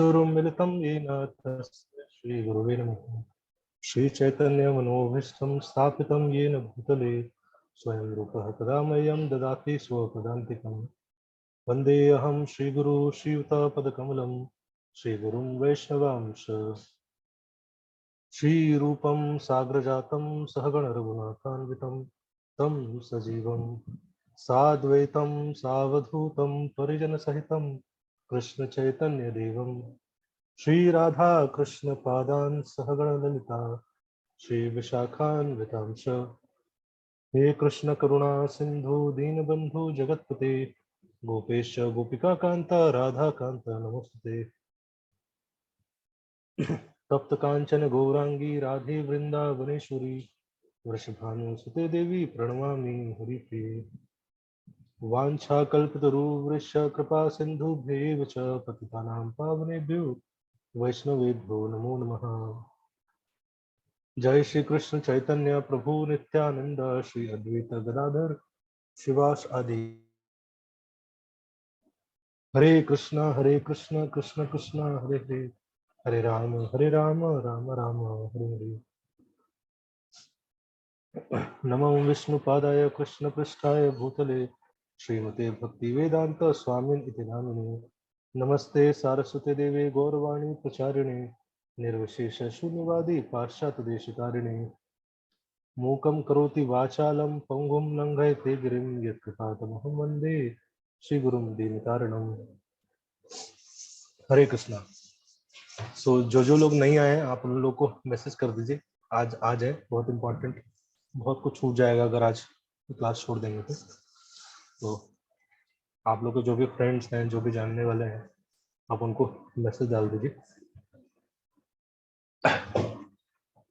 चक्षुरुन्मिलितं येन तस्मै श्रीगुरुवे नमः। श्रीचैतन्यमनोभीष्टं स्थापितं येन भूतले स्वयं रूपः कदा मह्यं ददाति स्वपदान्तिकं। वन्देऽहं श्रीगुरु श्रीयुतपदकमलं श्रीगुरुं वैष्णवांश। श्रीरूपं साग्रजातं सहगणरघुनाथान्वितं तं सजीवं साद्वैतं सावधूतं परिजनसहितं कृष्णचैतन्यदेवं श्रीराधा कृष्णपादान् सहगणललिता श्रीविशाखान्वितांश। हे कृष्ण करुणा सिंधु दीनबंधु जगत्पते गोपेश गोपिकाकान्त राधाकान्त नमोस्तुते। तप्त कांचन गौरांगी राधे वृंदावनेश्वरी वृषभानुसुते देवी प्रणमामि हरिप्रिये। वाञ्छाकल्पतरुवृष कृपा सिन्धुभ्येव च पतितानां पावनेभ्यो वैष्णवेभ्यो नमो नमः। जय श्री कृष्ण चैतन्य प्रभु नित्यानंद श्री अद्वैत गदाधर शिवास आदि। हरे कृष्ण कृष्ण कृष्ण हरे हरे, हरे राम राम राम हरे हरे। नमो विष्णुपादाय कृष्ण पृष्ठाय भूतले श्रीमते भक्ति वेदांत स्वामिन इति नामिने। नमस्ते सारस्वते देवे गौरवाणी प्रचारिणे निर्विशेष शून्यवादी पाश्चात्य देशकारिणे। मूकं करोति वाचालं पंगुं लंघयते गिरिं यत्कृपातमहं वन्दे श्रीगुरुं दीनतारिणं। हरे कृष्णा। सो जो लोग नहीं आए हैं आप उन लोग को मैसेज कर दीजिए, आज है बहुत इम्पोर्टेंट, बहुत कुछ छूट जाएगा अगर आज क्लास छोड़ देंगे तो आप लोग के जो भी फ्रेंड्स हैं जो भी जानने वाले हैं आप उनको मैसेज डाल दीजिए।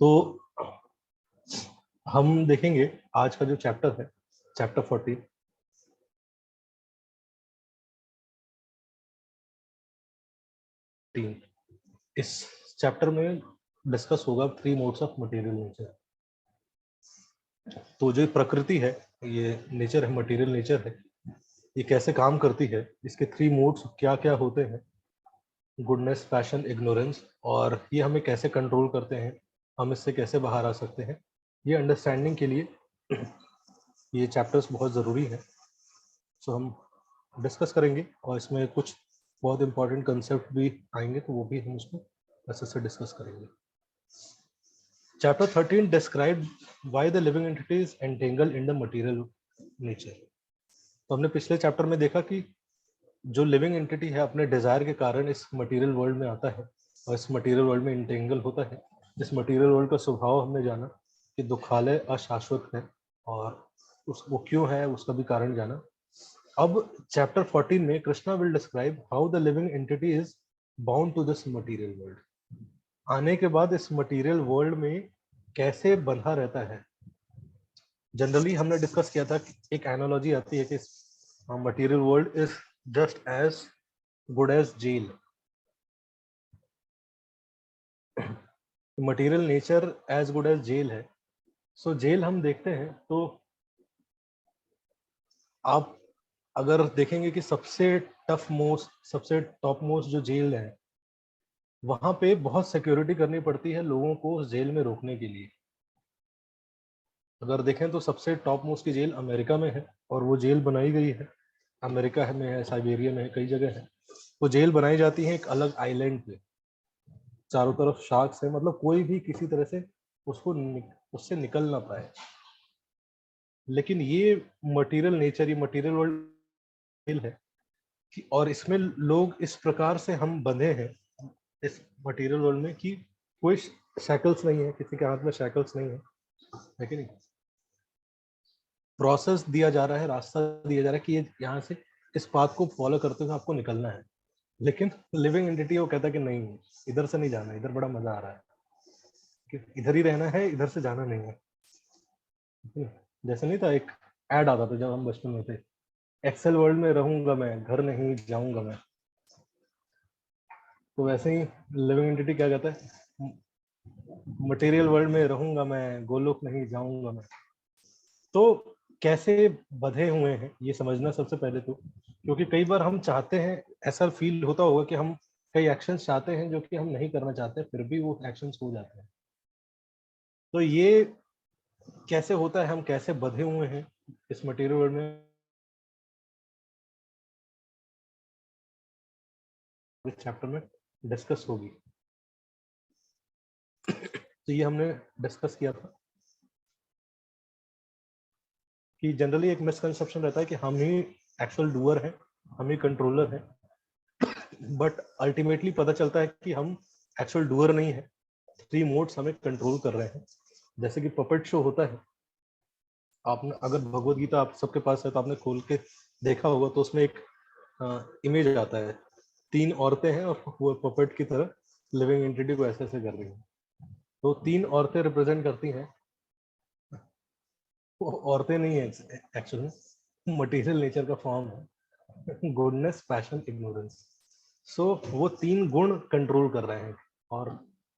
तो हम देखेंगे आज का जो चैप्टर है, चैप्टर 40। इस चैप्टर में डिस्कस होगा 3 मोड्स ऑफ मटेरियल नेचर। तो जो प्रकृति है, ये नेचर है, मटेरियल नेचर है, ये कैसे काम करती है, इसके 3 मोड्स क्या क्या होते हैं, गुडनेस, पैशन, इग्नोरेंस, और ये हमें कैसे कंट्रोल करते हैं, हम इससे कैसे बाहर आ सकते हैं, ये अंडरस्टैंडिंग के लिए ये चैप्टर्स बहुत ज़रूरी है। सो हम डिस्कस करेंगे और इसमें कुछ बहुत इंपॉर्टेंट कंसेप्ट भी आएंगे तो वो भी हम उसको ऐसे से डिस्कस करेंगे। Chapter 13 describe why the living entities entangle in the material nature. तो हमने पिछले चैप्टर में देखा कि जो लिविंग एंटिटी है अपने डिजायर के कारण इस मटेरियल वर्ल्ड में आता है और इस मटेरियल वर्ल्ड में इंटेंगल होता है। इस मटेरियल वर्ल्ड का स्वभाव हमने जाना कि दुखालय, अशाश्वत है, और वो क्यों है उसका भी कारण जाना। अब चैप्टर 14 में Krishna will describe how the living entity is bound to this material world. आने के बाद इस मटेरियल वर्ल्ड में कैसे बंधा रहता है। जनरली हमने डिस्कस किया था कि एक एनालॉजी आती है कि material world is just as good as jail. Material nature as good as jail है। सो जेल हम देखते हैं तो आप अगर देखेंगे कि सबसे टफ मोस्ट, सबसे टॉप मोस्ट जो जेल है वहां पे बहुत सिक्योरिटी करनी पड़ती है लोगों को उस जेल में रोकने के लिए। अगर देखें तो सबसे टॉप मोस्ट की जेल अमेरिका में है, और वो जेल बनाई गई है अमेरिका में है, साइबेरिया में है, कई जगह है। वो जेल बनाई जाती है एक अलग आइलैंड पे, चारों तरफ शार्क्स है, मतलब कोई भी किसी तरह से उससे निकल ना पाए। लेकिन ये मटेरियल नेचर, ये मटेरियल वर्ल्ड है कि, और इसमें लोग इस प्रकार से हम बंधे हैं इस मटेरियल वर्ल्ड में कि कोई शैकल्स नहीं है, किसी के हाथ में शैकल्स नहीं है कि नहीं। प्रोसेस दिया जा रहा है, रास्ता दिया जा रहा है कि ये यहाँ से इस पाथ को फॉलो करते हुए आपको निकलना है। लेकिन लिविंग एंटिटी वो कहता है कि नहीं, इधर से नहीं जाना, इधर बड़ा मजा आ रहा है, कि इधर ही रहना है, इधर से जाना नहीं है। जैसे नहीं था, एक ऐड आता था जब हम बचपन में थे, एक्सेल वर्ल्ड में रहूंगा मैं, घर नहीं जाऊंगा मैं। तो वैसे ही लिविंग एंटिटी क्या कहता है, मटेरियल वर्ल्ड में रहूंगा मैं, गोलोक नहीं जाऊंगा मैं। तो कैसे बंधे हुए हैं ये समझना सबसे पहले तो, क्योंकि कई बार हम चाहते हैं, ऐसा फील होता होगा कि हम कई एक्शंस चाहते हैं जो कि हम नहीं करना चाहते, फिर भी वो एक्शंस हो जाते हैं। तो ये कैसे होता है, हम कैसे बंधे हुए हैं इस मटेरियल वर्ल्ड में, इस चैप्टर में डिस्कस होगी। तो ये हमने डिस्कस किया था कि जनरली एक मिसकंसेप्शन रहता है कि हम ही एक्चुअल डूअर हैं, हम ही कंट्रोलर हैं, बट अल्टीमेटली पता चलता है कि हम एक्चुअल डूअर नहीं है, 3 मोड्स हमें कंट्रोल कर रहे हैं। जैसे कि पपेट शो होता है, आपने अगर भगवत गीता आप सबके पास है तो आपने खोल के देखा होगा, तो उसमें एक इमेज आता है, 3 औरतें हैं और वो पपेट की तरह लिविंग एंटिटी को ऐसे ऐसे कर रही हैं। तो 3 औरतें रिप्रेजेंट करती हैं, वो औरतें नहीं है एक्चुअली, मटेरियल नेचर का फॉर्म है, गुडनेस, पैशन, इग्नोरेंस। सो वो 3 गुण कंट्रोल कर रहे हैं, और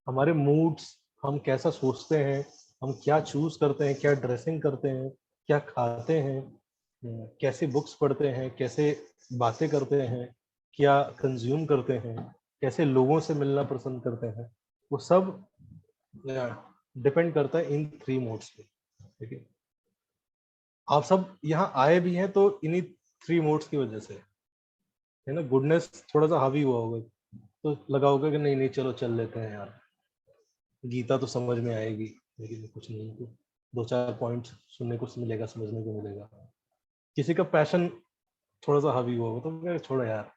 हमारे मूड्स, हम कैसा सोचते हैं, हम क्या चूज करते हैं, क्या ड्रेसिंग करते हैं, क्या खाते हैं, कैसे बुक्स पढ़ते हैं, कैसे बातें करते हैं, क्या कंज्यूम करते हैं, कैसे लोगों से मिलना पसंद करते हैं, वो सब डिपेंड करता है इन 3 मोड्स पे। ठीक है, आप सब यहाँ आए भी हैं तो इन्हीं 3 मोड्स की वजह से है ना। गुडनेस थोड़ा सा हावी हुआ होगा तो लगा होगा कि नहीं नहीं चलो चल लेते हैं यार, गीता तो समझ में आएगी, लेकिन कुछ नहीं, तो 2-4 पॉइंट सुनने को मिलेगा, समझने को मिलेगा। किसी का पैशन थोड़ा सा हावी हुआ होगा तो मैं छोड़ो यार,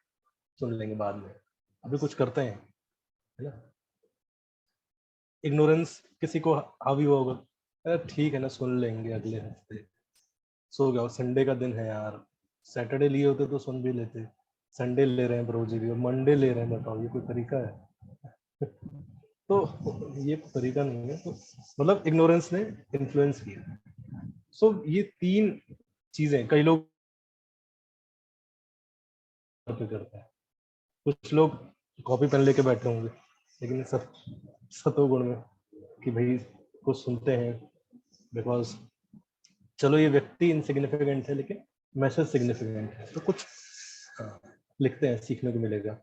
सुन लेंगे बाद में, अभी कुछ करते हैं, है ना। इग्नोरेंस किसी को हावी हुआ होगा, अरे ठीक है ना, सुन लेंगे अगले हफ्ते, सो गया, संडे का दिन है यार, सैटरडे लिए होते तो सुन भी लेते, संडे ले रहे हैं ब्रो जी भी, मंडे ले रहे हैं, बताओ ये कोई तरीका है? तो ये तरीका नहीं है, तो मतलब इग्नोरेंस ने इन्फ्लुएंस किया। सो ये 3 चीजें कई लोग पे करते हैं, कुछ लोग कॉपी पेन लेके बैठे होंगे, लेकिन सब सतोगुण में कि भाई कुछ सुनते हैं, बिकॉज चलो ये व्यक्ति इनसिग्निफिकेंट है लेकिन मैसेज सिग्निफिकेंट है, तो कुछ लिखते हैं, सीखने को मिलेगा।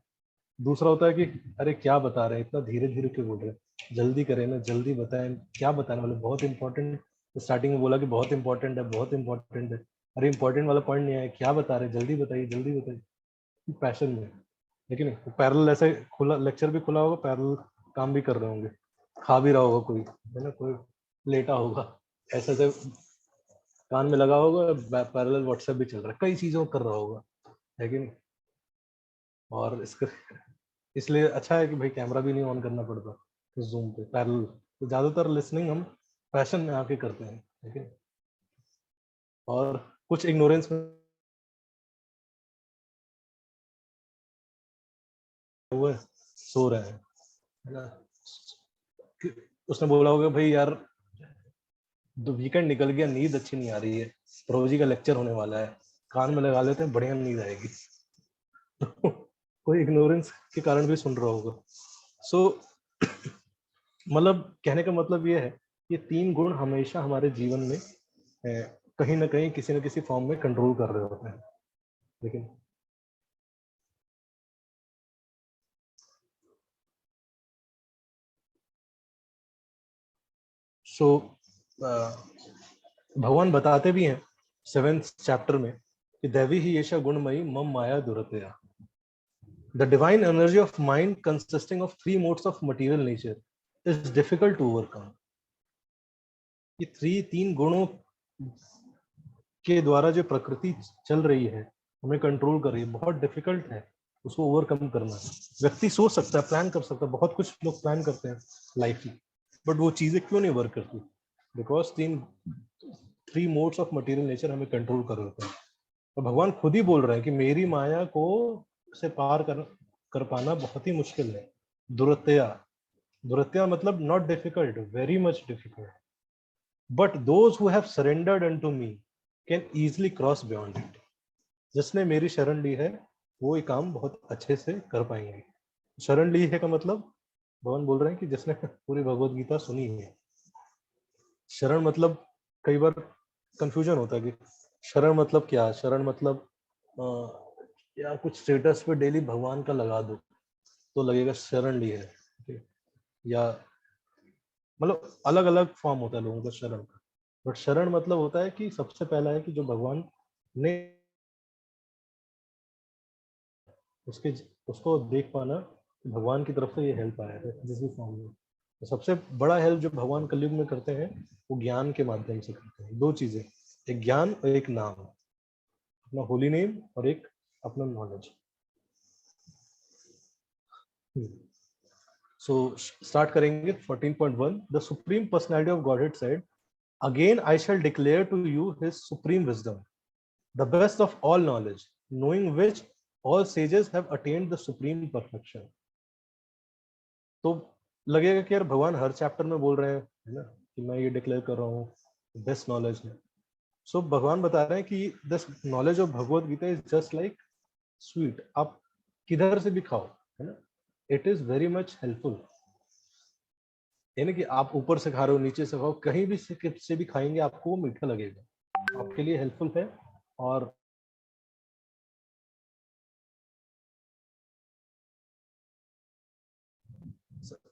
दूसरा होता है कि अरे क्या बता रहे हैं, इतना धीरे धीरे क्यों बोल रहे हैं, जल्दी करें ना, जल्दी बताएं क्या बताने वाले, बहुत इंपॉर्टेंट, स्टार्टिंग में बोला कि बहुत इंपॉर्टेंट है, बहुत इंपॉर्टेंट है, अरे इंपॉर्टेंट वाला पॉइंट नहीं आया, क्या बता रहे हैं, जल्दी बताइए जल्दी बताइए, पैशन में। लेकिन पैरेलल ऐसे खुला लेक्चर भी खुला होगा, पैरेलल काम भी कर रहे होंगे, खा भी रहा होगा कोई, है ना, कोई लेटा होगा, ऐसे ऐसे कान में लगा होगा, पैरेलल व्हाट्सएप भी चल रहा है, कई चीजों कर रहा होगा, है कि नहीं। और इसका इसलिए अच्छा है कि भाई कैमरा भी नहीं ऑन करना पड़ता तो जूम पे पैरेलल, तो ज्यादातर लिसनिंग हम पैशन में आके करते हैं, ठीक है। और कुछ इग्नोरेंस में हुए सो रहे हैं, है ना। उसने बोला होगा भाई यार तो वीकेंड निकल गया, नींद अच्छी नहीं आ रही है, प्रोजी का लेक्चर होने वाला है, कान में लगा लेते हैं, बढ़िया नींद आएगी। तो कोई इग्नोरेंस के कारण भी सुन रहा होगा। सो मतलब कहने का मतलब ये है, ये 3 गुण हमेशा हमारे जीवन में कहीं ना कहीं किसी न किसी फॉर्म में कंट्रोल कर रहे होते हैं, लेकिन सो भगवान बताते भी हैं 7th चैप्टर में कि दैवी ही येषा गुणमयी मम माया दुरतया, the divine energy of mind consisting of 3 modes of material nature is difficult to overcome. ये 3 गुणों के द्वारा जो प्रकृति चल रही है, हमें कंट्रोल कर रही है, बहुत डिफिकल्ट है उसको ओवरकम करना। व्यक्ति सोच सकता है, प्लान कर सकता है, बहुत कुछ लोग प्लान करते हैं लाइफ में, बट वो चीजें क्यों नहीं वर्क करती, because 3 modes of material nature हमें कंट्रोल कर रहे होते हैं। तो भगवान खुद ही बोल रहे हैं कि मेरी माया को से पार कर पाना बहुत ही मुश्किल है। दुरत्या, दुरत्या मतलब not difficult, very much difficult, but those who have surrendered unto me can easily cross beyond it. जिसने मेरी शरण ली है वो ये काम बहुत अच्छे से कर पाएंगे। शरण ली है का मतलब भगवान बोल रहे हैं कि जिसने पूरी भगवत गीता सुनी है। शरण मतलब कई बार कंफ्यूजन होता है कि शरण मतलब क्या, शरण मतलब या कुछ स्टेटस पे डेली भगवान का लगा दो, तो लगेगा शरण ली है, ठीक है? या मतलब अलग अलग फॉर्म होता है लोगों का शरण का, बट शरण मतलब होता है कि सबसे पहला है कि जो भगवान ने उसके उसको देख पाना, भगवान की तरफ से ये हेल्प आया है जिस भी फॉर्म में। तो सबसे बड़ा हेल्प जो भगवान कलयुग में करते हैं वो ज्ञान के माध्यम से करते हैं। दो चीजें, एक ज्ञान और एक नाम, अपना होली नेम और एक अपना नॉलेज। सो स्टार्ट करेंगे 14.1। The supreme personality of Godhead said, again I shall declare to you his supreme wisdom, the best of all knowledge, knowing which all sages have attained the supreme perfection। तो लगेगा कि यार भगवान हर chapter में बोल रहे हैं, है ना, कि मैं ये डिक्लेयर कर रहा हूँ बेस्ट नॉलेज है। सो भगवान बता रहे हैं कि this knowledge of Bhagavad Gita is just like sweet, आप किधर से भी खाओ, है ना, it is very much helpful. यानी कि आप ऊपर से खा रहे हो, नीचे से खाओ, कहीं भी से भी खाएंगे आपको वो मीठा लगेगा, आपके लिए हेल्पफुल है। और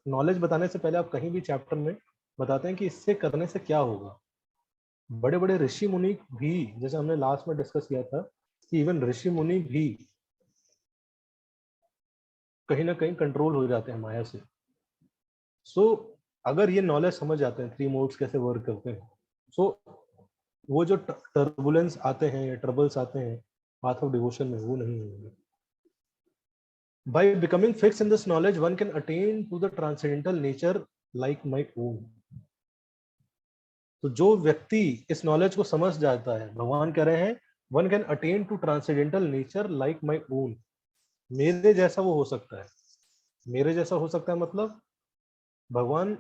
नॉलेज बताने से पहले आप कहीं भी चैप्टर में बताते हैं कि इससे करने से क्या होगा। बड़े बड़े ऋषि मुनि भी, जैसे हमने लास्ट में डिस्कस किया था कि इवन ऋषि मुनि भी कहीं ना कहीं कंट्रोल हो जाते हैं माया से। सो अगर ये नॉलेज समझ जाते हैं थ्री मोड्स कैसे वर्क करते हैं, सो वो जो टर्बुलेंस आते हैं या ट्रबल्स आते हैं पाथ ऑफ डिवोशन में, वो नहीं होंगे। By becoming fixed in this knowledge, one can attain to the transcendental nature like my own। तो जो व्यक्ति इस नॉलेज को समझ जाता है, भगवान कह रहे हैं one can attain to transcendental nature like my own, मेरे जैसा वो हो सकता है। मेरे जैसा हो सकता है मतलब भगवान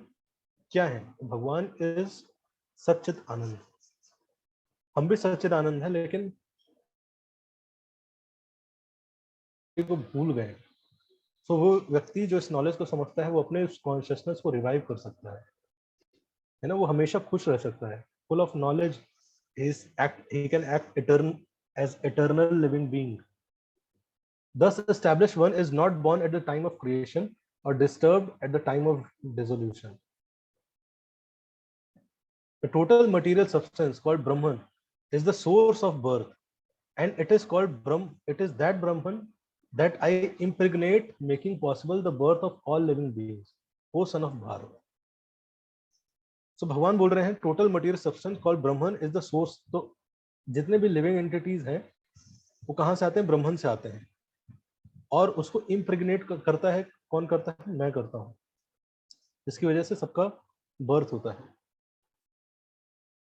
क्या है, भगवान इज सच्चित आनंद, हम भी सच्चित आनंद है, लेकिन को भूल गए। तो वो व्यक्ति जो इस नॉलेज को समझता है वो अपने उस कॉन्शियसनेस को रिवाइव कर सकता है ना, वो हमेशा खुश रह सकता है। Full of knowledge is act, he can act eternal as eternal living being. Thus established one is not born at the time of creation or disturbed at the time of dissolution। The total material substance called Brahman is the source of birth, and it is called Brahm. It is that Brahman that I impregnate, making possible the birth of all living beings, O son of Bharata। So भगवान बोल रहे हैं total material substance called Brahman is the source. तो जितने भी living entities हैं वो कहाँ से आते हैं, ब्रह्मन से आते हैं, और उसको इम्प्रेग्नेट करता है, कौन करता है, मैं करता हूँ, जिसकी वजह से सबका बर्थ होता है।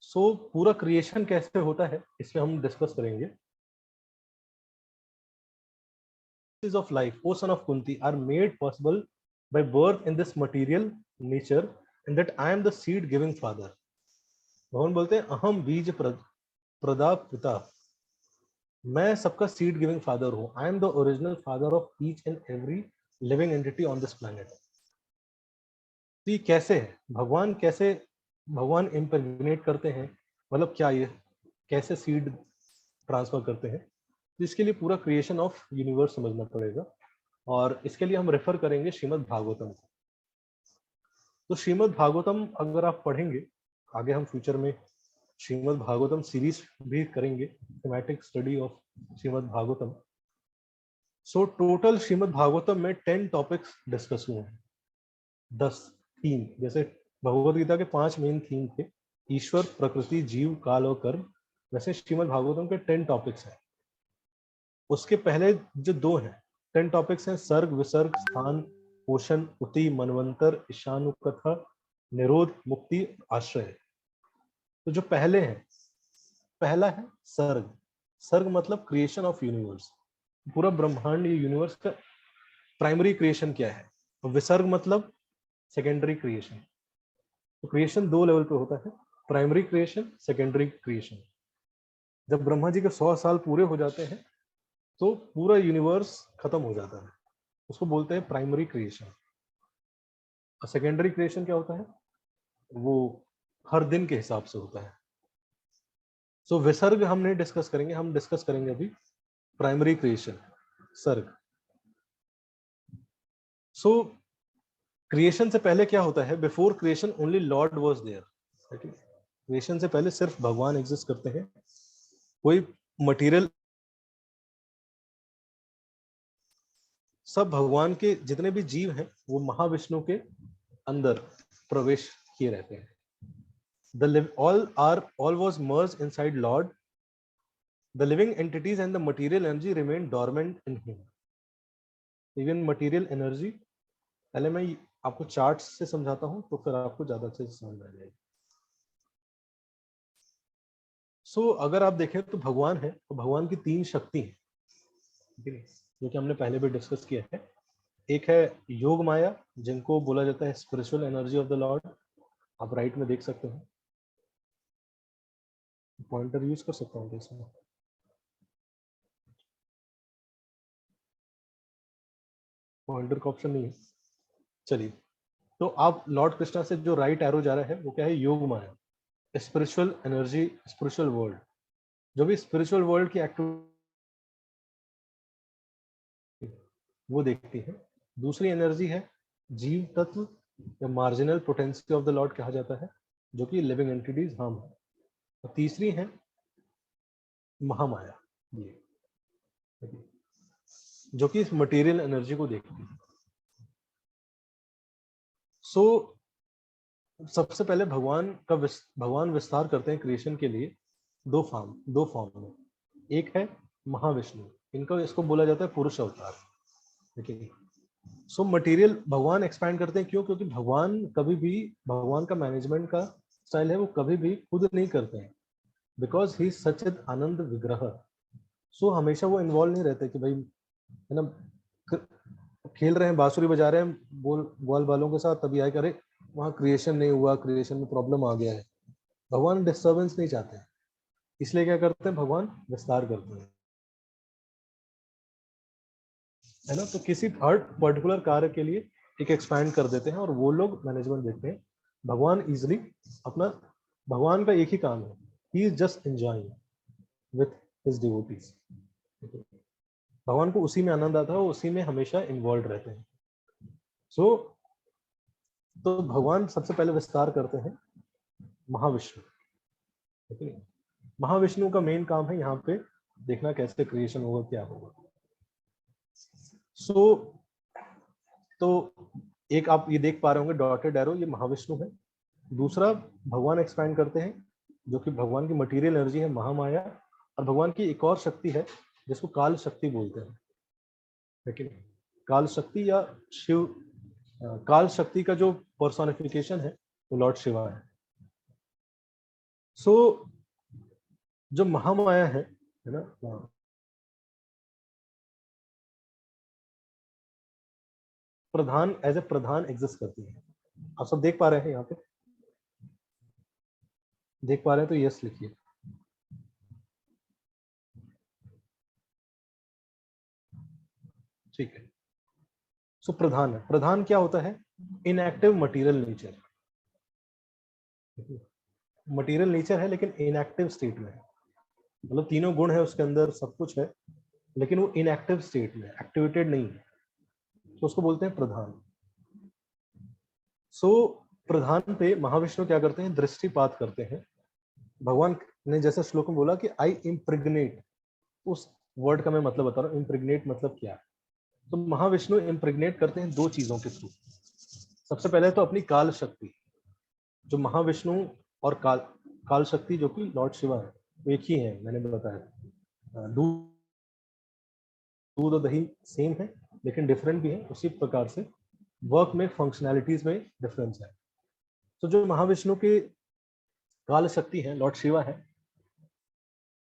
सो पूरा क्रिएशन कैसे होता है इसमें हम डिस्कस करेंगे। Of life, O son of Kunti, are made possible by birth in this material nature, and that I am the seed giving father। भगवान बोलते हैं अहम बीज प्रदा पिता, मैं सबका सीड गिविंग फादर हूँ। I am the original father of each and every living entity on this planet. तो ये कैसे है, भगवान कैसे, भगवान इम्प्रेग्नेट करते हैं, मतलब क्या ये कैसे सीड ट्रांसफर करते हैं, तो इसके लिए पूरा क्रिएशन ऑफ यूनिवर्स समझना पड़ेगा, और इसके लिए हम रेफर करेंगे श्रीमद् भागवतम को। तो श्रीमद् भागवतम अगर आप पढ़ेंगे, आगे हम फ्यूचर में श्रीमद् भागवतम सीरीज भी करेंगे, thematic study of Shrimad Bhagavatam. So total Shrimad Bhagavatam में 10 टॉपिक्स डिस्कस हुए हैं, 10 थीम। जैसे भगवद गीता के 5 मेन थीम थे, ईश्वर, प्रकृति, जीव, काल और कर्म, वैसे श्रीमद् भागवतम के 10 टॉपिक्स हैं। उसके पहले जो 2 हैं 10 टॉपिक्स हैं, सर्ग, विसर्ग, स्थान, पोषण, उति, मनवंतर, ईशानुकथा, निरोध, मुक्ति, आश्रय। तो जो पहले हैं, पहला है सर्ग। सर्ग मतलब क्रिएशन ऑफ यूनिवर्स, पूरा ब्रह्मांड, ये यूनिवर्स का प्राइमरी क्रिएशन क्या है। और विसर्ग मतलब सेकेंडरी क्रिएशन। तो क्रिएशन 2 लेवल पे होता है, प्राइमरी क्रिएशन, सेकेंडरी क्रिएशन। जब ब्रह्मा जी के 100 साल पूरे हो जाते हैं तो पूरा यूनिवर्स खत्म हो जाता है, उसको बोलते हैं प्राइमरी क्रिएशन। और सेकेंडरी क्रिएशन क्या होता है, वो हर दिन के हिसाब से होता है। सो विसर्ग हम नहीं डिस्कस करेंगे, हम डिस्कस करेंगे अभी प्राइमरी क्रिएशन, सर्ग। सो क्रिएशन से पहले क्या होता है, before creation only Lord was there. Creation से पहले सिर्फ भगवान एग्जिस्ट करते हैं, कोई मटेरियल, सब भगवान के जितने भी जीव हैं वो महाविष्णु के अंदर प्रवेश किए रहते हैं। all was merged inside Lord. The living entities and the material energy remain dormant in him. Even material energy, पहले मैं आपको चार्ट से समझाता हूं तो फिर आपको ज्यादा अच्छे से समझ आ जाएगी। सो अगर आप देखें तो भगवान है, तो भगवान की तीन शक्ति है, जो कि हमने पहले भी डिस्कस किया है। एक है योग माया, जिनको बोला जाता है spiritual energy of the Lord. आप राइट में देख सकते हैं, पॉइंटर यूज कर सकता हूँ इसमें। पॉइंटर का ऑप्शन नहीं है, चलिए। तो आप लॉर्ड कृष्णा से जो राइट एरो जा रहा है वो क्या है, योग माया, स्पिरिचुअल एनर्जी, स्पिरिचुअल वर्ल्ड, जो भी स्पिरिचुअल वर्ल्ड की एक्टिविटी वो देखती है। दूसरी एनर्जी है जीव तत्व या marginal potency of the Lord कहा जाता है, जो कि लिविंग एंटिटीज हम है। और तीसरी है महामाया, ये जो कि इस मटेरियल एनर्जी को देखती है। सो सबसे पहले भगवान विस्तार करते हैं क्रिएशन के लिए दो फॉर्म में। एक है महाविष्णु, इनका इसको बोला जाता है पुरुष अवतार, ठीक है। सो मटेरियल भगवान एक्सपैंड करते हैं, क्यों? क्योंकि भगवान का मैनेजमेंट का स्टाइल है, वो कभी भी खुद नहीं करते हैं, बिकॉज ही सचिद आनंद विग्रह। सो हमेशा वो इन्वॉल्व नहीं रहते कि भाई है ना, खेल रहे हैं, बांसुरी बजा रहे हैं ग्वाल बालों के साथ, तभी आए करे वहाँ क्रिएशन नहीं हुआ, क्रिएशन में प्रॉब्लम आ गया है। भगवान डिस्टर्बेंस नहीं चाहते हैं, इसलिए क्या करते हैं, भगवान विस्तार करते हैं, है ना। तो किसी हर पर्टिकुलर कार्य के लिए एक एक्सपैंड कर देते हैं और वो लोग मैनेजमेंट देखते हैं। भगवान इजिली अपना, भगवान का एक ही काम है, he is just enjoying with his devotees. भगवान को उसी में आनंद आता है, उसी में हमेशा इन्वॉल्व रहते हैं। सो तो भगवान सबसे पहले विस्तार करते हैं महाविष्णु, ठीक है। महाविष्णु का मेन काम है यहाँ पे देखना कैसे क्रिएशन होगा, क्या होगा। सो तो एक आप ये देख पा रहे होंगे डॉटेड एरो, ये महाविष्णु है। दूसरा भगवान एक्सपैंड करते हैं, जो कि भगवान की मटेरियल एनर्जी है, महामाया। और भगवान की एक और शक्ति है जिसको काल शक्ति बोलते हैं, लेकिन काल शक्ति या शिव, काल शक्ति का जो पर्सोनिफिकेशन है वो लॉर्ड शिवा है। सो जो महामाया है ना, प्रधान एज ए प्रधान एग्जिस्ट करती है। आप सब देख पा रहे हैं, यहाँ पे देख पा रहे हैं तो यस लिखिए। ठीक है। सो प्रधान है, प्रधान क्या होता है, inactive material nature. Material nature है लेकिन इनएक्टिव स्टेट में है, मतलब तीनों गुण है उसके अंदर, सब कुछ है, लेकिन वो इनएक्टिव स्टेट में, एक्टिवेटेड नहीं है, तो उसको बोलते हैं प्रधान। सो प्रधान पे महाविष्णु क्या करते हैं, दृष्टिपात करते हैं। भगवान ने जैसे श्लोक में बोला कि आई इम्प्रेग्नेट, उस वर्ड का मैं मतलब बता रहा हूँ, इम्प्रेग्नेट मतलब क्या है। तो महाविष्णु इम्प्रेग्नेट करते हैं दो चीजों के थ्रू। सबसे पहले तो अपनी काल शक्ति, जो महाविष्णु और काल शक्ति जो कि लॉर्ड शिवा है, वो एक ही है, मैंने बताया। दूध और दही सेम है लेकिन डिफरेंट भी है, उसी प्रकार से वर्क में, फंक्शनैलिटीज में डिफरेंस है। तो जो महाविष्णु की काल शक्ति है, लॉर्ड शिवा है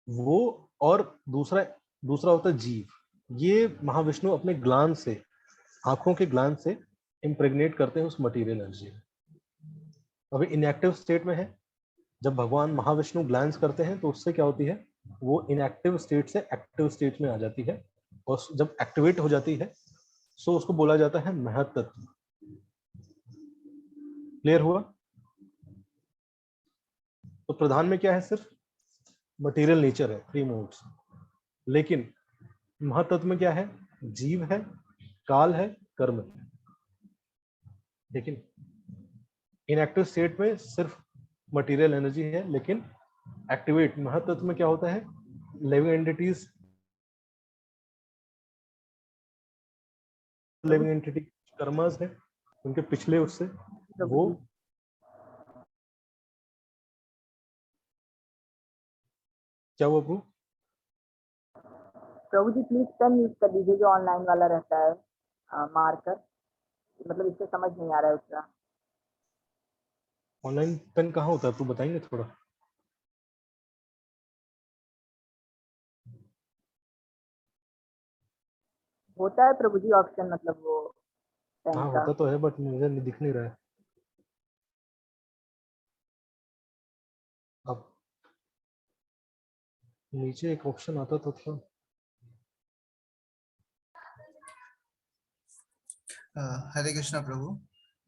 वो, और दूसरा होता है जीव। ये महाविष्णु अपने ग्लांस से, आंखों के ग्लांस से इम्प्रेग्नेट करते हैं उस मटेरियल एनर्जी में। अभी इनएक्टिव स्टेट में है, जब भगवान महाविष्णु ग्लांस करते हैं तो उससे क्या होती है, वो इनएक्टिव स्टेट से एक्टिव स्टेट में आ जाती है, और जब एक्टिवेट हो जाती है सो उसको बोला जाता है महत तत्व। क्लियर हुआ? तो प्रधान में क्या है, सिर्फ मटेरियल नेचर है, 3 मोड्स। लेकिन महतत्व में क्या है, जीव है, काल है, कर्म है। लेकिन इनएक्टिव स्टेट में सिर्फ मटेरियल एनर्जी है, लेकिन एक्टिवेट महातत्व में क्या होता है, लिविंग एंटिटीज, प्रभु लिविंग एंटिटी कर्मस है उनके पिछले उससे प्रभु वो जी क्या हुआ ब्रो? प्रभु जी प्लीज पेन यूज कर दीजिए जो ऑनलाइन वाला रहता है, मार्कर, मतलब इससे समझ नहीं आ रहा है उसका। ऑनलाइन पेन कहाँ होता है, तू बताएंगे थोड़ा? होता है प्रभु जी ऑप्शन, मतलब वो पेन हाँ का। होता तो है, बट मुझे नहीं दिख नहीं रहा है। अब नीचे एक ऑप्शन आता तो था। हरे कृष्णा प्रभु।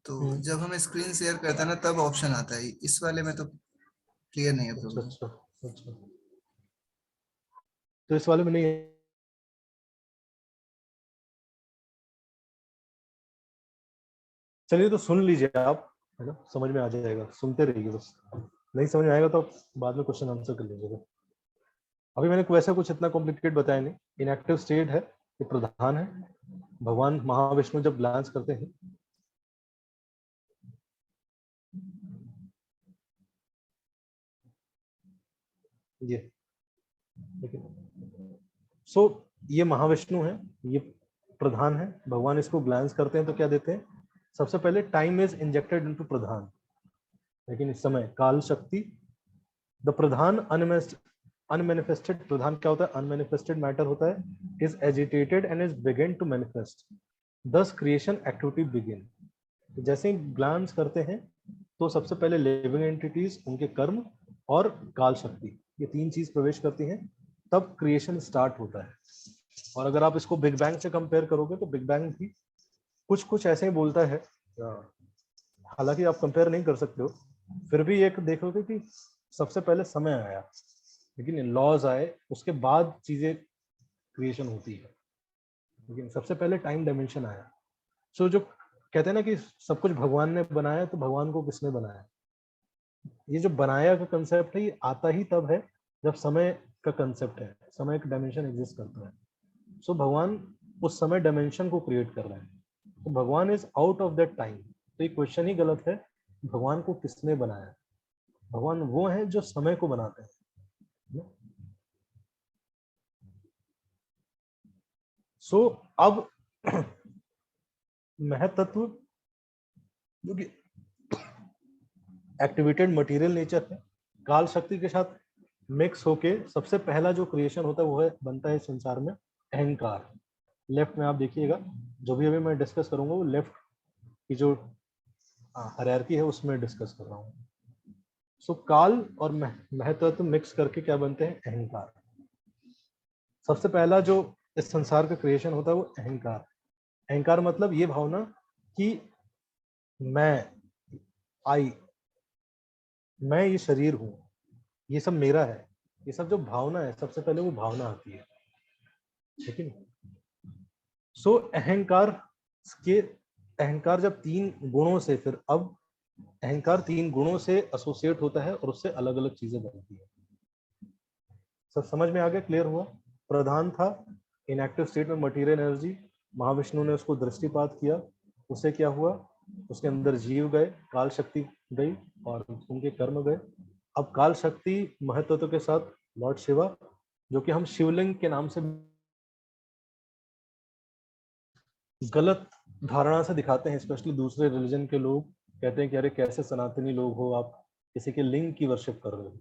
तो हम्म, जब हम स्क्रीन शेयर करते हैं ना तब ऑप्शन आता है, इस वाले में तो क्लियर नहीं है अच्छा प्रभु जी। अच्छा अच्छा, तो इस वाले में नहीं है। चलिए तो सुन लीजिए आप, है ना, समझ में आ जाएगा, सुनते रहिए बस। नहीं समझ में आएगा तो आप बाद में क्वेश्चन आंसर कर लीजिएगा। अभी मैंने वैसा कुछ इतना कॉम्प्लिकेटेड बताया नहीं। इनएक्टिव स्टेट है, ये प्रधान है। भगवान महाविष्णु जब ग्लांस करते हैं, ये देखिए, सो ये महाविष्णु है, ये प्रधान है। भगवान इसको ग्लांस करते हैं तो क्या देते हैं, सबसे पहले टाइम इज इंजेक्टेड इनटू प्रधान। लेकिन इस समय काल शक्ति, द प्रधान अनमेनिफेस्टेड, प्रधान क्या होता है, अनमेनिफेस्टेड मैटर होता है, is agitated and is begin to manifest, thus creation activity begin. जैसे ही ग्लांस करते हैं तो सबसे पहले लिविंग एंटिटीज, उनके कर्म और काल शक्ति, ये तीन चीज प्रवेश करती हैं, तब क्रिएशन स्टार्ट होता है। और अगर आप इसको बिग बैंग से कंपेयर करोगे तो बिग बैंग भी कुछ कुछ ऐसे ही बोलता है। हालांकि आप कंपेयर नहीं कर सकते हो, फिर भी एक देखोगे कि सबसे पहले समय आया, लेकिन लॉज आए, उसके बाद चीजें क्रिएशन होती है, लेकिन सबसे पहले टाइम डायमेंशन आया। सो जो कहते हैं ना कि सब कुछ भगवान ने बनाया, तो भगवान को किसने बनाया, ये जो बनाया का कंसेप्ट है, ये आता ही तब है जब समय का कंसेप्ट है, समय का डायमेंशन एग्जिस्ट करता है। सो भगवान उस समय डायमेंशन को क्रिएट कर रहे हैं, तो भगवान is out of that time. तो ये क्वेश्चन ही गलत है, भगवान को किसने बनाया। भगवान वो है जो समय को बनाते हैं। सो अब महतत्व जो कि एक्टिवेटेड मटेरियल नेचर है, काल शक्ति के साथ मिक्स होके सबसे पहला जो क्रिएशन होता है वो है, बनता है संसार में अहंकार। लेफ्ट में आप देखिएगा, जो भी अभी मैं डिस्कस करूंगा वो लेफ्ट की जो हायरार्की है उसमें डिस्कस कर रहा हूँ। सो काल और महतत्व मिक्स करके क्या बनते हैं, अहंकार। सबसे पहला जो इस संसार का क्रिएशन होता है वो अहंकार। अहंकार मतलब ये भावना कि मैं, आई, मैं ये शरीर हूँ, ये सब मेरा है, ये सब जो भावना है, सबसे पहले वो भावना आती है, ठीक है। सो अहंकार के, अहंकार जब तीन गुणों से, फिर अब अहंकार तीन गुणों से एसोसिएट होता है और उससे अलग अलग चीजें बनती है। सब समझ में आ गया, क्लियर हुआ? प्रधान था इनएक्टिव स्टेट में मटेरियल एनर्जी, महाविष्णु ने उसको दृष्टिपात किया, उससे क्या हुआ, उसके अंदर जीव गए, काल शक्ति गई और उनके कर्म गए। अब काल शक्ति महत्व के साथ लॉर्ड शिवा, जो कि हम शिवलिंग के नाम से गलत धारणा से दिखाते हैं, स्पेशली दूसरे रिलीजन के लोग कहते हैं कि अरे कैसे सनातनी लोग हो आप, किसी के लिंग की वर्शिप कर रहे हो,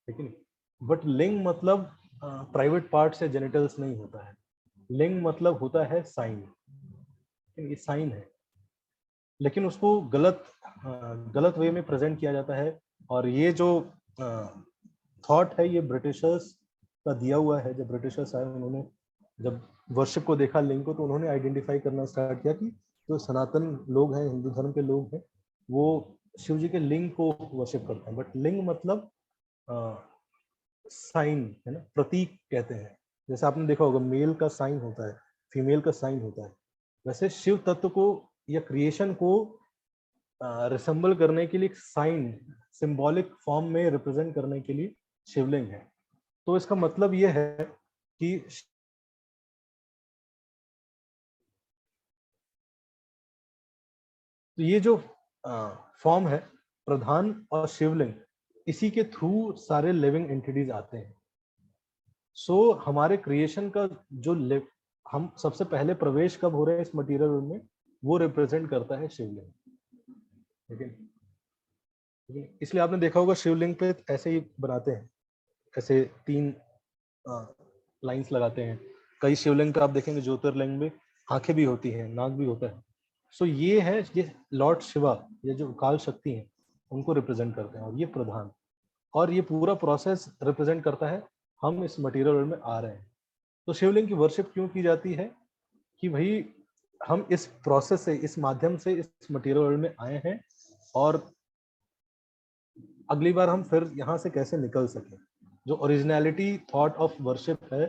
ठीक है। बट लिंग मतलब प्राइवेट पार्ट से जेनिटल्स नहीं होता है, लिंग मतलब होता है साइन, ये साइन है, लेकिन उसको गलत वे में प्रेजेंट किया जाता है। और ये जो थॉट है ये ब्रिटिशर्स का दिया हुआ है। जब ब्रिटिशर्स आए, उन्होंने जब वर्शिप को देखा, लिंग को, तो उन्होंने आइडेंटिफाई करना स्टार्ट किया कि जो सनातन लोग हैं, हिंदू धर्म के लोग हैं, वो शिव जी के लिंग को वर्शिप करते हैं। बट लिंग मतलब साइन है ना, प्रतीक कहते हैं। जैसे आपने देखा होगा मेल का साइन होता है, फीमेल का साइन होता है, वैसे शिव तत्व को या क्रिएशन को रिसेंबल करने के लिए, साइन सिंबॉलिक फॉर्म में रिप्रेजेंट करने के लिए शिवलिंग है। तो इसका मतलब ये है कि तो ये जो फॉर्म है प्रधान और शिवलिंग, इसी के थ्रू सारे लिविंग एंटिटीज आते हैं। सो हमारे क्रिएशन का जो हम सबसे पहले प्रवेश कब हो रहे हैं इस मटेरियल में, वो रिप्रेजेंट करता है शिवलिंग। ठीक है, इसलिए आपने देखा होगा शिवलिंग पे ऐसे ही बनाते हैं, ऐसे 3 लाइंस लगाते हैं। कई शिवलिंग पे आप देखेंगे ज्योतिर्लिंग में आंखें भी होती हैं, नाक भी होता है। सो ये है, ये लॉर्ड शिवा, ये जो काल शक्ति है उनको रिप्रेजेंट करते हैं, और ये प्रधान। और ये पूरा प्रोसेस रिप्रेजेंट करता है हम इस मटेरियल वर्ल्ड में आ रहे हैं। तो शिवलिंग की वर्शिप क्यों की जाती है कि भाई हम इस प्रोसेस से, इस माध्यम से इस मटेरियल वर्ल्ड में आए हैं, और अगली बार हम फिर यहाँ से कैसे निकल सके। जो ओरिजिनलिटी थॉट ऑफ वर्शिप है,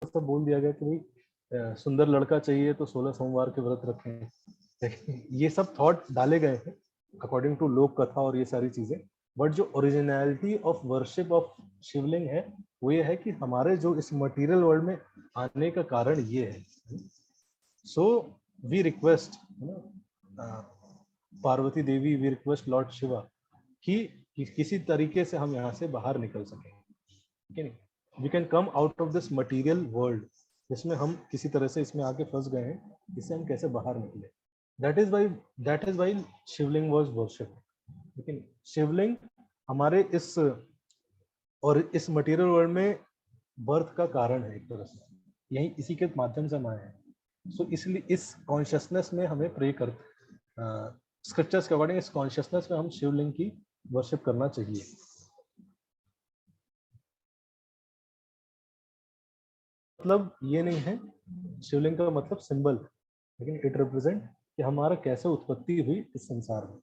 तो बोल दिया गया कि भाई सुंदर लड़का चाहिए तो 16 सोमवार के व्रत रखें। ये सब थॉट डाले गए हैं अकॉर्डिंग टू लोक कथा और ये सारी चीजें। बट जो ओरिजिनलिटी ऑफ वर्शिप ऑफ शिवलिंग है वो ये है कि हमारे जो इस मटेरियल वर्ल्ड में आने का कारण ये है। So we request Parvati Devi, we request Lord Shiva कि किसी तरीके से हम यहाँ से बाहर निकल सकें। ठीक है, we can come out of this material world, जिसमें हम किसी तरह से इसमें आके फंस गए हैं, इससे हम कैसे बाहर निकले। That is why Shivling was worship. लेकिन शिवलिंग हमारे इस और इस मटेरियल वर्ल्ड में बर्थ का कारण है एक तरह से, यही इसी के माध्यम से हम आए हैं। सो इसलिए इस कॉन्शियसनेस में हमें प्रे कर, स्क्रिप्चर्स के अकॉर्डिंग इस कॉन्शियसनेस में हम शिवलिंग की वर्शिप करना चाहिए। मतलब ये नहीं है शिवलिंग का मतलब सिंबल, लेकिन इट रिप्रेजेंट कि हमारा कैसे उत्पत्ति हुई इस संसार में।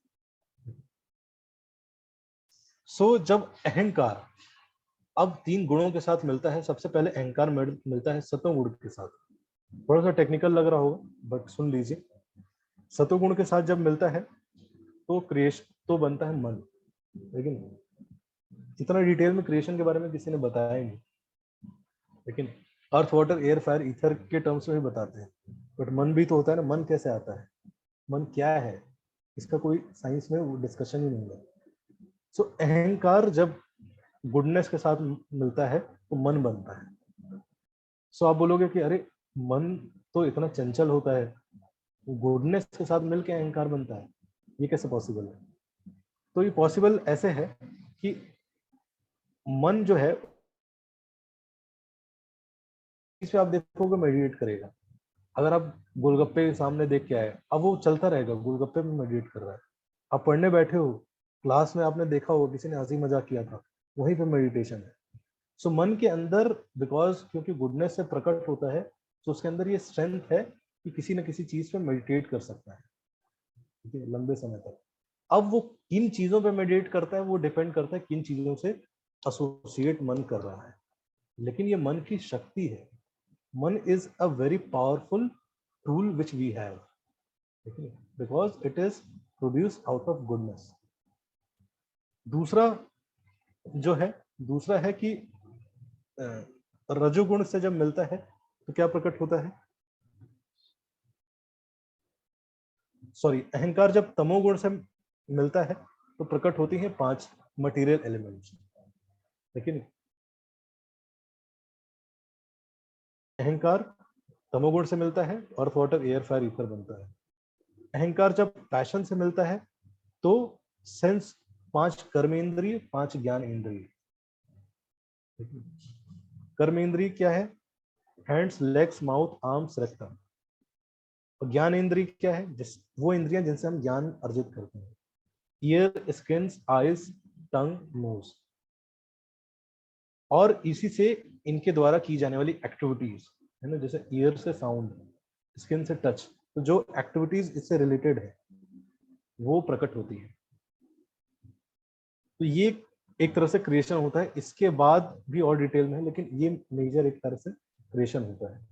सो जब अहंकार अब 3 गुणों के साथ मिलता है, सबसे पहले अहंकार मिलता है सतोगुण के साथ। थोड़ा सा टेक्निकल लग रहा होगा बट सुन लीजिए। सतोगुण के साथ जब मिलता है तो क्रिएशन तो बनता है मन। लेकिन इतना डिटेल में क्रिएशन के बारे में किसी ने बताया ही नहीं, लेकिन earth water air fire ether के टर्म्स में भी बताते हैं। बट मन भी तो होता है ना, मन कैसे आता है, मन क्या है, इसका कोई साइंस में डिस्कशन ही नहीं है। सो अहंकार जब गुडनेस के साथ मिलता है तो मन बनता है। सो आप बोलोगे कि अरे मन तो इतना चंचल होता है, गुडनेस के साथ मिलकर अहंकार बनता है, ये कैसे पॉसिबल है? तो ये पॉसिबल ऐसे है कि मन जो है इस पे आप देखोगे मेडिटेट करेगा। अगर आप गोलगप्पे सामने देख के आए, अब वो चलता रहेगा, गोलगप्पे में मेडिटेट कर रहा है। आप पढ़ने बैठे हो, क्लास में आपने देखा होगा किसी ने हंसी मजाक किया था, वहीं पे मेडिटेशन है। सो मन के अंदर, बिकॉज क्योंकि गुडनेस से प्रकट होता है, तो उसके अंदर ये स्ट्रेंथ है कि किसी न किसी चीज पे मेडिटेट कर सकता है, ठीक है, लंबे समय तक। अब वो किन चीजों पे मेडिटेट करता है वो डिपेंड करता है किन चीजों से एसोसिएट मन कर रहा है। लेकिन ये मन की शक्ति है। मन is a very powerful tool which we have, because it is produce out of goodness. दूसरा जो है, दूसरा है कि रजोगुण से जब मिलता है तो क्या प्रकट होता है, सॉरी अहंकार जब तमोगुण से मिलता है तो प्रकट होती है 5 मटेरियल एलिमेंट्स। लेकिन अहंकार तमोगुण से मिलता है, earth water air fire ether बनता है। अहंकार जब पैशन से मिलता है तो सेंस, 5 कर्मेंद्रिय, 5 ज्ञान इंद्रिय। कर्म इंद्रिय क्या है, hands, legs, mouth, arms, rectum. और ज्ञान इंद्रिय क्या है, वो इंद्रियां जिनसे हम ज्ञान अर्जित करते हैं, ईयर, स्किन, आईज, टंग, नोज। और इसी से इनके द्वारा की जाने वाली एक्टिविटीज है ना, जैसे ईयर से साउंड, स्किन से टच, तो जो एक्टिविटीज इससे रिलेटेड है वो प्रकट होती है। तो ये एक तरह से क्रिएशन होता है। इसके बाद भी और डिटेल में है, लेकिन ये मेजर एक तरह से क्रिएशन होता है।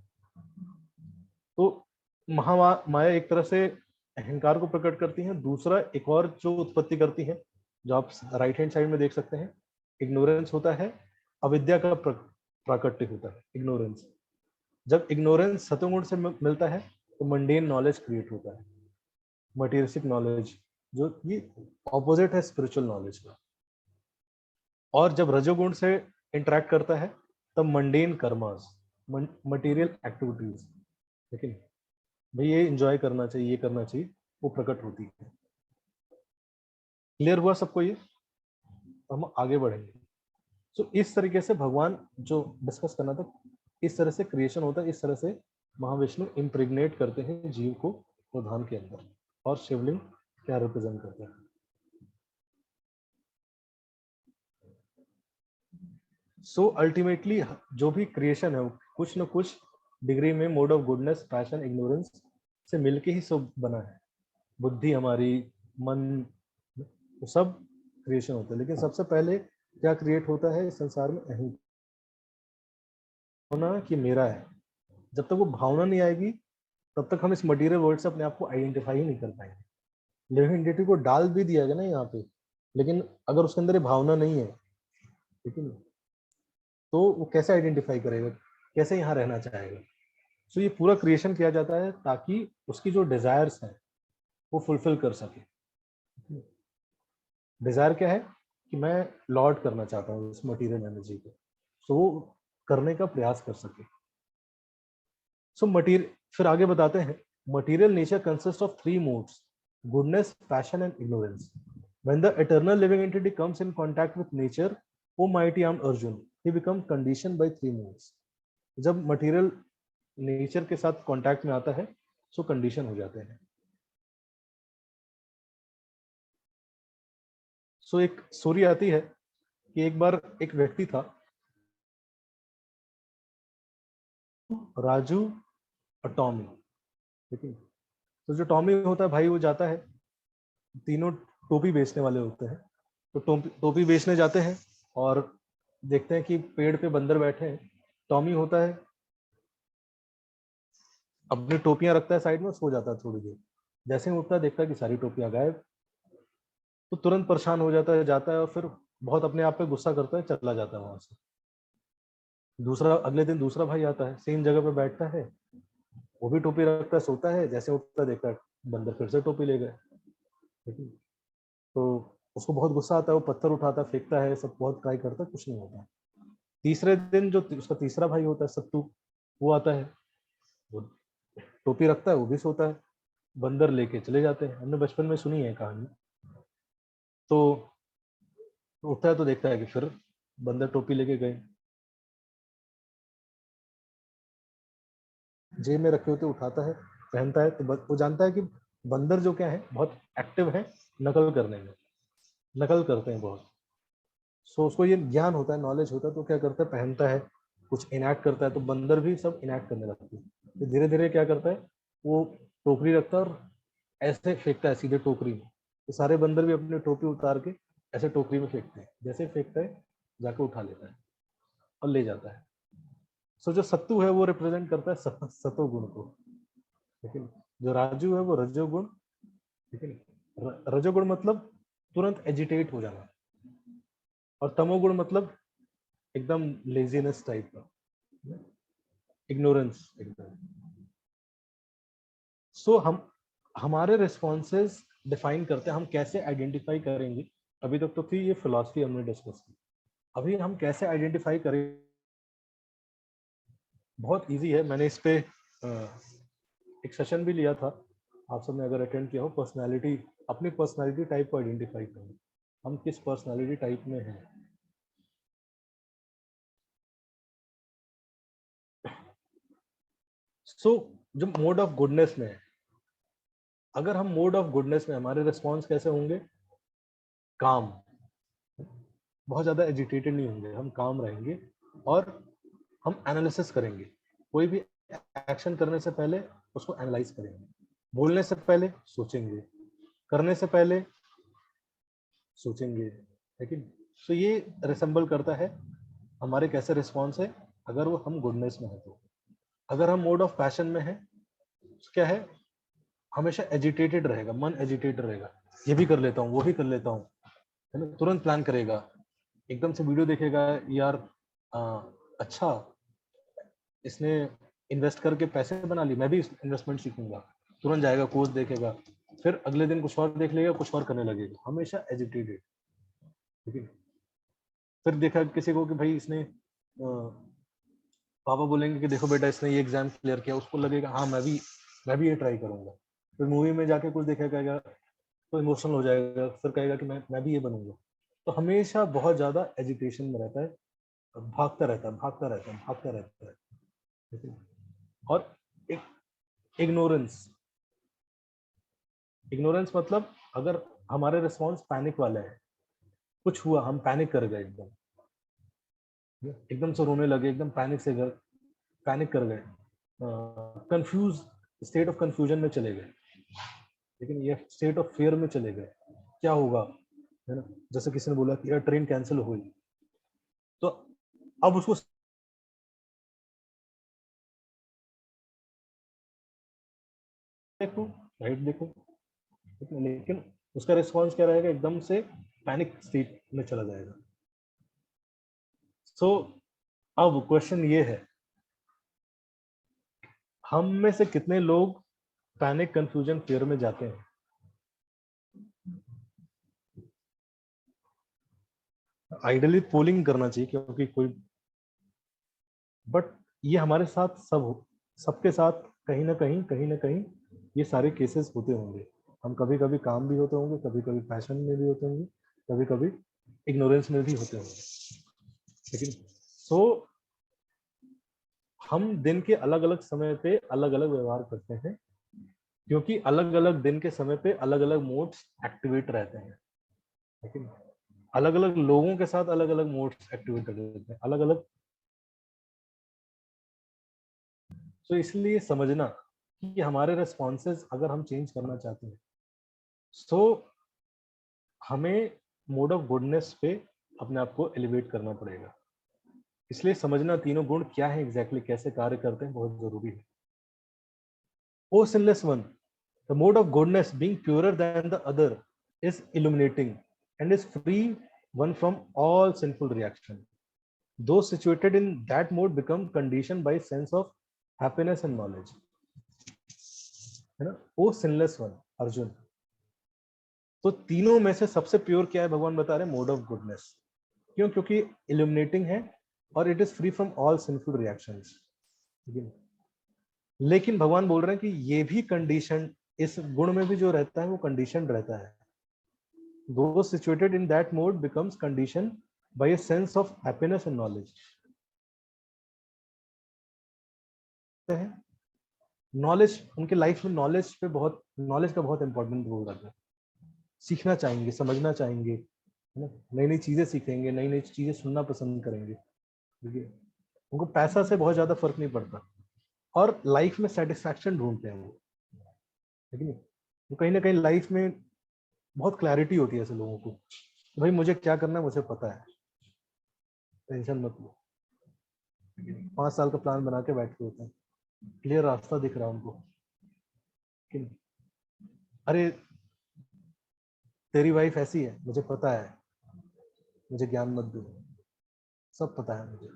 तो महामाया एक तरह से अहंकार को प्रकट करती है। दूसरा एक और जो उत्पत्ति करती है, जो आप राइट हैंड साइड में देख सकते हैं, इग्नोरेंस होता है, अविद्या का प्राकट्य होता है इग्नोरेंस। जब इग्नोरेंस सतोगुण से मिलता है तो मंडेन नॉलेज क्रिएट होता है, मटेरियलिस्टिक नॉलेज, जो कि ऑपोजिट है स्पिरिचुअल नॉलेज का। और जब रजोगुण से इंटरेक्ट करता है तब मंडेन कर्मास, मटेरियल एक्टिविटीज, लेकिन भाई ये एंजॉय करना चाहिए, ये करना चाहिए, वो प्रकट होती है। क्लियर हुआ सबको ये? तो हम आगे बढ़ेंगे। तो इस तरीके से भगवान जो डिस्कस करना था, इस तरह से क्रिएशन होता है, इस तरह से महाविष्णु इम्प्रेग्नेट करते हैं जीव को प्रधान के अंदर। और शिवलिंग क्या रिप्रेजेंट करता है? सो अल्टीमेटली जो भी क्रिएशन है वो कुछ न कुछ डिग्री में mode of goodness, passion, ignorance से मिलके ही सब बना है। बुद्धि हमारी, मन, तो सब क्रिएशन होता है। लेकिन सबसे पहले क्या क्रिएट होता है इस संसार में? अहंकार होना कि मेरा है। जब तक वो भावना नहीं आएगी तब तक हम इस मटेरियल वर्ल्ड से अपने आप को आइडेंटिफाई ही नहीं कर पाएंगे। लिविंग एंटिटी को डाल भी दिया गया ना यहाँ पे, लेकिन अगर उसके अंदर ये भावना नहीं है, ठीक है, तो वो कैसे आइडेंटिफाई करेगा, कैसे यहाँ रहना चाहेगा? सो ये पूरा क्रिएशन किया जाता है ताकि उसकी जो डिजायर्स हैं वो फुलफिल कर सके। डिजायर क्या है कि मैं लॉर्ड करना चाहता हूँ इस मटेरियल एनर्जी को, सो वो करने का प्रयास कर सके। सो मटेरियल, फिर आगे बताते हैं, material nature consist of 3 modes: goodness, passion and ignorance. When the eternal living entity comes in contact with nature, O mighty armed Arjun, he becomes conditioned by 3 modes. जब मटेरियल नेचर के साथ contact में आता है सो condition हो जाते हैं। सो एक स्टोरी आती है कि एक बार एक व्यक्ति था, राजू और टॉमी, ठीक है। तो जो टॉमी होता है भाई, वो जाता है, तीनों टोपी बेचने वाले होते हैं, तो टोपी बेचने जाते हैं और देखते हैं कि पेड़ पे बंदर बैठे हैं। टॉमी होता है, अपनी टोपियां रखता है साइड में, सो जाता है थोड़ी देर। जैसे ही उठता है देखता है कि सारी टोपियां गायब, तो तुरंत परेशान हो जाता है, जाता है और फिर बहुत अपने आप पे गुस्सा करता है, चला जाता है वहां से। अगले दिन दूसरा भाई आता है, सेम जगह पे बैठता है, वो भी टोपी रखता है, सोता है, जैसे उठता है देखता है बंदर फिर से टोपी ले गए, ठीक है। तो उसको बहुत गुस्सा आता है, वो पत्थर उठाता है, फेंकता है, सब बहुत ट्राई करता है, कुछ नहीं होता। तीसरे दिन जो उसका तीसरा भाई होता है सत्तू, वो आता है, वो टोपी रखता है, वो भी सोता है, बंदर लेके चले जाते हैं। हमने बचपन में सुनी है कहानी। तो उठता है तो देखता है कि फिर बंदर टोपी लेके गए, जेब में रखे होते, उठाता है, पहनता है, तो वो जानता है कि बंदर जो क्या है, बहुत एक्टिव है नकल करने में, नकल करते हैं बहुत। सो उसको ये ज्ञान होता है, नॉलेज होता है, तो क्या करता है, पहनता है, कुछ इनैक्ट करता है, तो बंदर भी सब इनैक्ट करने लगते हैं। तो धीरे धीरे क्या करता है, वो टोकरी रखता है और ऐसे फेंकता है सीधे टोकरी में, तो सारे बंदर भी अपनी टोपी उतार के ऐसे टोकरी में फेंकते हैं। जैसे फेंकता है जाके उठा लेता है और ले जाता है। सो जो सत्तू है वो रिप्रेजेंट करता है सतो गुण को, ठीक है। जो राजू है वो रजोगुण, ठीक है। रजोगुण मतलब तुरंत एजिटेट हो जाना, और तमोगुण मतलब एकदम लेजीनेस टाइप का, इग्नोरेंस एकदम। सो हमारे रिस्पॉन्सेज डिफाइन करते हैं हम कैसे आइडेंटिफाई करेंगे। अभी तक तो थी ये फिलॉसफी हमने डिस्कस की, अभी हम कैसे आइडेंटिफाई करें। बहुत इजी है, मैंने इस पे एक सेशन भी लिया था, आप सबने अगर अटेंड किया हो, पर्सनालिटी, अपनी पर्सनालिटी टाइप को आइडेंटिफाई करें, हम किस पर्सनालिटी टाइप में हैं। सो जो मोड ऑफ गुडनेस में है, अगर हम मोड ऑफ गुडनेस में, हमारे रिस्पॉन्स कैसे होंगे? काम, बहुत ज्यादा एजिटेटेड नहीं होंगे, हम काम रहेंगे और हम एनालिसिस करेंगे। कोई भी एक्शन करने से पहले उसको एनालाइज करेंगे, बोलने से पहले सोचेंगे, करने से पहले सोचेंगे, लेकिन तो ये रिसेंबल करता है हमारे कैसे रिस्पॉन्स है अगर वो हम गुडनेस में है। तो अगर हम मोड ऑफ पैशन में है, क्या है, हमेशा एजिटेटेड रहेगा, मन एजिटेटेड रहेगा, ये भी कर लेता हूँ, वो भी कर लेता हूँ, है ना, तुरंत प्लान करेगा, एकदम से वीडियो देखेगा, यार अच्छा इसने इन्वेस्ट करके पैसे बना ली, मैं भी इन्वेस्टमेंट सीखूंगा, तुरंत जाएगा कोर्स देखेगा, फिर अगले दिन कुछ और देख लेगा, कुछ और करने लगेगा, हमेशा एजिटेटेड, ठीक है। फिर देखा किसी को कि भाई इसने पापा बोलेंगे कि देखो बेटा इसने ये एग्जाम क्लियर किया, उसको लगेगा हाँ मैं भी ये ट्राई करूंगा, फिर मूवी में जाके कुछ देखा कहेगा तो इमोशनल हो जाएगा, फिर कहेगा कि मैं भी ये बनूंगा। तो हमेशा बहुत ज्यादा एजिटेशन में रहता है, भागता रहता है, भागता रहता है, भागता रहता है, ठीक है? और एक इग्नोरेंस मतलब अगर हमारे रिस्पॉन्स पैनिक वाले हैं, कुछ हुआ हम पैनिक कर गए, एकदम से रोने लगे, एकदम पैनिक कर गए, कंफ्यूज, स्टेट ऑफ कंफ्यूजन में चले गए, लेकिन ये स्टेट ऑफ फियर में चले गए, क्या होगा, है ना, जैसे किसी ने बोला कि यार ट्रेन कैंसिल हो गई, तो अब उसको देखो, राइट देखो, लेकिन उसका रिस्पॉन्स क्या रहेगा, एकदम से पैनिक स्टेट में चला जाएगा। सो अब क्वेश्चन ये है, हम में से कितने लोग पैनिक, कंफ्यूजन, फियर में जाते हैं? आइडियली पोलिंग करना चाहिए, क्योंकि कोई, बट ये हमारे साथ सबके साथ कहीं ना कहीं ये सारे केसेस होते होंगे। हम कभी कभी काम भी होते होंगे, कभी कभी पैशन में भी होते होंगे, कभी कभी इग्नोरेंस में भी होते होंगे, लेकिन सो हम दिन के अलग अलग समय पे अलग अलग व्यवहार करते हैं, क्योंकि अलग अलग दिन के समय पे अलग अलग मोड्स एक्टिवेट रहते हैं, लेकिन अलग अलग लोगों के साथ अलग अलग मोड्स एक्टिवेट रहते हैं, अलग अलग। तो इसलिए समझना कि हमारे रेस्पॉन्सेज अगर हम चेंज करना चाहते हैं, सो हमें मोड ऑफ गुडनेस पे अपने आप को एलिवेट करना पड़ेगा। इसलिए समझना तीनों गुण क्या है, एग्जैक्टली कैसे कार्य करते हैं, बहुत जरूरी है। O sinless one, the mode of goodness being purer than the other is illuminating and is free one from all sinful reaction. Those situated in that mode become conditioned by sense of happiness and knowledge. है ना, ओ sinless one Arjun, तो तीनों में से सबसे pure क्या है भगवान बता रहे हैं, मोड ऑफ गुडनेस। क्यों? क्योंकि इल्यूमिनेटिंग है और it is free from all sinful reactions. लेकिन भगवान बोल रहे हैं कि ये भी कंडीशन, इस गुण में भी जो रहता है वो कंडीशन रहता है। Those situated in that mode becomes conditioned by a sense of happiness and knowledge. Knowledge उनके लाइफ में, नॉलेज का बहुत इंपॉर्टेंट रोल रहता है। सीखना चाहेंगे, समझना चाहेंगे, है ना, नई नई चीजें सीखेंगे, नई नई चीजें सुनना पसंद करेंगे, ठीक है। उनको पैसा से बहुत ज्यादा फर्क नहीं पड़ता, और लाइफ में सेटिस्फैक्शन ढूंढते हैं वो, ठीक है। तो कहीं ना कहीं लाइफ में बहुत क्लैरिटी होती है ऐसे लोगों को, भाई मुझे क्या करना है मुझे पता है, टेंशन मत लो। 5 साल का प्लान बना के बैठे होते हैं, क्लियर रास्ता दिख रहा है उनको कि अरे तेरी वाइफ ऐसी है, मुझे पता है, मुझे ज्ञान मत दो, सब पता है मुझे,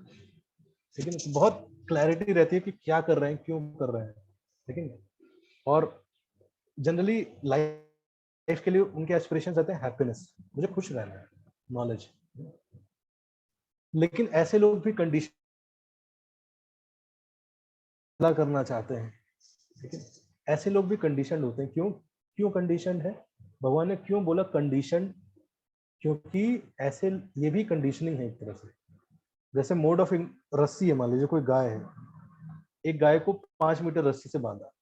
लेकिन तो बहुत क्लैरिटी रहती है कि क्या कर रहे हैं, क्यों कर रहे हैं, लेकिन और जनरली लाइफ के लिए उनके एस्पिरेशंस रहते हैं हैप्पीनेस, मुझे खुश रहना है, नॉलेज। लेकिन ऐसे लोग भी कंडीशन करना चाहते हैं, लेकिन ऐसे लोग भी कंडीशन होते हैं। क्यों कंडीशन है? भगवान ने क्यों बोला कंडीशन? क्योंकि ऐसे ये भी कंडीशनिंग है एक तरह से। जैसे मोड ऑफ रस्सी है, मान लीजिए कोई गाय है, एक गाय को 5 मीटर रस्सी से बांधा,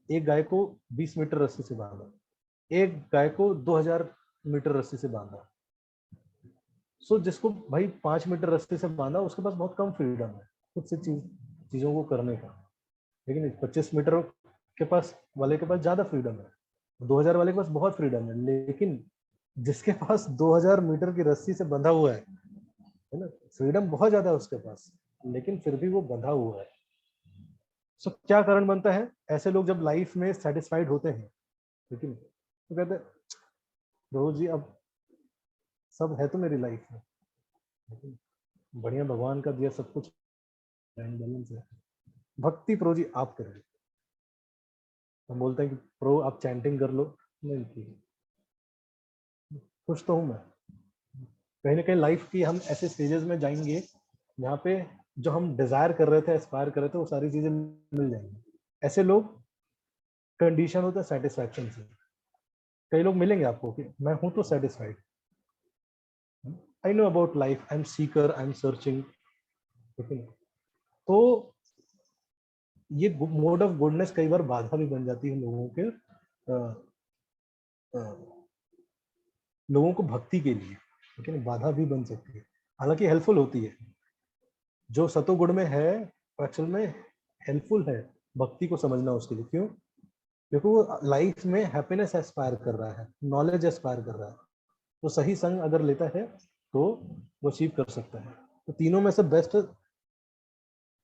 एक गाय को 20 मीटर रस्सी से बांधा, एक गाय को 2000 मीटर रस्सी से बांधा। सो जिसको भाई 5 मीटर रस्सी से बांधा, उसके पास बहुत कम फ्रीडम है खुद से चीजों को करने का, लेकिन 25 मीटर के पास वाले के पास ज्यादा फ्रीडम है, 2000 वाले के पास बहुत फ्रीडम है। लेकिन जिसके पास 2000 मीटर की रस्सी से बंधा हुआ है ना, फ्रीडम बहुत ज्यादा है उसके पास, लेकिन फिर भी वो बंधा हुआ है। सो क्या कारण बनता है? ऐसे लोग जब लाइफ में सेटिस्फाइड होते हैं, ठीक है, तो कहते हैं प्रभु जी अब सब है तो मेरी लाइफ में, लेकिन बढ़िया भगवान का दिया सब कुछ बैलेंस है, भक्ति प्रभु जी आप करें। हम बोलते हैं कि प्रभु आप चैंटिंग कर लो, नहीं की, खुश तो हूं मैं। कहीं ना कहीं लाइफ की हम ऐसे स्टेजेस में जाएंगे जहाँ पे जो हम डिजायर कर रहे थे, एस्पायर कर रहे थे, वो सारी चीजें मिल जाएंगी। ऐसे लोग कंडीशन होता है सेटिस्फैक्शन से। कई लोग मिलेंगे आपको कि मैं हूं तो satisfied, I know about life, I am Sikar, I am searching, तो ये मोड ऑफ गुडनेस कई बार बाधा भी बन जाती है लोगों के लोगों को भक्ति के लिए, लेकिन बाधा भी बन सकती है, हालांकि हेल्पफुल होती है। जो सतोगुण में है एक्चुअल में हेल्पफुल है भक्ति को समझना उसके लिए। क्यों? क्योंकि वो लाइफ में हैप्पीनेस एस्पायर कर रहा है, नॉलेज एस्पायर कर रहा है, तो सही संग अगर लेता है तो वो अचीव कर सकता है। तो तीनों में से बेस्ट,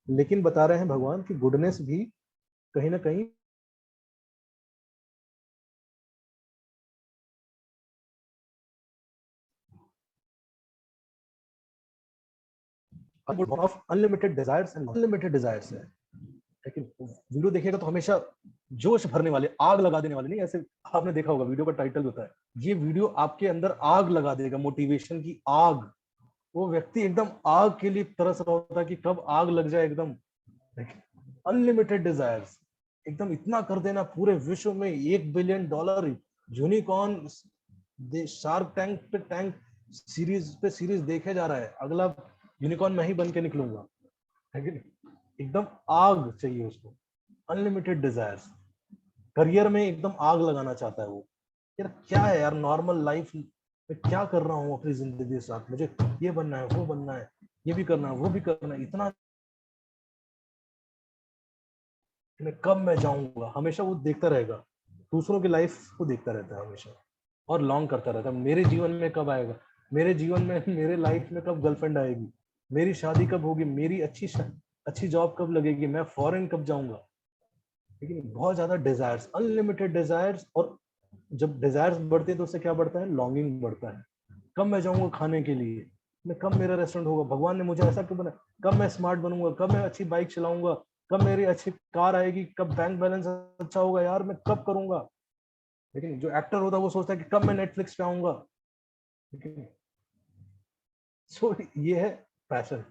लेकिन बता रहे हैं भगवान की गुडनेस भी कहीं ना कहीं of unlimited desires and unlimited desires है। लेकिन वीडियो देखिएगा तो हमेशा जोश भरने वाले, आग लगा देने वाले नहीं, ऐसे आपने देखा होगा वीडियो का टाइटल होता है ये वीडियो आपके अंदर आग लगा देगा, मोटिवेशन की आग। वो व्यक्ति एकदम आग के लिए तरस रहा होता है कि कब आग लग जाए एकदम। अनलिमिटेड डिजायर्स, एकदम इतना कर देना पूरे विश्व में $1 बिलियन यूनिकॉर्न, शार्क टैंक पे टैंक सीरीज देखे जा रहा है, अगला यूनिकॉर्न मैं ही बन के निकलूंगा, है कि नहीं? एकदम आग चाहिए उसको, अनलिमिटेड डिजायर्स। करियर में एकदम आग लगाना चाहता है वो। यार क्या है यार, नॉर्मल लाइफ में क्या कर रहा हूँ अपनी जिंदगी के साथ, मुझे ये बनना है, वो बनना है, ये भी करना है, वो भी करना है, इतना मैं कब मैं जाऊंगा, हमेशा वो देखता रहेगा, दूसरों की लाइफ को देखता रहता है हमेशा, और लॉन्ग करता रहता है मेरे जीवन में कब आएगा, मेरे जीवन में मेरे लाइफ में कब गर्लफ्रेंड आएगी, मेरी शादी कब होगी, मेरी अच्छी जॉब कब लगेगी, मैं फॉरेन कब जाऊंगा। लेकिन बहुत ज्यादा डिजायर्स, अनलिमिटेड डिजायर्स, और जब डिजायर्स बढ़ते हैं तो उससे क्या बढ़ता है, लॉन्गिंग बढ़ता है। कब मैं जाऊंगा खाने के लिए, मैं कब मेरा रेस्टोरेंट होगा, भगवान ने मुझे ऐसा क्यों बना, कब मैं स्मार्ट बनूंगा, कब मैं अच्छी बाइक चलाऊंगा, कब मेरी अच्छी कार आएगी, कब बैंक बैलेंस अच्छा होगा, यार मैं कब करूंगा। लेकिन जो एक्टर होता है वो सोचता है कि कब मैं नेटफ्लिक्स पे आऊंगा। लेकिन सो ये है पैशन।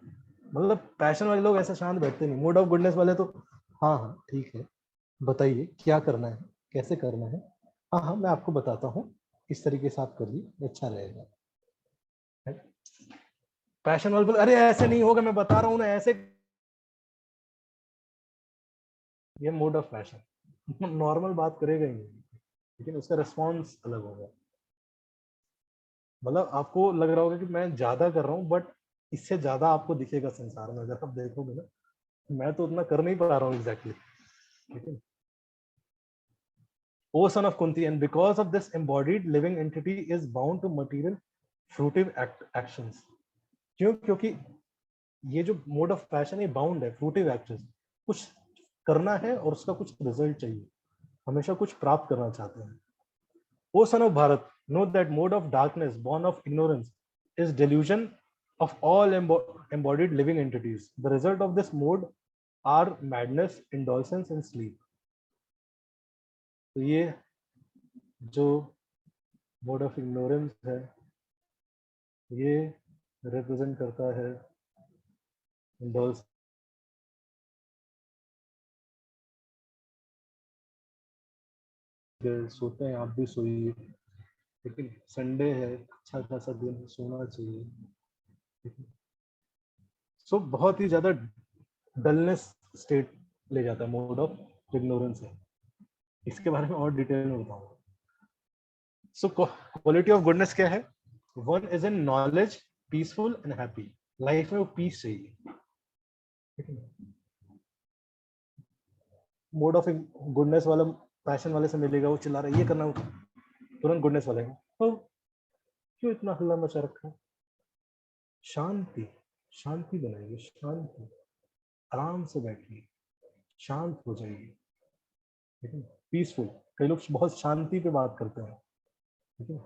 मतलब पैशन वाले लोग ऐसे शांत बैठते नहीं, मूड ऑफ गुडनेस वाले तो हाँ हाँ ठीक है, बताइए क्या करना है, कैसे करना है, हाँ हाँ मैं आपको बताता हूँ, इस तरीके से आप करिए अच्छा रहेगा। पैशन वाले बोले अरे ऐसे नहीं होगा, मैं बता रहा हूँ ना ऐसे, ये मोड ऑफ पैशन नॉर्मल बात करेगा ही नहीं, लेकिन उसका रिस्पॉन्स अलग होगा। मतलब आपको लग रहा होगा कि मैं ज्यादा कर रहा हूँ, बट इससे ज्यादा आपको दिखेगा संसार में, अगर आप देखोगे ना, मैं तो उतना कर नहीं पा रहा हूँ एग्जैक्टली, ठीक है। O son of Kunti, and because of this embodied living entity is bound to material fruitive actions. क्यों? क्योंकि ये जो मोड ऑफ पैशन है बाउंड है फ्रूटिव एक्शंस, कुछ करना है और उसका कुछ रिजल्ट चाहिए, हमेशा कुछ प्राप्त करना चाहते हैं। O son of Bharat, know that mode of darkness born of ignorance is delusion of all embodied living entities. The result of this mode are madness, indulgence and sleep. तो ये जो मोड ऑफ इग्नोरेंस है ये represent करता है इंडल्स, सोते हैं आप भी सोइए, लेकिन संडे है, अच्छा खासा दिन है, सोना चाहिए। सो बहुत ही ज्यादा डलनेस स्टेट ले जाता है मोड ऑफ इग्नोरेंस है। इसके बारे में और डिटेल में बताऊंगा। सो क्वालिटी ऑफ गुडनेस क्या है? One is in knowledge, peaceful and happy. Life में वो पीस चाहिए। मोड ऑफ गुडनेस वाला पैशन वाले से मिलेगा, वो चिल्ला रहा है ये करना, तुरंत गुडनेस वाले तो क्यों इतना हल्ला मचा रखा है? शांति, शांति बनाइए, शांति, आराम से बैठिए, शांत हो जाइए, ठीक है, पीसफुल। कई लोग बहुत शांति पे बात करते हैं, ठीक है,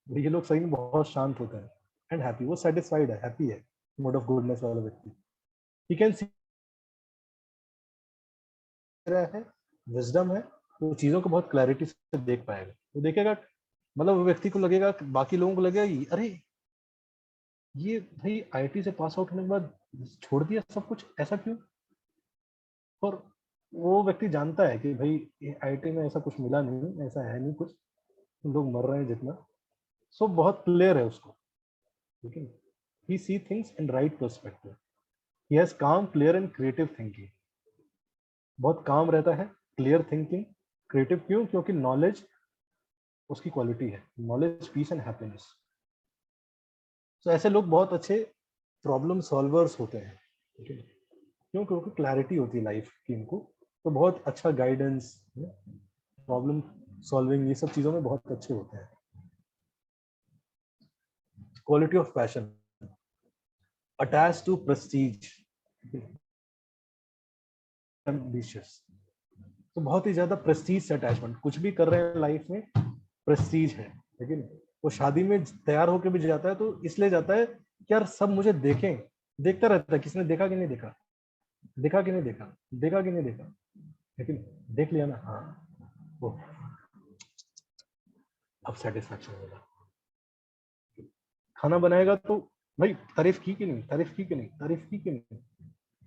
ये लोग सही में बहुत शांत होते हैं एंड हैप्पी, वो सेटिस्फाइड है, हैप्पी है, मोड ऑफ गुडनेस वाला व्यक्ति। ही कैन सी है, विजडम है, तो चीजों को बहुत क्लैरिटी से देख पाएगा। तो देखेगा, मतलब वो व्यक्ति को लगेगा, बाकी लोगों को लगेगा अरे ये भाई आईआईटी से पास आउट होने के बाद छोड़ दिया सब कुछ, ऐसा क्यों? और वो व्यक्ति जानता है कि भाई आईआईटी में ऐसा कुछ मिला नहीं, ऐसा है नहीं कुछ, लोग मर रहे हैं जितना, सो बहुत क्लियर है उसको, ठीक है। He see things in right perspective, he has calm, clear and creative thinking, बहुत काम रहता है, क्लियर थिंकिंग, क्रिएटिव। क्यों? क्योंकि नॉलेज उसकी क्वालिटी है, नॉलेज, पीस एंड हैप्पीनेस। तो ऐसे लोग बहुत अच्छे प्रॉब्लम सॉल्वर्स होते हैं, ठीक है। क्यों? क्योंकि क्लैरिटी होती है लाइफ की इनको, तो बहुत अच्छा गाइडेंस, प्रॉब्लम सॉल्विंग, ये सब चीजों में बहुत अच्छे होते हैं। Quality of passion, attach to prestige, ambitious, तो बहुत ही ज्यादा प्रेस्टीज से अटैचमेंट, कुछ भी कर रहे हैं लाइफ में प्रेस्टीज है, लेकिन वो शादी में तैयार होकर भी जाता है तो इसलिए जाता है कि यार सब मुझे देखें, देखता रहता है किसने देखा कि नहीं देखा, देखा कि नहीं देखा, देखा कि नहीं देखा, लेकिन देख लिया ना, हाँ वो अब सेटिस्फैक्शन होगा। खाना बनाएगा तो भाई तारीफ की कि नहीं, तारीफ की कि नहीं, तारीफ की कि नहीं,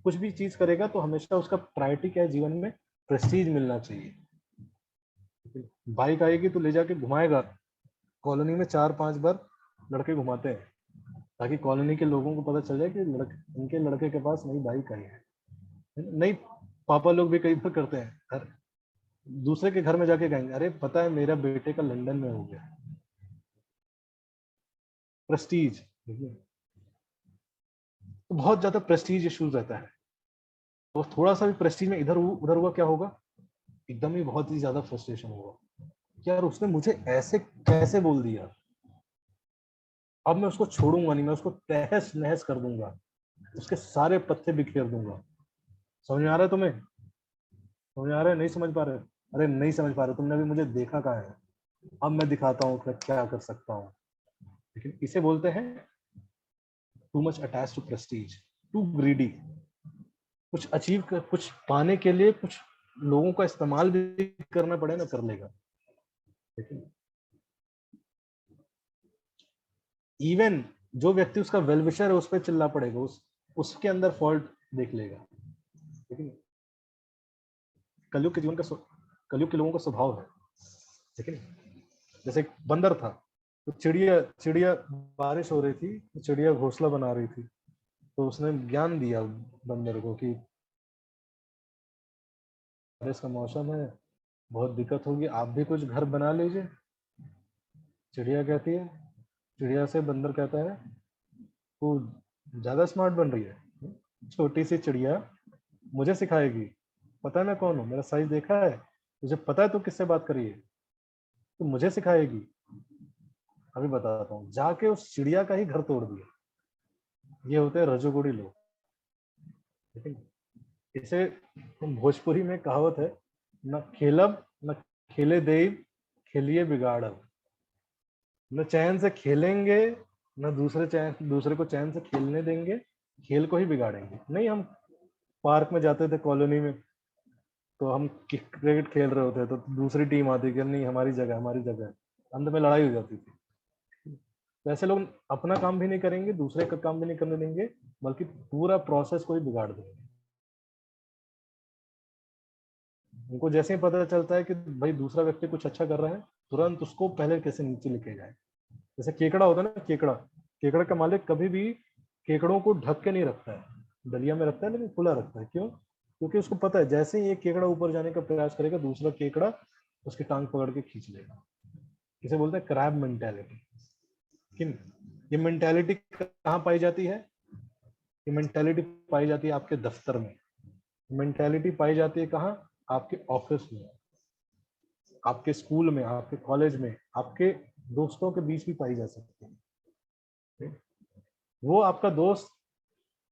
कुछ भी चीज करेगा तो हमेशा उसका प्रायोरिटी क्या है जीवन में, प्रेस्टीज मिलना चाहिए। बाइक आएगी तो ले जाके घुमाएगा, कॉलोनी में 4-5 बार लड़के घुमाते हैं ताकि कॉलोनी के लोगों को पता चल जाए कि उनके लड़के के पास नई बाइक आई है। नहीं, पापा लोग भी कई बार करते हैं, दूसरे के घर में जाके कहेंगे अरे पता है मेरा बेटे का लंदन में हो गया, प्रेस्टीज, तो बहुत ज्यादा प्रेस्टीज इश्यूज रहता है। तो थोड़ा सा भी प्रेस्टीज में इधर उधर हुआ क्या होगा, एकदम ही बहुत ही ज्यादा फ्रस्ट्रेशन होगा कि यार उसने मुझे ऐसे कैसे बोल दिया, अब मैं उसको छोड़ूंगा नहीं, मैं उसको तहस नहस कर दूंगा, उसके सारे पत्ते बिखेर दूंगा। समझ में आ रहा है तुम्हें? समझ में आ रहा है? नहीं समझ पा रहे? अरे नहीं समझ पा रहे, तुमने अभी मुझे देखा कहाँ है, अब मैं दिखाता हूँ मैं क्या कर सकता हूँ। लेकिन इसे बोलते हैं too much attach to prestige, too greedy, कुछ अचीव कर, कुछ पाने के लिए कुछ लोगों का इस्तेमाल भी करना पड़े ना, कर लेगा। लेकिन इवन जो व्यक्ति उसका वेल विशर है उस पर चिल्ला पड़ेगा, उसके अंदर फॉल्ट देख लेगा। लेकिन कलयुग के जीवन का कलयुग के लोगों का स्वभाव है, लेकिन जैसे एक बंदर था, तो चिड़िया चिड़िया बारिश हो रही थी तो चिड़िया घोंसला बना रही थी, तो उसने ज्ञान दिया बंदर को कि बारिश का मौसम है, बहुत दिक्कत होगी, आप भी कुछ घर बना लीजिए। चिड़िया कहती है, चिड़िया से बंदर कहता है तू ज्यादा स्मार्ट बन रही है, छोटी सी चिड़िया मुझे सिखाएगी, पता है मैं कौन हूँ, मेरा साइज देखा है, तुझे पता है तू किससे बात कर रही है, तू मुझे सिखाएगी। अभी बताता हूँ, जाके उस चिड़िया का ही घर तोड़ दिया। ये होते हैं रजोगुणी लोग, लेकिन इसे भोजपुरी में कहावत है, न खेलब न खेले देव, खेलिए बिगाड़ब, न चैन से खेलेंगे न दूसरे को चैन से खेलने देंगे, खेल को ही बिगाड़ेंगे। नहीं, हम पार्क में जाते थे कॉलोनी में, तो हम क्रिकेट खेल रहे होते तो दूसरी टीम आती कि नहीं हमारी जगह, हमारी जगह, अंत में लड़ाई हो जाती थी। तो ऐसे लोग अपना काम भी नहीं करेंगे, दूसरे का काम भी नहीं करने देंगे, बल्कि पूरा प्रोसेस को ही बिगाड़ देंगे। उनको जैसे ही पता चलता है कि भाई दूसरा व्यक्ति कुछ अच्छा कर रहा है, तुरंत उसको पहले कैसे नीचे लेके जाए। जैसे केकड़ा होता है ना, केकड़ा, केकड़ा का मालिक कभी भी केकड़ों को ढक के नहीं रखता है, दलिया में रखता है लेकिन खुला रखता है। क्यों? क्योंकि उसको पता है जैसे ही एक केकड़ा ऊपर जाने का प्रयास करेगा, दूसरा केकड़ा उसकी टांग पकड़ के खींच लेगा। इसे बोलते हैं क्रैब मेंटेलिटी। किन ये मेंटेलिटी कहाँ पाई जाती है? ये मेंटेलिटी पाई जाती है आपके दफ्तर में, मेंटेलिटी पाई जाती है कहाँ? आपके ऑफिस में, आपके स्कूल में, आपके कॉलेज में, आपके दोस्तों के बीच भी पाई जा सकती है। वो आपका दोस्त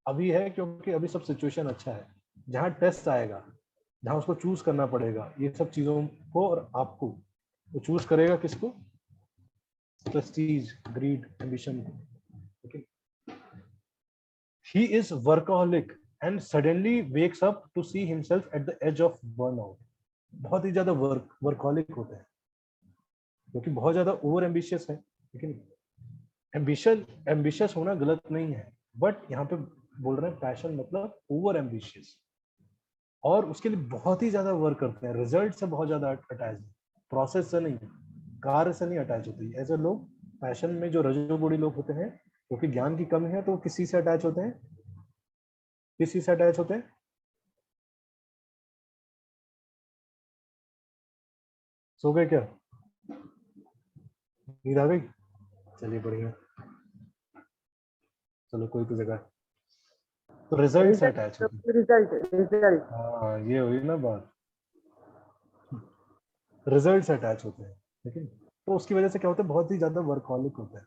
अभी है क्योंकि अभी सब सिचुएशन अच्छा है, जहां टेस्ट आएगा, जहाँ उसको चूज करना पड़ेगा ये सब चीजों को, और आपको वो चूज करेगा किसको? Prestige, greed, ambition. Okay, he is workaholic and suddenly wakes up to see himself at the edge of burnout। बहुत ही ज्यादा वर्कहॉलिक होते हैं क्योंकि बहुत ज्यादा ओवर एम्बिशियस है। लेकिन एम्बिशियस होना गलत नहीं है, बट यहाँ पे बोल रहे हैं पैशन मतलब ओवर एम्बिशियस, और उसके लिए बहुत ही ज्यादा वर्क करते हैं, रिजल्ट से बहुत ज्यादा अटैच है, प्रोसेस से नहीं, कार्य से नहीं अटैच होती। ऐसे लोग पैशन में जो रजोगुणी लोग होते हैं, क्योंकि ज्ञान की कमी है, तो वो किसी से अटैच होते हैं? किसी से अटैच होते हैं? सो गए क्या? नींद आ गई? चलिए बढ़िया, चलो कोई तो जगह। तो रिजल्ट से अटैच होती है। रिजल्ट हाँ, ये हुई ना बात, रिजल्ट से अटैच होते हैं। ठीक है, तो उसकी वजह से क्या होता है, बहुत ही ज्यादा वर्कहॉलिक होते हैं,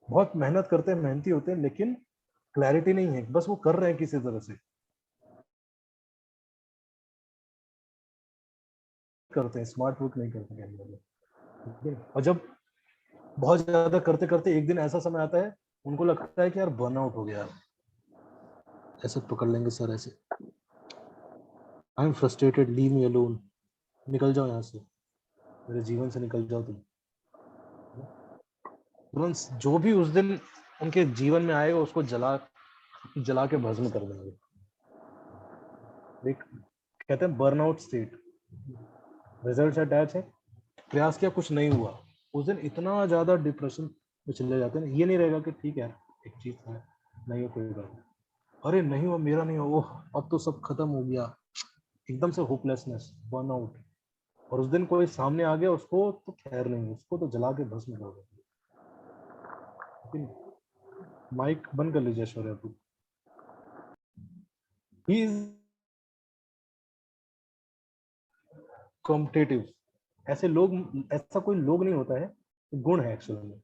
बहुत मेहनत करते हैं, मेहनती होते हैं, लेकिन क्लैरिटी नहीं है, बस वो कर रहे हैं किसी तरह से करते हैं, स्मार्ट वर्क नहीं करते हैं लोग। ठीक है, और जब बहुत ज्यादा करते करते एक दिन ऐसा समय आता है, उनको लगता है कि यार बर्नआउट हो गया, ऐसे पकड़ लेंगे सर, ऐसे I am frustrated, leave me alone, निकल जाओ यहाँ से, मेरे जीवन से निकल जाओ तुम। तुरंत जो भी उस दिन उनके जीवन में आएगा उसको जला जला के भस्म कर देंगे। एक कहते हैं बर्नआउट स्टेट, रिजल्ट से अटैच है, प्रयास किया कुछ नहीं हुआ, उस दिन इतना ज्यादा डिप्रेशन में चले जाते हैं। ये नहीं रहेगा कि ठीक है एक चीज है, नहीं हो कोई बात, अरे नहीं हुआ, मेरा नहीं हुआ, ओह अब तो सब खत्म हो गया, एकदम से होपलेसनेस, बर्नआउट। और उस दिन कोई सामने आ गया, उसको तो खैर नहीं, उसको तो जला के भस्म कर देंगे। माइक बंद कर लीजिए ऐश्वर्या, तू। He is competitive. ऐसे लोग, ऐसा कोई लोग नहीं होता है, गुण है एक्चुअली में,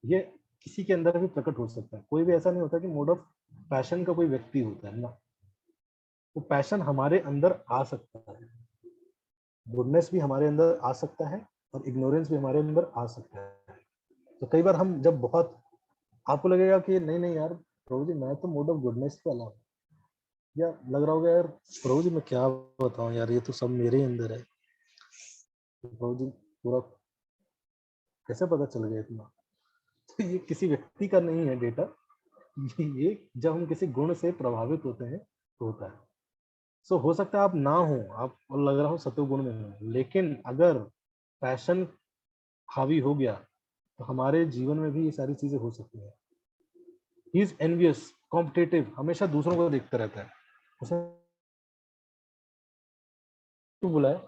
ये किसी के अंदर भी प्रकट हो सकता है। कोई भी ऐसा नहीं होता कि मोड ऑफ पैशन का कोई व्यक्ति होता है ना, वो पैशन हमारे अंदर आ सकता है, गुडनेस भी हमारे अंदर आ सकता है, और इग्नोरेंस भी हमारे अंदर आ सकता है। तो कई बार हम जब बहुत, आपको लगेगा कि नहीं नहीं यार प्रभु जी, मैं तो मोड ऑफ गुडनेस पे अलाउ, या लग रहा होगा यार प्रभु जी मैं क्या बताऊं यार, ये तो सब मेरे ही अंदर है। तो प्रभु जी पूरा कैसे पता चल गया इतना? तो ये किसी व्यक्ति का नहीं है डेटा, ये जब हम किसी गुण से प्रभावित होते हैं तो होता है। सो हो सकता है आप ना हो, आप लग रहा हो सत्वगुण में हो, लेकिन अगर पैशन हावी हो गया तो हमारे जीवन में भी ये सारी चीजें हो सकती हैं। ही इज एनवियस, कॉम्पिटिटिव, हमेशा दूसरों को देखता रहता है। उसे क्यों बुलाया?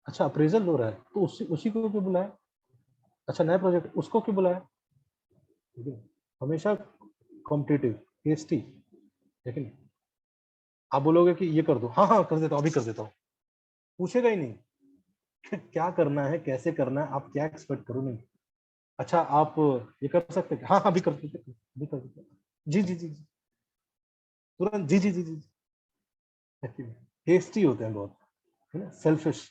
अच्छा अप्रेजल हो रहा है तो उसी उसी को क्यों बुलाया? अच्छा नया प्रोजेक्ट, उसको क्यों बुलाया? ठीक है, हमेशा कॉम्पिटिटिव, टेस्टी। लेकिन आप बोलोगे कि ये कर दो, हाँ हाँ कर देता हूँ, अभी कर देता हूँ, पूछेगा ही नहीं कि क्या करना है, कैसे करना है, आप क्या एक्सपेक्ट करो, नहीं। अच्छा आप ये कर सकते हैं, हाँ हाँ अभी कर देते, अभी कर देते, जी जी जी जी, तुरंत जी जी जी जी। टेस्टी होते हैं बहुत, है ना, सेल्फिश।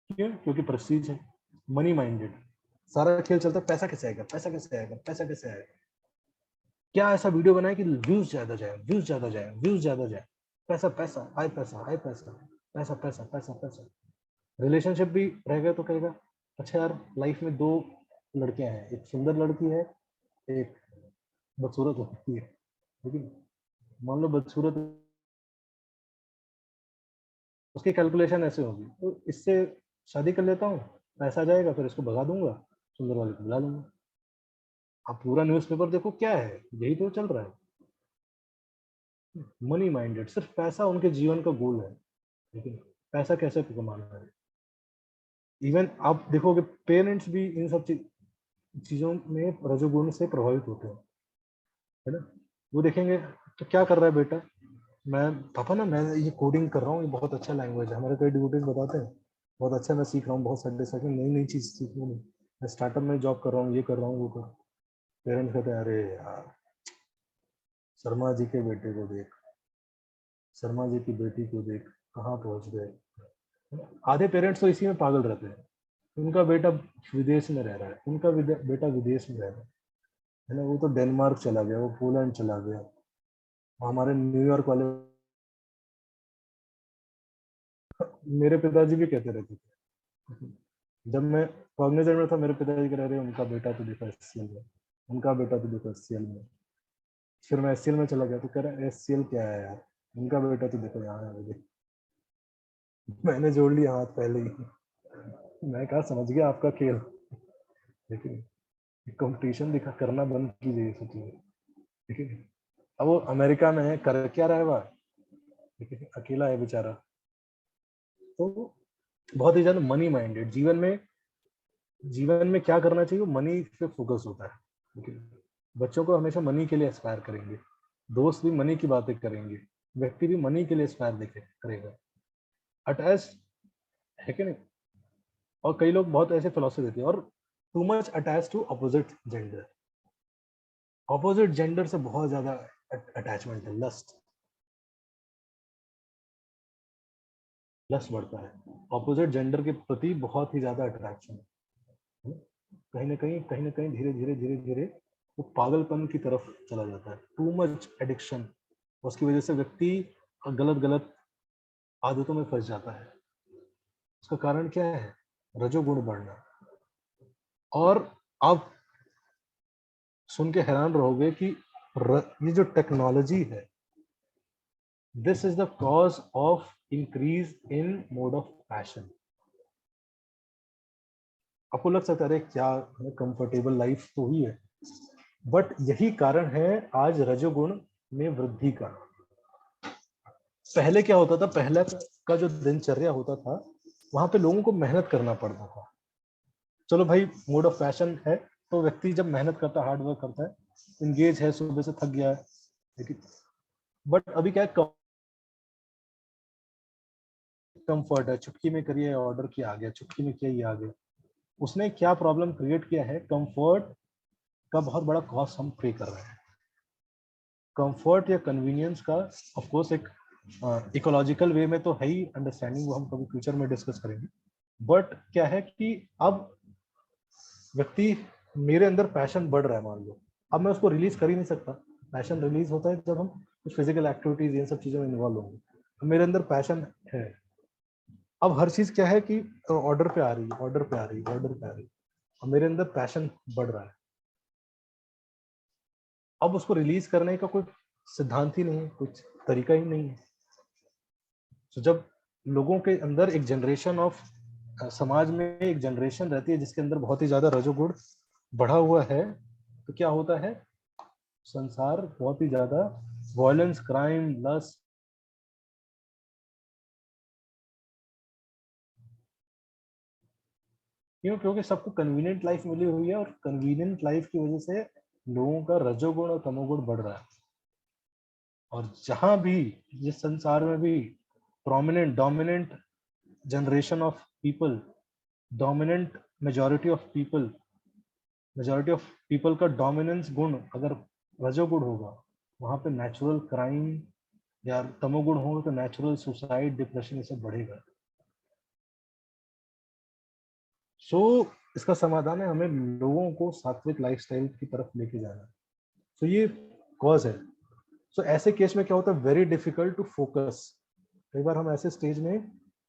क्यों? क्योंकि प्रेस्टीज है, मनी माइंडेड, सारा खेल चलता है पैसा कैसे आएगा, पैसा कैसे आएगा, पैसा कैसे आएगा, क्या ऐसा वीडियो बनाए कि व्यूज ज्यादा जाए, व्यूज ज्यादा जाए, व्यूज ज्यादा जाए, पैसा पैसा, हाई पैसा, हाई पैसा, पैसा पैसा पैसा पैसा। रिलेशनशिप भी रहेगा तो कहेगा अच्छा यार लाइफ में दो लड़कियां हैं, एक सुंदर लड़की है, एक बदसूरत लड़की है, लेकिन मान लो बदसूरत, उसकी कैलकुलेशन ऐसे होगी तो इससे शादी कर लेता हूँ, पैसा जाएगा, फिर इसको भगा दूंगा, सुंदर वाले को बुला लूंगा। आप पूरा न्यूज़पेपर देखो क्या है, यही तो चल रहा है, मनी माइंडेड, सिर्फ पैसा उनके जीवन का गोल है। लेकिन पैसा कैसे कमाना है, इवन आप देखोगे पेरेंट्स भी इन सब चीजों में रजोगुण से प्रभावित होते हैं, है ना। वो देखेंगे तो क्या कर रहा है बेटा, मैं पापा ना मैं ये कोडिंग कर रहा हूँ, ये बहुत अच्छा लैंग्वेज है, हमारे कई डिवोटीज बताते हैं बहुत अच्छा, मैं सीख रहा हूँ, बहुत सेटिस्फैक्शन, नई नई चीज सीखने में, मैं स्टार्टअप में जॉब कर रहा हूँ, ये कर रहा हूँ, वो कर। पेरेंट्स कहते हैं अरे यार शर्मा जी के बेटे को देख, शर्मा जी की बेटी को देख कहाँ पहुंच गए। आधे पेरेंट्स तो इसी में पागल रहते हैं, उनका बेटा विदेश में रह रहा है, उनका बेटा विदेश में रह रहा है ना, वो तो डेनमार्क चला गया, वो पोलैंड चला गया, हमारे न्यूयॉर्क वाले। मेरे पिताजी भी कहते रहते थे, जब मैं कॉग्निजेंट में था, मेरे पिताजी कह रहे उनका बेटा तो देखो एचसीएल में, उनका बेटा तो देखो एचसीएल में। फिर मैं एचसीएल में चला गया तो कह रहा एचसीएल क्या है यार, उनका बेटा तो देखो यहाँ है। मुझे मैंने जोड़ लिया हाथ पहले ही, मैं कहा समझ गया आपका खेल, लेकिन कंपटीशन दिखा करना बंद कीजिए ये सब चीजें, ठीक है। अब वो अमेरिका में है, कर क्या रहा है वह, ठीक है, अकेला है बेचारा। तो बहुत ही ज्यादा मनी माइंडेड, जीवन में क्या करना चाहिए, मनी पे फोकस होता है, ठीक है। बच्चों को हमेशा मनी के लिए एस्पायर करेंगे, दोस्त भी मनी की बातें करेंगे, व्यक्ति भी मनी के लिए एस्पायर करेगा, अटैच है कि नहीं। और कई लोग बहुत ऐसे फिलोसफी देते हैं, और too much attach to opposite gender, opposite gender से बहुत ज्यादा अटैचमेंट है, लस्ट बढ़ता है, अपोजिट जेंडर के प्रति बहुत ही ज्यादा अट्रैक्शन है। कहीं ना कहीं धीरे धीरे वो पागलपन की तरफ चला जाता है, टू मच एडिक्शन, उसकी वजह से व्यक्ति गलत आदतों में फंस जाता है। उसका कारण क्या है, रजोगुण बढ़ना। और आप सुन के हैरान रहोगे कि ये जो टेक्नोलॉजी है, this is the cause of increase in mode of passion. आपको लग सकता है अरे क्या कंफर्टेबल लाइफ तो ही है, बट यही कारण है आज रजोगुण में वृद्धि का। पहले क्या होता था, पहले का जो दिनचर्या होता था, वहां पे लोगों को मेहनत करना पड़ता था। चलो भाई मोड ऑफ पैशन है, तो व्यक्ति जब मेहनत करता है, हार्ड वर्क करता है, इंगेज है, सुबह से थक गया है, लेकिन बट अभी क्या है, कंफर्ट है, चुटकी में करिए ऑर्डर किया आ गया, चुटकी में किया ये आ गया। उसने क्या प्रॉब्लम क्रिएट किया है, कंफर्ट का बहुत बड़ा कॉस्ट हम पे कर रहे हैं। कंफर्ट या कन्वीनियंस का ऑफ कोर्स एक इकोलॉजिकल वे में तो है ही अंडरस्टैंडिंग, वो हम कभी फ्यूचर में डिस्कस करेंगे। बट क्या है कि अब व्यक्ति, मेरे अंदर पैशन बढ़ रहा है मान लो, अब मैं उसको रिलीज कर ही नहीं सकता। पैशन रिलीज होता है जब हम कुछ फिजिकल एक्टिविटीज इन सब चीजों में इन्वॉल्व होंगे। मेरे अंदर पैशन है, अब हर चीज क्या है कि ऑर्डर पे आ रही है, ऑर्डर पे आ रही है, ऑर्डर पे आ रही है, और मेरे अंदर पैशन बढ़ रहा है। अब उसको रिलीज करने का कोई सिद्धांत ही नहीं है, कुछ तरीका ही नहीं है। तो जब लोगों के अंदर एक जनरेशन ऑफ, समाज में एक जनरेशन रहती है जिसके अंदर बहुत ही ज्यादा रजोगुण बढ़ा हुआ है, तो क्या होता है, संसार बहुत ही ज्यादा वायलेंस, क्राइम, लस्ट, क्यों, क्योंकि सबको कन्वीनियंट लाइफ मिली हुई है, और कन्वीनियंट लाइफ की वजह से लोगों का रजोगुण और तमोगुण बढ़ रहा है। और जहां भी, जिस संसार में भी prominent dominant generation of people, dominant majority of people का डोमिनेंस गुण अगर रजोगुण होगा, वहां पे नेचुरल क्राइम, या तमोगुण होगा तो नेचुरल सुसाइड, डिप्रेशन, ये सब बढ़ेगा। सो इसका समाधान है हमें लोगों को सात्विक लाइफस्टाइल की तरफ लेके जाना। तो ये कॉज है। सो ऐसे केस में क्या होता है, वेरी डिफिकल्ट टू फोकस। कई बार हम ऐसे स्टेज में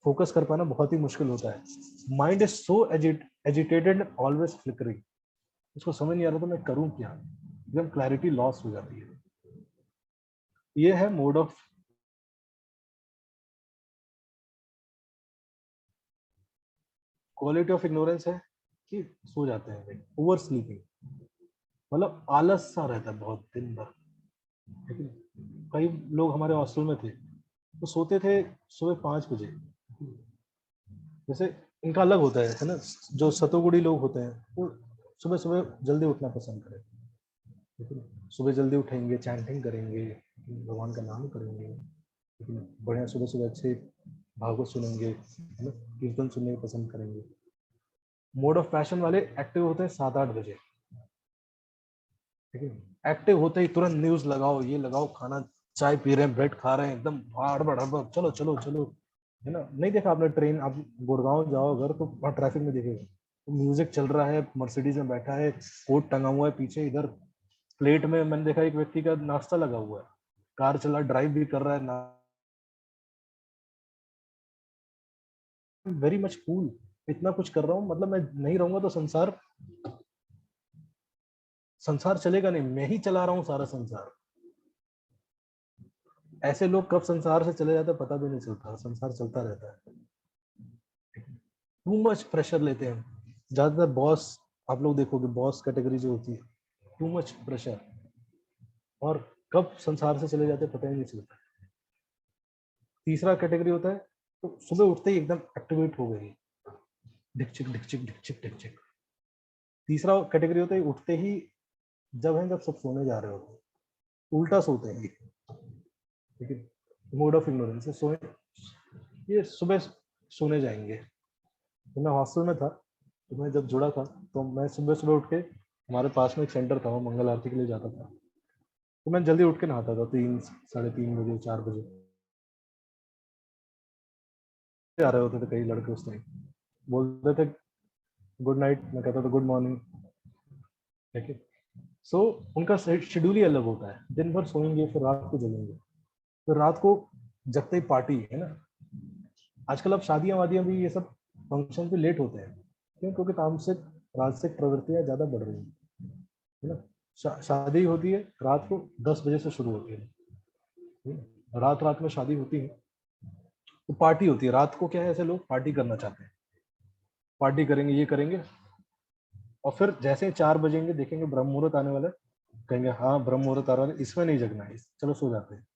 फोकस कर पाना बहुत ही मुश्किल होता है। Mind is so agitated, always flickering, उसको समझ नहीं आ रहा तो मैं करूं क्या, एकदम क्लैरिटी लॉस हो जाती है। ये है mode of, quality of ignorance है कि सो जाते हैं भाई, ओवर स्लीपिंग, मतलब आलस सा रहता है बहुत दिन भर, ठीक है। कई लोग हमारे हॉस्टल में थे, तो सोते थे सुबह 5 बजे, जैसे इनका अलग होता है ना, जो सतोगुणी लोग होते हैं वो सुबह सुबह जल्दी उठना पसंद करें, ठीक है। सुबह जल्दी उठेंगे, चैंटिंग करेंगे, भगवान का नाम करेंगे, लेकिन बढ़िया सुबह सुबह अच्छे भागवत सुनेंगे, है ना, कीर्तन सुनने पसंद करेंगे। मोड ऑफ पैशन वाले एक्टिव होते हैं 7-8 बजे, ठीक है। एक्टिव होते ही तुरंत न्यूज लगाओ, ये लगाओ, खाना चाय पी रहे हैं, ब्रेड खा रहे हैं, एकदम हड़बड़ हड़बड़, चलो चलो चलो, है ना। नहीं देखा आपने ट्रेन, आप गुड़गांव जाओ अगर तो वहाँ ट्रैफिक में देखेगा, तो म्यूजिक चल रहा है, मर्सिडीज में बैठा है, कोट टंगा हुआ है पीछे, इधर प्लेट में मैंने देखा एक व्यक्ति का नाश्ता लगा हुआ है, कार चला, ड्राइव भी कर रहा है, वेरी मच कूल, इतना कुछ कर रहा हूँ, मतलब मैं नहीं रहूंगा तो संसार संसार चलेगा नहीं, मैं ही चला रहा हूँ सारा संसार। ऐसे लोग कब संसार से चले जाते हैं पता भी नहीं चलता, संसार चलता रहता है। टू मच प्रेशर लेते हैं ज्यादातर बॉस, आप लोग देखोगे बॉस कैटेगरी जो होती है, टू मच प्रेशर, और कब संसार से चले जाते हैं पता ही नहीं चलता। तीसरा कैटेगरी होता है तो सुबह उठते ही एकदम एक्टिवेट हो गई, ढिकचिक ढिकचिक ढिकचिक ढिकचिक। तीसरा कैटेगरी होता है उठते ही, जब सब सोने जा रहे होते हैं, उल्टा सोते हैं, ठीक है, मोड ऑफ इग्नोरेंस, सोए, ये सुबह सोने जाएंगे। तो मैं हॉस्टल में था, तो मैं जब जुड़ा था तो मैं सुबह सुबह उठ के, हमारे पास में एक सेंटर था, वो मंगल आरती के लिए जाता था, तो मैं जल्दी उठ के नहाता था, 3 साढ़े 3 बजे 4 बजे आ रहे होते थे कई लड़के उस टाइम, बोलते थे गुड नाइट, मैं कहता था गुड मॉर्निंग, ठीक है। सो उनका शेड्यूल ही अलग होता है, दिन भर सोएंगे फिर रात को जगेंगे, फिर रात को जगते ही पार्टी, है ना। आजकल अब शादियां वादियां भी ये सब फंक्शन पे लेट होते हैं, क्यों? क्योंकि तामसिक राजसिक प्रवृत्तियां ज्यादा बढ़ रही है ना। शादी होती है रात को 10 बजे से शुरू होती है, रात रात में शादी होती है, तो पार्टी होती है रात को। क्या है, ऐसे लोग पार्टी करना चाहते हैं, पार्टी करेंगे, ये करेंगे, और फिर जैसे ही 4 बजेंगे देखेंगे ब्रह्म मुहूर्त आने वाला है, कहेंगे हाँ ब्रह्म मुहूर्त आ रहा है, इसमें नहीं जगना है, चलो सो जाते हैं।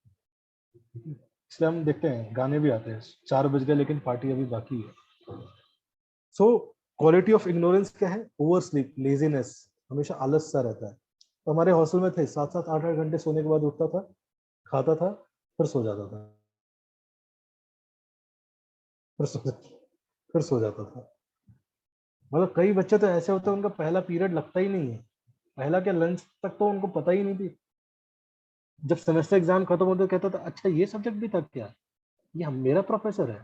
इसलिए हम देखते हैं गाने भी आते हैं, 4 बज गए लेकिन पार्टी अभी बाकी है। सो क्वालिटी ऑफ इग्नोरेंस क्या है? ओवर स्लीप, लेजीनेस, हमेशा आलस सा रहता है। तो हमारे हॉस्टल में थे 7 7 8 8 घंटे सोने के बाद उठता था, खाता था, फिर सो जाता था, फिर सो जाता फिर सो जाता था। मतलब कई बच्चे तो ऐसे होते हैं उनका पहला पीरियड लगता ही नहीं है, पहला क्या लंच तक तो उनको पता ही नहीं थी। जब सेमेस्टर एग्जाम खत्म होते कहता था अच्छा ये सब्जेक्ट भी था क्या, ये मेरा प्रोफेसर है,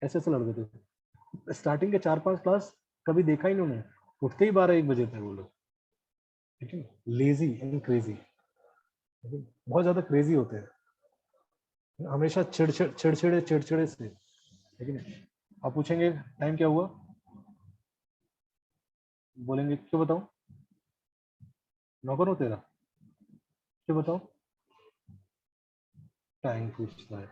ऐसे ऐसे लड़के थे। स्टार्टिंग के 4 5 क्लास कभी देखा ही नहीं उन्होंने, उठते ही 12 1 बजे थे वो लोग, ठीक है। लेजी एंड क्रेजी, बहुत ज्यादा क्रेजी होते हैं, हमेशा चिड़चिड़े चिड़चिड़े से, ठीक है। आप पूछेंगे टाइम क्या हुआ, बोलेंगे क्यों बताऊं, नौकर हो तेरा, क्यों बताओ, टाइम पूछता है।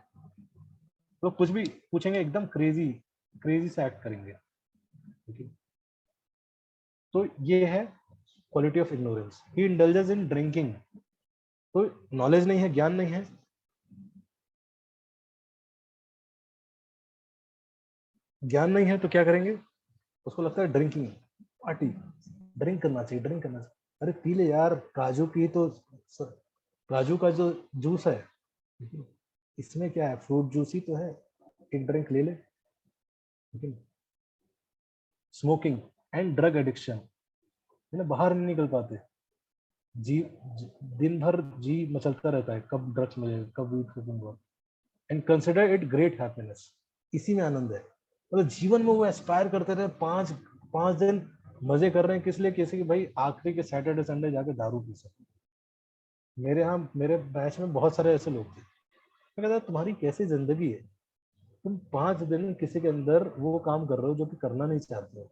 तो कुछ भी पूछेंगे एकदम क्रेजी क्रेजी से एक्ट करेंगे, ठीक है। तो ये है quality of ignorance. He indulges in drinking, तो नॉलेज नहीं है, ज्ञान नहीं है, ज्ञान नहीं है तो क्या करेंगे, उसको लगता है ड्रिंकिंग, पार्टी, ड्रिंक करना चाहिए, ड्रिंक करना चाहिए। अरे पी ले यार, काजू पी तो, काजू का जो जूस है, इसमें क्या है, फ्रूट जूस ही तो है, एक ड्रिंक ले ले, ठीक है। स्मोकिंग एंड ड्रग एडिक्शन, है ना, बाहर नहीं निकल पाते, दिन भर जी मचलता रहता है, कब ड्रग्स मिलेगा, कब वीड फूकूंगा, and consider it great happiness, इसी में आनंद है। मतलब जीवन में वो एस्पायर करते रहे, 5 5 दिन मजे कर रहे हैं, किस लिए, कैसे कि भाई आखिरी के सैटरडे संडे जाके दारू पी सके। मेरे यहाँ मेरे बैच में बहुत सारे ऐसे लोग थे, मैं कहता तुम्हारी कैसी जिंदगी है, तुम 5 दिन किसी के अंदर वो काम कर रहे हो जो कि करना नहीं चाहते हो,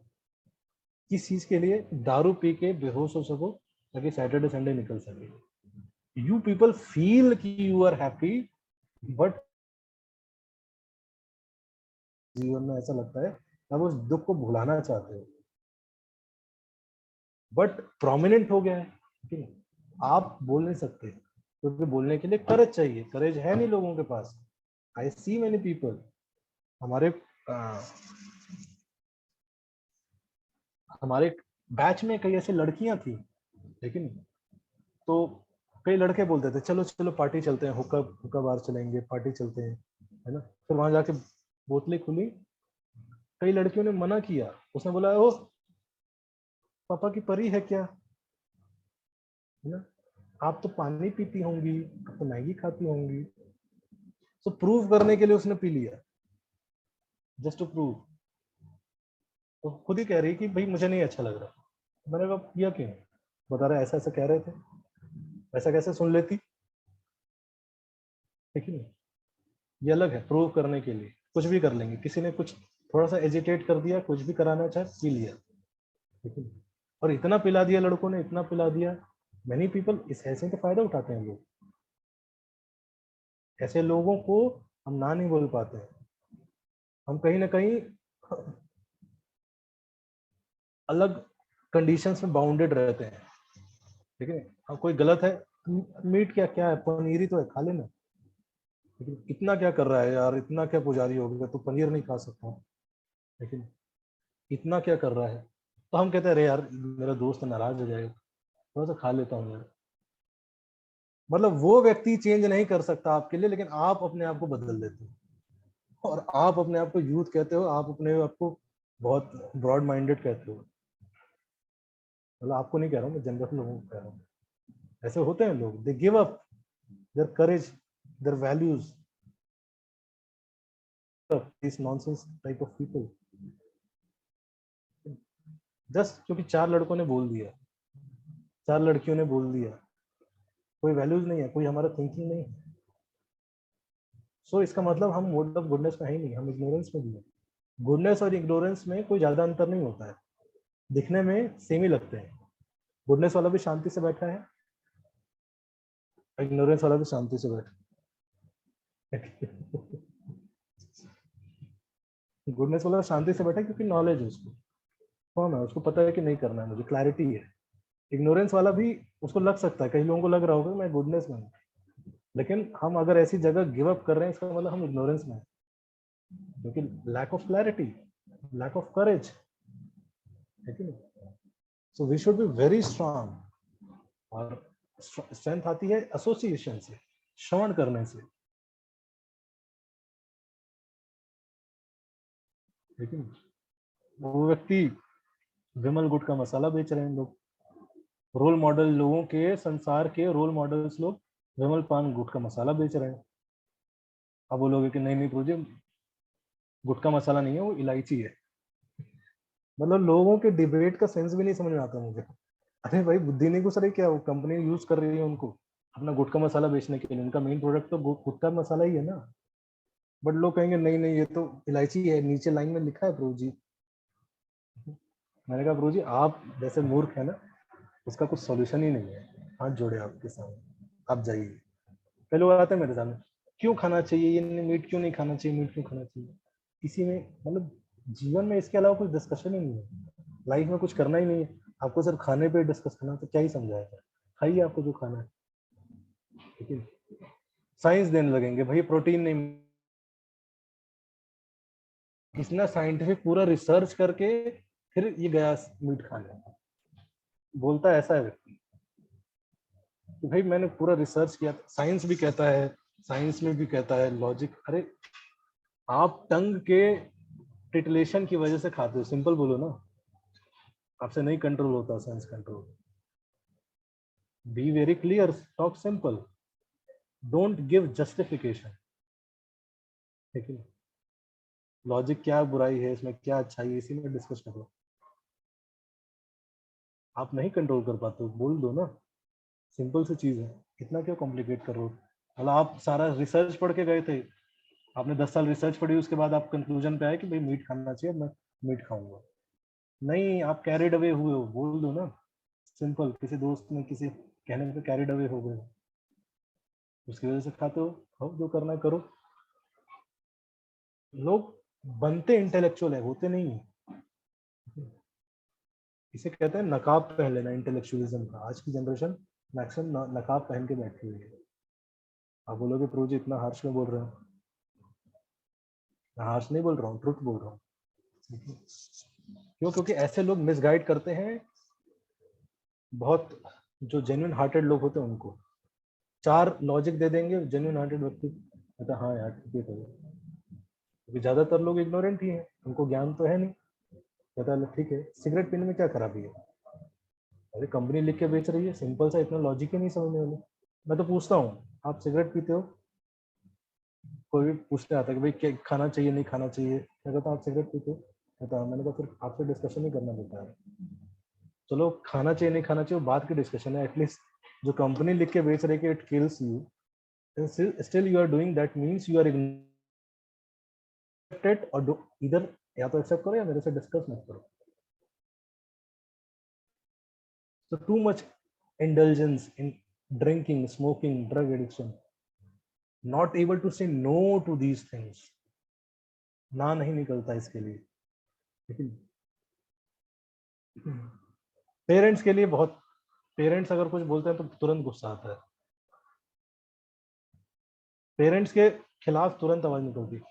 किस चीज के लिए, दारू पी के बेहोश हो सको ताकि सैटरडे संडे निकल सके। यू पीपल फील कि यू आर हैप्पी, बट जीवन में ऐसा लगता है आप उस दुख को भुलाना चाहते हो, बट प्रोमिनेंट हो गया है, ठीक है। आप बोल नहीं सकते क्योंकि बोलने के लिए करेज चाहिए, करेज है नहीं लोगों के पास। आई सी मेनी पीपल, हमारे हमारे बैच में कई ऐसी लड़कियां थी, लेकिन तो कई लड़के बोलते थे चलो चलो पार्टी चलते हैं, हुक्का हुक्का बार चलेंगे, पार्टी चलते हैं, है ना। फिर वहां जाके बोतलें खुली, कई लड़कियों ने मना किया, उसने बोला ओ पापा की परी है क्या, है ना, आप तो पानी पीती होंगी, आप तो मैगी खाती होंगी। तो प्रूव करने के लिए उसने पी लिया, जस्ट टू प्रूव। तो खुद ही कह रही कि भाई मुझे नहीं अच्छा लग रहा। मैंने कहा किया क्यों? बता रहा ऐसा ऐसा कह रहे थे। ऐसा कैसे सुन लेती? ठीक है ना? ये अलग है, प्रूव करने के लिए कुछ भी कर लेंगे। किसी ने कुछ थोड़ा सा एजिटेट कर दिया, कुछ भी कराना चाहे, पी लिया। ठीक है? और इतना पिला दिया लड़कों ने, इतना पिला दिया। मैनी पीपल इस ऐसे तो फायदा उठाते हैं लोग। ऐसे लोगों को हम ना नहीं बोल पाते हैं। हम कहीं ना कहीं अलग कंडीशंस में बाउंडेड रहते हैं। ठीक है? हाँ, कोई गलत है, मीट क्या क्या है, पनीर ही तो है, खा लेना। लेकिन इतना क्या कर रहा है यार, इतना क्या पुजारी हो गया, तू पनीर नहीं खा सकता? लेकिन इतना क्या कर रहा है? तो हम कहते हैं अरे यार मेरा दोस्त नाराज हो जाएगा, थोड़ा सा खा लेता हूँ यार। मतलब वो व्यक्ति चेंज नहीं कर सकता आपके लिए, लेकिन आप अपने आप को बदल देते हो। और आप अपने आप को यूथ कहते हो, आप अपने आप को बहुत ब्रॉड माइंडेड कहते हो। मतलब आपको नहीं कह रहा हूँ मैं, जनरल लोगों को कह रहा हूँ। ऐसे होते हैं लोग, they give up there courage, there values, this nonsense type of people, just क्योंकि चार लड़कों ने बोल दिया, चार लड़कियों ने बोल दिया। कोई वैल्यूज नहीं है, कोई हमारा थिंकिंग नहीं है। सो इसका मतलब हम मोड ऑफ गुडनेस में है ही नहीं, हम इग्नोरेंस में भी है। गुडनेस और इग्नोरेंस में कोई ज्यादा अंतर नहीं होता है, दिखने में सेम ही लगते हैं। गुडनेस वाला भी शांति से बैठा है, इग्नोरेंस वाला भी शांति से बैठा है। गुडनेस वाला शांति से बैठा है क्योंकि नॉलेज है उसको, कौन है, उसको पता है कि नहीं करना है, मुझे क्लैरिटी है। इग्नोरेंस वाला भी, उसको लग सकता है, कई लोगों को लग रहा होगा मैं गुडनेस में हूँ, लेकिन हम अगर ऐसी जगह गिव अप कर रहे हैं, इसका मतलब हम इग्नोरेंस में है। क्योंकि lack of clarity, lack of courage है कि नहीं? So we should be very strong. और स्ट्रेंथ आती है एसोसिएशन से, श्रवण करने से। लेकिन वो व्यक्ति विमल गुट का मसाला बेच रहे हैं लोग, रोल मॉडल लोगों के, संसार के रोल मॉडल्स लोग विमल पान गुट का मसाला बेच रहे हैं। अब बोलोगे कि नहीं नहीं प्रभु जी, गुटखा मसाला नहीं है, वो इलायची है। मतलब लोगों के डिबेट का सेंस भी नहीं समझ में आता मुझे। अरे भाई बुद्धि नहीं घुस रही क्या? वो कंपनी यूज कर रही है उनको अपना गुटखा मसाला बेचने के लिए, उनका मेन प्रोडक्ट तो गुटखा मसाला ही है ना। बट लोग कहेंगे नहीं नहीं ये तो इलायची है, नीचे लाइन में लिखा है प्रभु जी। मैंने कहा प्रभु जी आप जैसे मूर्ख है ना, उसका कुछ सॉल्यूशन ही नहीं है। हाथ जोड़े आपके सामने, आप जाइए। कई लोग आते हैं मेरे सामने, क्यों खाना चाहिए ये मीट, क्यों नहीं खाना चाहिए मीट, क्यों खाना चाहिए? इसी में मतलब जीवन में इसके अलावा कुछ डिस्कशन ही नहीं है, लाइफ में कुछ करना ही नहीं है। आपको सिर्फ खाने पे डिस्कस करना है, तो क्या ही समझाएगा? खाइए आपको जो खाना है। ठीक है? साइंस देने लगेंगे भाई प्रोटीन नहीं, इसने साइंटिफिक पूरा रिसर्च करके फिर ये गया मीट खाने। बोलता है ऐसा है व्यक्ति कि भाई मैंने पूरा रिसर्च किया, साइंस भी कहता है, साइंस में भी कहता है लॉजिक। अरे आप टंग के टिटलेशन की वजह से खाते हो, सिंपल बोलो ना, आपसे नहीं कंट्रोल होता sense control. Be very clear, talk simple, don't give justification. ठीक है? लॉजिक क्या बुराई है इसमें, क्या अच्छाई है, इसी में डिस्कस कर लो। आप नहीं कंट्रोल कर पाते हो, बोल दो ना, सिंपल सी चीज है, इतना क्यों कॉम्प्लिकेट कर रहे हो? मतलब आप सारा रिसर्च पढ़ के गए थे, आपने 10 साल रिसर्च पढ़ी, उसके बाद आप कंक्लूजन पे आए कि भाई मीट खाना चाहिए, मैं मीट खाऊंगा। नहीं, आप कैरिड अवे हुए हो, बोल दो ना, सिंपल। किसी दोस्त ने किसी कहने पे कैरिड अवे हो गए, उसकी वजह से खाते हो, खाओ जो करना है करो। लोग बनते इंटेलेक्चुअल है, होते नहीं है। इसे कहते हैं नकाब पहन लेना, इंटेलेक्चुअलिज्म का। आज की जनरेशन मैक्सिमम नकाब पहन के बैठी हुई है। आप बोलोगे प्रो जी इतना हार्श में बोल रहे हो? मैं हार्श नहीं बोल रहा हूँ, ट्रुथ बोल रहा हूँ। क्यों? क्योंकि ऐसे लोग मिसगाइड करते हैं बहुत, जो जेन्युइन हार्टेड लोग होते हैं उनको। चार लॉजिक दे देंगे, जेन्युइन हार्टेड व्यक्ति कहता हाँ यार ठीक है, क्योंकि ज्यादातर लोग इग्नोरेंट ही हैं, उनको ज्ञान तो है नहीं। कहता है ठीक है, सिगरेट पीने में क्या खराबी है? अरे कंपनी लिख के बेच रही है, सिंपल सा, इतना लॉजिक ही नहीं समझने वाले। मैं तो पूछता हूँ, आप सिगरेट पीते हो? कोई भी पूछते आता है कि भाई क्या खाना चाहिए नहीं खाना चाहिए, मैं कहता हूँ आप सिगरेट पीते हो, कहता हूँ। मैंने कहा फिर आपसे डिस्कशन ही करना पड़ता है। चलो खाना चाहिए नहीं खाना चाहिए वो बात की डिस्कशन है, एटलीस्ट जो कंपनी लिख के बेच रही है कि it kills you, still you are doing that, means you are ignorated, और इधर या तो एक्सेप्ट करो या मेरे से डिस्कस मत करो। So too much indulgence in drinking, smoking, drug addiction, not able to say no to these things, ना नहीं निकलता इसके लिए। लेकिन पेरेंट्स के लिए बहुत, पेरेंट्स अगर कुछ बोलते हैं तो तुरंत गुस्सा आता है, पेरेंट्स के खिलाफ तुरंत आवाज निकलती।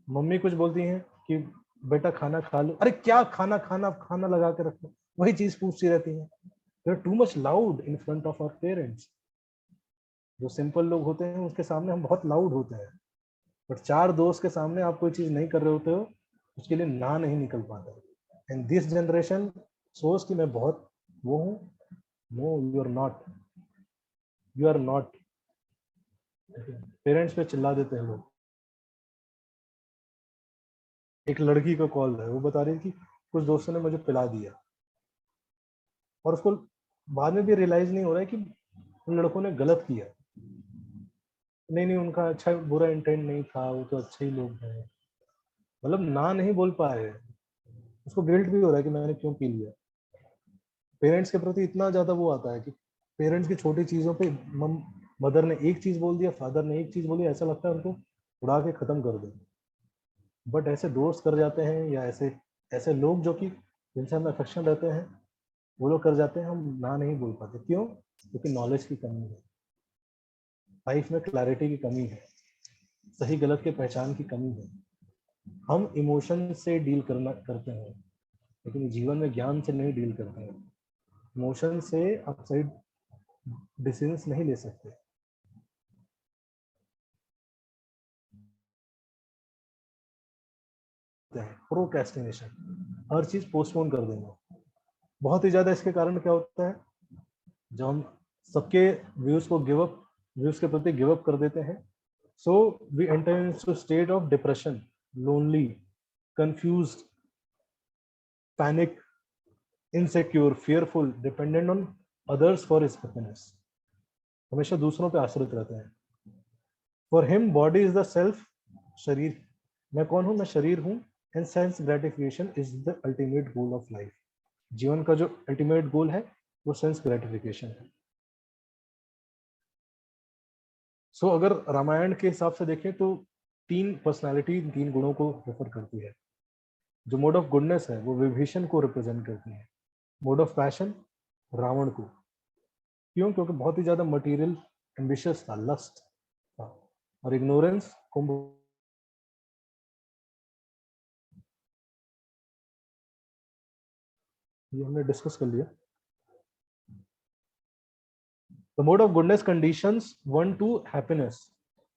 मम्मी कुछ बोलती हैं कि बेटा खाना खा लो, अरे क्या खाना, खाना खाना लगा के रखो, वही चीज पूछती रहती है। They are too much loud in front of our parents. जो सिंपल लोग होते हैं उसके सामने हम बहुत लाउड होते हैं, बट चार दोस्त के सामने आप कोई चीज नहीं कर रहे होते हो, उसके लिए ना नहीं निकल पाता। एंड दिस जनरेशन सोच कि मैं बहुत वो हूँ, no you are not, you are not. Parents पे चिल्ला देते हैं लोग। एक लड़की का कॉल है, वो बता रही है कि कुछ दोस्तों ने मुझे पिला दिया, और उसको बाद में भी रियलाइज नहीं हो रहा है कि उन लड़कों ने गलत किया। नहीं नहीं, उनका अच्छा बुरा इंटेंट नहीं था, वो तो अच्छे ही लोग हैं, मतलब ना नहीं बोल पाए, उसको गिल्ट भी हो रहा है कि मैंने क्यों पी लिया। पेरेंट्स के प्रति इतना ज्यादा वो आता है कि पेरेंट्स की छोटी चीजों पे मदर ने एक चीज बोल दिया, फादर ने एक चीज बोली, ऐसा लगता है उनको उड़ा के खत्म कर दे। बट ऐसे दोस्त कर जाते हैं, या ऐसे ऐसे लोग जो कि जिनसे हमें अफेक्शन रहते हैं, वो लोग कर जाते हैं, हम ना नहीं बोल पाते। क्यों? क्योंकि नॉलेज की कमी है, लाइफ में क्लैरिटी की कमी है, सही गलत के पहचान की कमी है। हम इमोशन से डील करते हैं, लेकिन जीवन में ज्ञान से नहीं डील करते हैं। इमोशन से आप सही डिसीजंस नहीं ले सकते। प्रोक्रेस्टिनेशन, हर चीज पोस्टपोन कर देंगे। बहुत ही ज्यादा इसके कारण क्या होता है, जब हम सबके व्यूज के प्रति गिव अप कर देते हैं, so we enter into state of depression, lonely, confused, panic, insecure, fearful, dependent on others for his happiness. हमेशा दूसरों पे आश्रित रहते हैं। For him body is the self, शरीर, मैं कौन हूं? मैं शरीर हूं। And sense gratification is the ultimate goal of life. जीवन का जो अल्टीमेट गोल है वो सेंस ग्रेटिफिकेशन है। सो अगर रामायण के हिसाब से देखें तो तीन पर्सनालिटी, तीन गुणों को रेफर करती है। जो मोड ऑफ गुडनेस है वो विभीषण को रिप्रेजेंट करती है, मोड ऑफ पैशन रावण को। क्यों? क्योंकि बहुत ही ज्यादा मटेरियल एम्बिशियस था, लस्ट था। और इग्नोरेंस कुंभ, ये हमने डिस्कस कर लिया। The mode of goodness conditions one to happiness,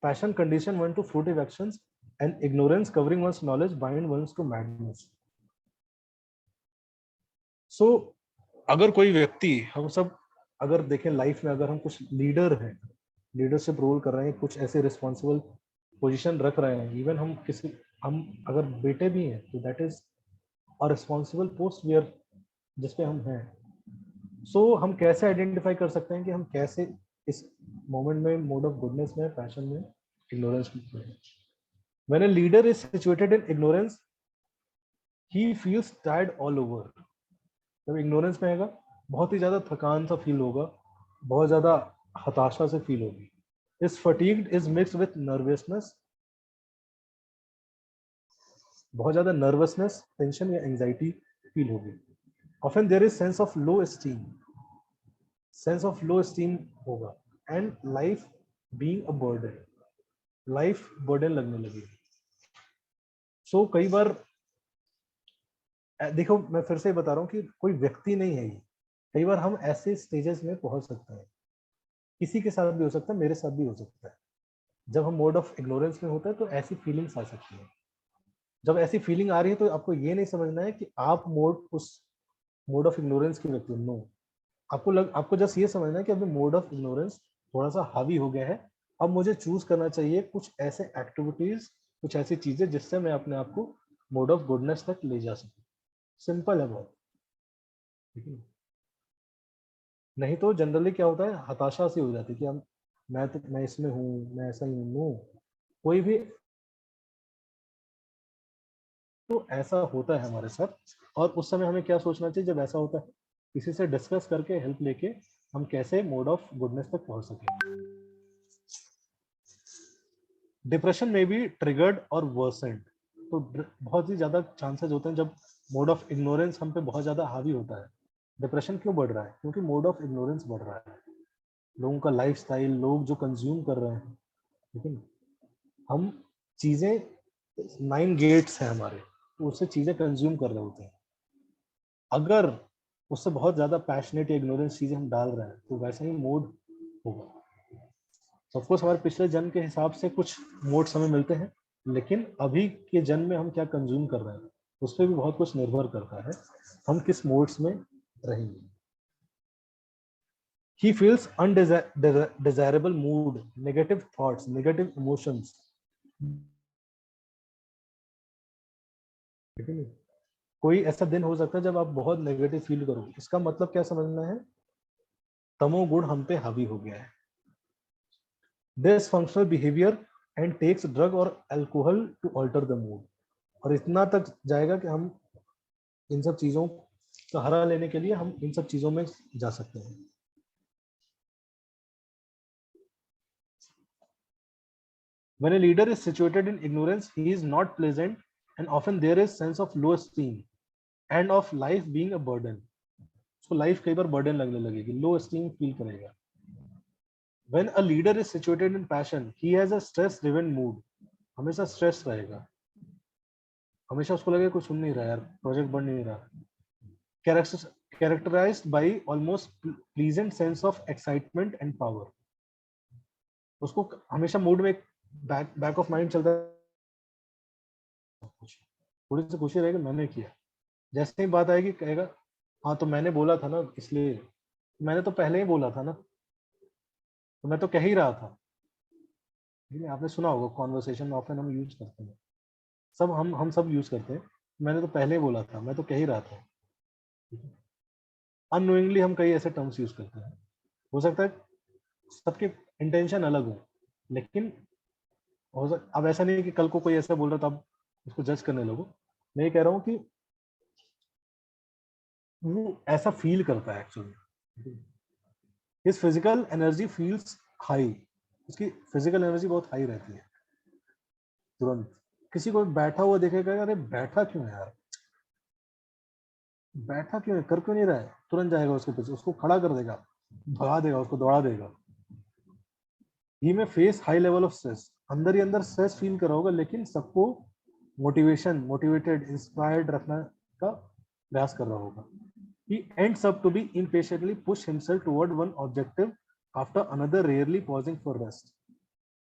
passion condition one to fruitive actions, and ignorance covering one's knowledge bind one's to madness. So अगर कोई व्यक्ति, हम सब अगर देखें लाइफ में, अगर हम कुछ लीडर हैं, लीडरशिप रोल कर रहे हैं, कुछ ऐसे रिस्पॉन्सिबल पोजीशन रख रहे हैं, इवन हम अगर बेटे भी हैं तो that is a responsible post where जिसपे हम हैं। सो हम कैसे आइडेंटिफाई कर सकते हैं कि हम कैसे इस मोमेंट में मोड ऑफ गुडनेस में, पैशन में, इग्नोरेंस में। When a leader is situated in ignorance he feels tired all over. जब इग्नोरेंस में आएगा बहुत ही ज्यादा थकान सा फील होगा, बहुत ज्यादा हताशा से फील होगी। इस fatigued is mixed with nervousness, बहुत ज्यादा नर्वसनेस, टेंशन या एंजाइटी फील होगी। Often there is sense of low esteem, sense of low esteem होगा। And life being a burden, life burden लगने लगेगी। सो कई बार देखो, मैं फिर से बता रहा हूँ कि कोई व्यक्ति नहीं है ये, कई बार हम ऐसे स्टेजेस में पहुंच सकते हैं, किसी के साथ भी हो सकता है, मेरे साथ भी हो सकता है। जब हम मोड ऑफ इग्नोरेंस में होते हैं तो ऐसी फीलिंग्स आ सकती है। जब ऐसी फीलिंग आ रही है तो आपको ये नहीं समझना है कि आप उस मोड ऑफ इग्नोरेंस के व्यक्ति, नो, आपको जस्ट ये समझना है कि अभी मोड ऑफ इग्नोरेंस थोड़ा सा हावी हो गया है। अब मुझे चूज करना चाहिए कुछ ऐसे एक्टिविटीज, कुछ ऐसी चीजें जिससे मैं अपने आप को मोड ऑफ गुडनेस तक ले जा सकूं। सिंपल है बहुत, ठीक है। नहीं तो जनरली क्या होता है, हताशा सी हो जाती है कि हम मैं इसमें हूँ, मैं ऐसा ही हूँ। कोई भी तो ऐसा होता है हमारे साथ, और उस समय हमें क्या सोचना चाहिए जब ऐसा होता है, किसी से डिस्कस करके हेल्प लेके हम कैसे मोड ऑफ गुडनेस तक पहुंच सके। डिप्रेशन में भी ट्रिगर्ड और वर्सेंट, तो बहुत ही ज्यादा चांसेस होते हैं जब मोड ऑफ इग्नोरेंस हम पे बहुत ज्यादा हावी होता है। डिप्रेशन क्यों बढ़ रहा है? क्योंकि मोड ऑफ इग्नोरेंस बढ़ रहा है। लोगों का लाइफस्टाइल, लोग जो कंज्यूम कर रहे हैं, ठीक है। हम चीजें, 9 गेट्स हैं हमारे, तो उससे चीजें कंज्यूम कर रहे होते हैं। अगर उससे बहुत ज्यादा पैशनेट या इग्नोरेंस चीजें हम डाल रहे हैं तो वैसा ही मोड होगा। ऑफकोर्स हमारे पिछले जन्म के हिसाब से कुछ मोड्स हमें मिलते हैं, लेकिन अभी के जन्म में हम क्या कंज्यूम कर रहे हैं उस पर भी बहुत कुछ निर्भर करता है, हम किस मोड्स में रहेंगे। He feels undesirable mood, negative thoughts, negative emotions, ठीक है नहीं? कोई ऐसा दिन हो सकता है जब आप बहुत नेगेटिव फील करो, इसका मतलब क्या समझना है, तमोगुण हम पे हावी हो गया है। Dysfunctional behaviour and takes drug और alcohol to alter the mood, और इतना तक जाएगा कि हम इन सब चीजों का हरा लेने के लिए हम इन सब चीजों में जा सकते हैं। When a leader is situated in ignorance, he is not pleasant, and often there is sense of low esteem and of life being a burden. उसको लाइफ कई बार बर्डन लगने लगेगी, लो एस्टीम फील करेगा। When a leader is situated in passion, he has a stress driven mood. हमेशा stress रहेगा, हमेशा उसको लगेगा कुछ सुन नहीं रहा यार, प्रोजेक्ट बन नहीं रहा। Characterized by almost pleasant sense of excitement and power. उसको हमेशा मूड में बैक ऑफ माइंड चलता है, थोड़ी सी खुशी रहेगी मैंने किया। जैसे ही बात आएगी कहेगा हाँ तो मैंने बोला था ना, इसलिए मैंने तो पहले ही बोला था ना, तो मैं तो कह ही रहा था। आपने सुना होगा कॉन्वर्सेशन में ऑफन हम यूज करते हैं, सब हम सब यूज करते हैं, मैंने तो पहले ही बोला था, मैं तो कह ही रहा था। अननोइंगली हम कई ऐसे टर्म्स यूज करते हैं। हो सकता है सबके इंटेंशन अलग हो, लेकिन अब ऐसा नहीं है कि कल को कोई ऐसा बोल रहा था अब उसको जज करने लगो। मैं ये कह रहा हूँ कि वो ऐसा फील करता है actually, his physical energy feels high, उसकी फिजिकल एनर्जी बहुत हाई रहती है। तुरंत किसी को बैठा हुआ देखेगा, अरे बैठा क्यों है यार, बैठा क्यों है, कर क्यों नहीं रहा है, तुरंत जाएगा उसके पीछे, उसको खड़ा कर देगा, भगा देगा, उसको दौड़ा देगा। ही में face high level of stress, अंदर ही अंदर स्ट्रेस फील कर रहा होगा, लेकिन सबको मोटिवेटेड इंस्पायर्ड रखने का प्रयास कर रहा होगा। He ends up to be impatiently push himself toward one objective after another, rarely pausing for rest.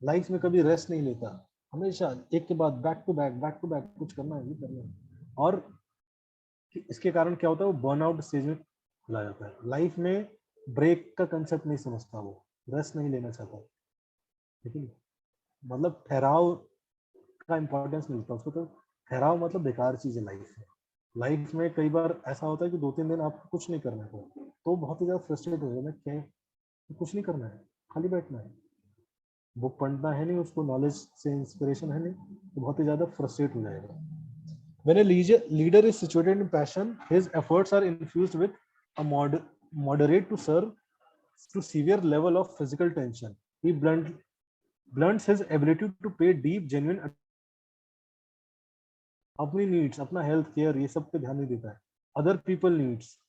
Life में कभी रेस्ट नहीं लेता, हमेशा एक के बाद बैक टू बैक कुछ करना है, ये करना है। और इसके कारण क्या होता है, वो बर्नआउट स्टेज में चला जाता है। लाइफ में ब्रेक का कंसेप्ट नहीं समझता, वो रेस्ट नहीं लेना चाहता, ठीक है। मतलब ठहराव का इंपॉर्टेंस मिलता है उसको, तो ठहराव मतलब बेकार चीज है लाइफ में। लाइफ में कई बार ऐसा होता है कि 2-3 दिन आपको कुछ नहीं करना है, तो बहुत ही ज्यादा फ्रस्ट्रेट हो जाएगा, क्या कुछ नहीं करना है, खाली बैठना है, बुक पढ़ना है नहीं, उसको नॉलेज से इंस्पिरेशन है नहीं, तो बहुत ही ज्यादा फ्रस्ट्रेट हो जाएगा। When a leader is situated in passion, his efforts are infused with a moderate to serve to severe level of physical tension. He blunts his ability to pay deep, genuine अपनी needs, अपना health care, ये सब पे ध्यान नहीं देता है। Other people needs,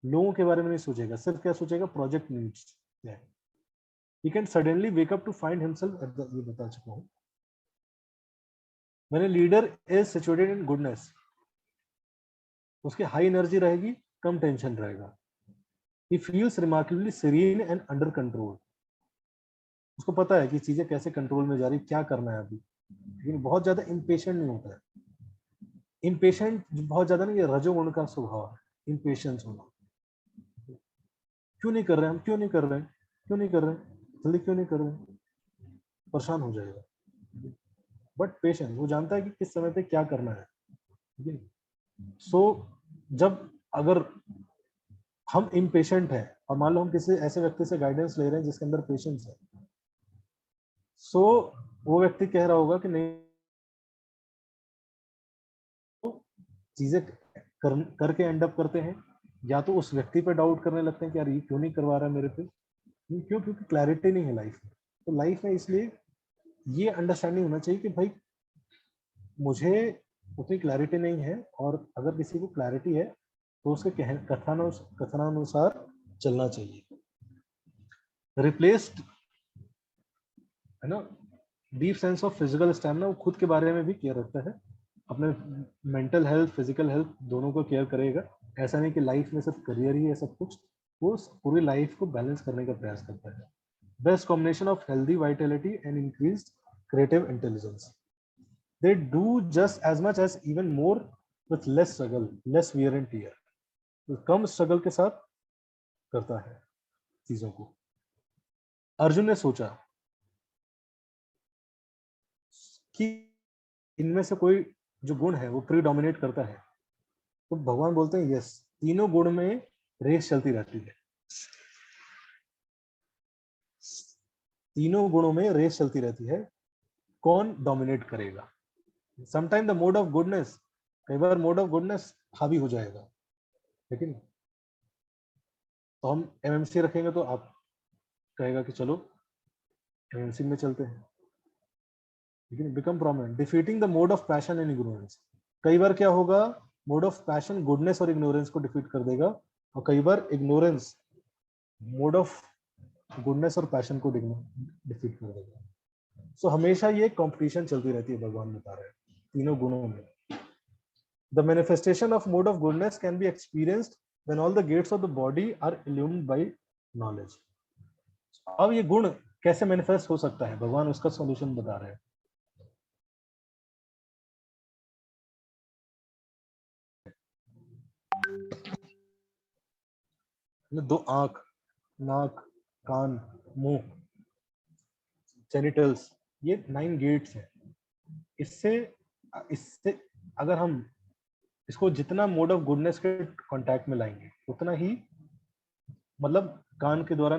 लोगों के बारे में नहीं सोचेगा, सिर्फ क्या सोचेगा, project needs. He can suddenly wake up to find himself at the, ये बता चुका हूँ। When a leader is situated in goodness, उसके हाई एनर्जी रहेगी, कम टेंशन रहेगा। He feels remarkably serene and under control. उसको पता है कि चीजें कैसे कंट्रोल में जा रही, क्या करना है अभी, लेकिन बहुत ज्यादा इम्पेशेंट नहीं होता है। इम्पेशेंट बहुत ज्यादा नहीं, ये रजोगुण का स्वभाव है, इम्पेशेंस होना। क्यों नहीं कर रहे, हम क्यों नहीं कर रहे हैं, क्यों नहीं कर रहे हैं, जल्दी क्यों नहीं कर रहे हैं, परेशान हो जाएगा। बट पेशेंस, वो जानता है कि किस समय पे क्या करना है, ठीक है। सो जब अगर हम इम्पेशेंट हैं और मान लो हम किसी ऐसे व्यक्ति से गाइडेंस ले रहे हैं जिसके अंदर पेशेंस है, सो वो व्यक्ति कह रहा होगा कि नहीं, चीजें करके एंड अप करते हैं, या तो उस व्यक्ति पे डाउट करने लगते हैं कि यार ये क्यों नहीं करवा रहा है मेरे पे, क्यों, क्योंकि क्लैरिटी नहीं है लाइफ में। तो लाइफ में इसलिए ये अंडरस्टैंडिंग होना चाहिए कि भाई मुझे उतनी क्लैरिटी नहीं है, और अगर किसी को क्लैरिटी है तो उसके कथनानुसार चलना चाहिए। रिप्लेस्ड, है ना, deep sense of physical stamina, वो खुद के बारे में भी केयर रखता है, अपने मेंटल हेल्थ फिजिकल हेल्थ दोनों को केयर करेगा। ऐसा नहीं कि लाइफ में सिर्फ करियर ही है सब कुछ, वो पूरी लाइफ को बैलेंस करने का प्रयास करता है। Best combination of healthy Vitality and increased creative intelligence, they do just as much as even more with less struggle, less wear and tear। तो कम स्ट्रगल के साथ करता है चीजों को। अर्जुन ने सोचा कि इनमें से कोई जो गुण है वो प्रीडोमिनेट करता है, तो भगवान बोलते हैं यस, तीनों गुण में रेस चलती रहती है, तीनों गुणों में रेस चलती रहती है, कौन डोमिनेट करेगा। Sometime the mode of goodness, कई बार मोड ऑफ गुडनेस हावी हो जाएगा, लेकिन तो हम एमएमसी रखेंगे तो आप कहेगा कि चलो एमएमसी में चलते हैं, लेकिन become prominent, defeating the mode of passion and ignorance. कई बार क्या होगा, मोड ऑफ पैशन गुडनेस और इग्नोरेंस को डिफीट कर देगा, और कई बार इग्नोरेंस मोड ऑफ गुडनेस और पैशन को डिफीट कर देगा। सो हमेशा ये कंपटीशन चलती रहती है, भगवान बता रहे हैं तीनों गुणों में। The manifestation of mode of goodness can be experienced when all the gates of the body are illuminated by knowledge. अब ये गुण कैसे मैनिफेस्ट हो सकता है, भगवान उसका सॉल्यूशन बता रहे हैं। दो आंख, नाक, कान, मुंह, जेनिटल्स, ये 9 गेट्स हैं। इससे इससे अगर हम इसको जितना मोड ऑफ गुडनेस के कांटेक्ट में लाएंगे, उतना ही, मतलब कान के द्वारा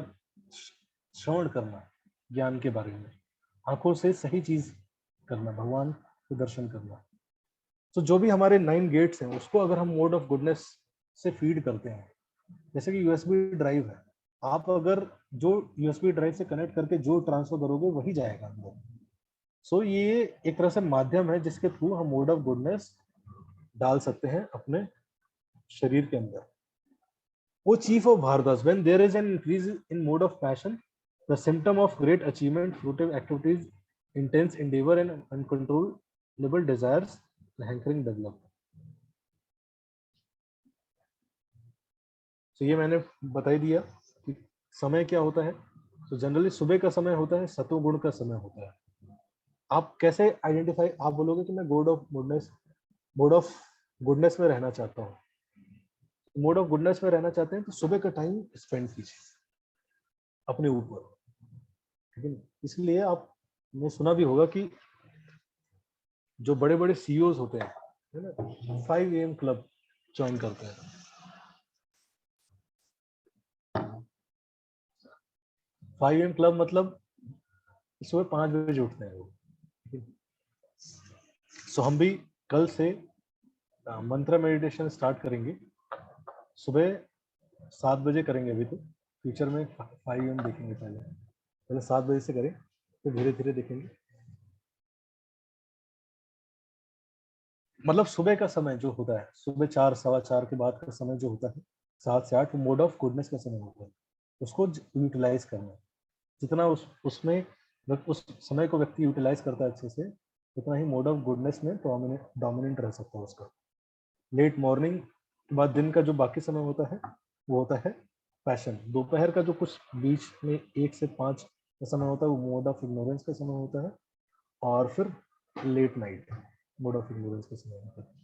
श्रवण करना ज्ञान के बारे में, आंखों से सही चीज करना, भगवान के दर्शन करना। तो जो भी हमारे 9 गेट्स हैं उसको अगर हम मोड ऑफ गुडनेस से फीड करते हैं, जैसे कि यूएसबी ड्राइव है, आप अगर जो यूएसबी ड्राइव से कनेक्ट करके जो ट्रांसफर करोगे वही जाएगा अंदर। सो ये एक तरह से माध्यम है जिसके थ्रू हम मोड ऑफ गुडनेस डाल सकते हैं अपने शरीर के अंदर। वो चीफ ऑफ भारदास, when there is an increase in mode of passion, the symptom of great achievement, fruitive activities, intense endeavour and uncontrollable desires, hankering develop. तो ये मैंने बता ही दिया कि समय क्या होता है। तो जनरली सुबह का समय होता है, सत्वगुण का समय होता है। आप कैसे आइडेंटिफाई, आप बोलोगे कि मैं मोड ऑफ गुडनेस में रहना चाहता हूँ, मोड ऑफ गुडनेस में रहना चाहते हैं तो सुबह का टाइम स्पेंड कीजिए अपने ऊपर, ठीक है। इसलिए आपने सुना भी होगा कि जो बड़े बड़े सीईओज होते हैं, है ना, 5 AM क्लब ज्वाइन करते हैं। 5 AM क्लब मतलब सुबह 5 बजे उठते हैं वो। सो हम भी कल से मंत्र मेडिटेशन स्टार्ट करेंगे, सुबह 7 बजे करेंगे। अभी तो फ्यूचर में 5 AM देखेंगे, पहले 7 बजे से करें, तो धीरे धीरे देखेंगे। मतलब सुबह का समय जो होता है, सुबह 4 सवा 4 के बाद का समय जो होता है, 7 से 8, मोड ऑफ गुडनेस का समय होता है, उसको यूटिलाइज करना। जितना उसमें उस समय को व्यक्ति यूटिलाइज करता है अच्छे से, उतना ही मोड ऑफ गुडनेस में डोमिनेंट रह सकता है उसका। लेट मॉर्निंग के बाद दिन का जो बाकी समय होता है वो होता है पैशन। दोपहर का जो कुछ बीच में 1 से 5 का समय होता है वो मोड ऑफ इग्नोरेंस का समय होता है, और फिर late night mode of ignorance का समय होता है।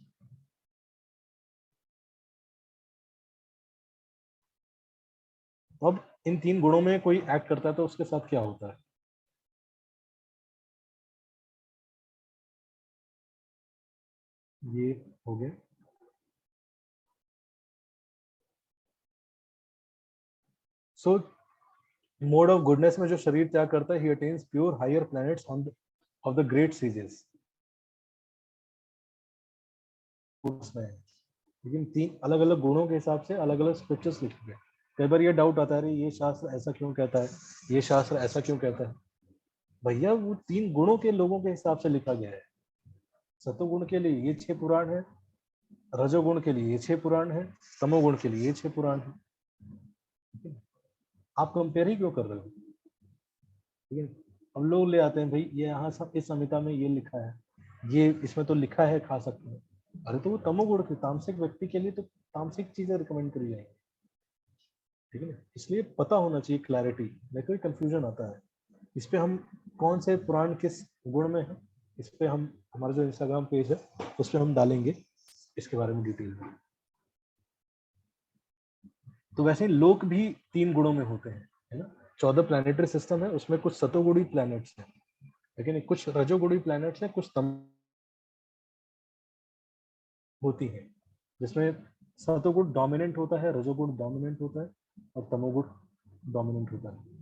अब इन 3 गुणों में कोई एक्ट करता है तो उसके साथ क्या होता है? ये हो गया। सो मोड ऑफ गुडनेस में जो शरीर त्याग करता है, he attains pure higher planets on of the great sages. उसमें है, लेकिन 3 अलग अलग गुणों के हिसाब से अलग अलग स्क्रिप्चर्स लिखे गए। कई बार ये डाउट आता है, ये शास्त्र ऐसा क्यों कहता है, ये शास्त्र ऐसा क्यों कहता है। भैया वो 3 गुणों के लोगों के हिसाब से लिखा गया है। सतोगुण के लिए ये 6 पुराण है, रजोगुण के लिए ये 6 पुराण है, तमोगुण के लिए ये 6 पुराण है। आप कंपेयर ही क्यों कर रहे हो? ठीक है, हम लोग ले आते हैं भाई ये यहाँ सब इस संहिता में ये लिखा है, ये इसमें तो लिखा है खा सकते हैं। अरे तो वो तमोगुण के तामसिक व्यक्ति के लिए तो तामसिक चीजें रिकमेंड करी जाएंगी। ठीक है ना, इसलिए पता होना चाहिए, क्लैरिटी, नहीं कोई कंफ्यूजन आता है। इस पे हम कौन से पुराण किस गुण में है, इस पे हम हमारा जो इंस्टाग्राम पेज है उस पे हम डालेंगे इसके बारे में डिटेल में। तो वैसे लोक भी 3 गुणों में होते हैं, है ना। 14 प्लैनेटरी सिस्टम है, उसमें कुछ सतोगुणी प्लैनेट्स हैं, लेकिन कुछ रजोगुणी प्लैनेट्स हैं, कुछ तम होती है, जिसमें सतोगुण डोमिनेंट होता है, रजोगुण डोमिनेंट होता है और तमोगुण डोमिनेंट होता है।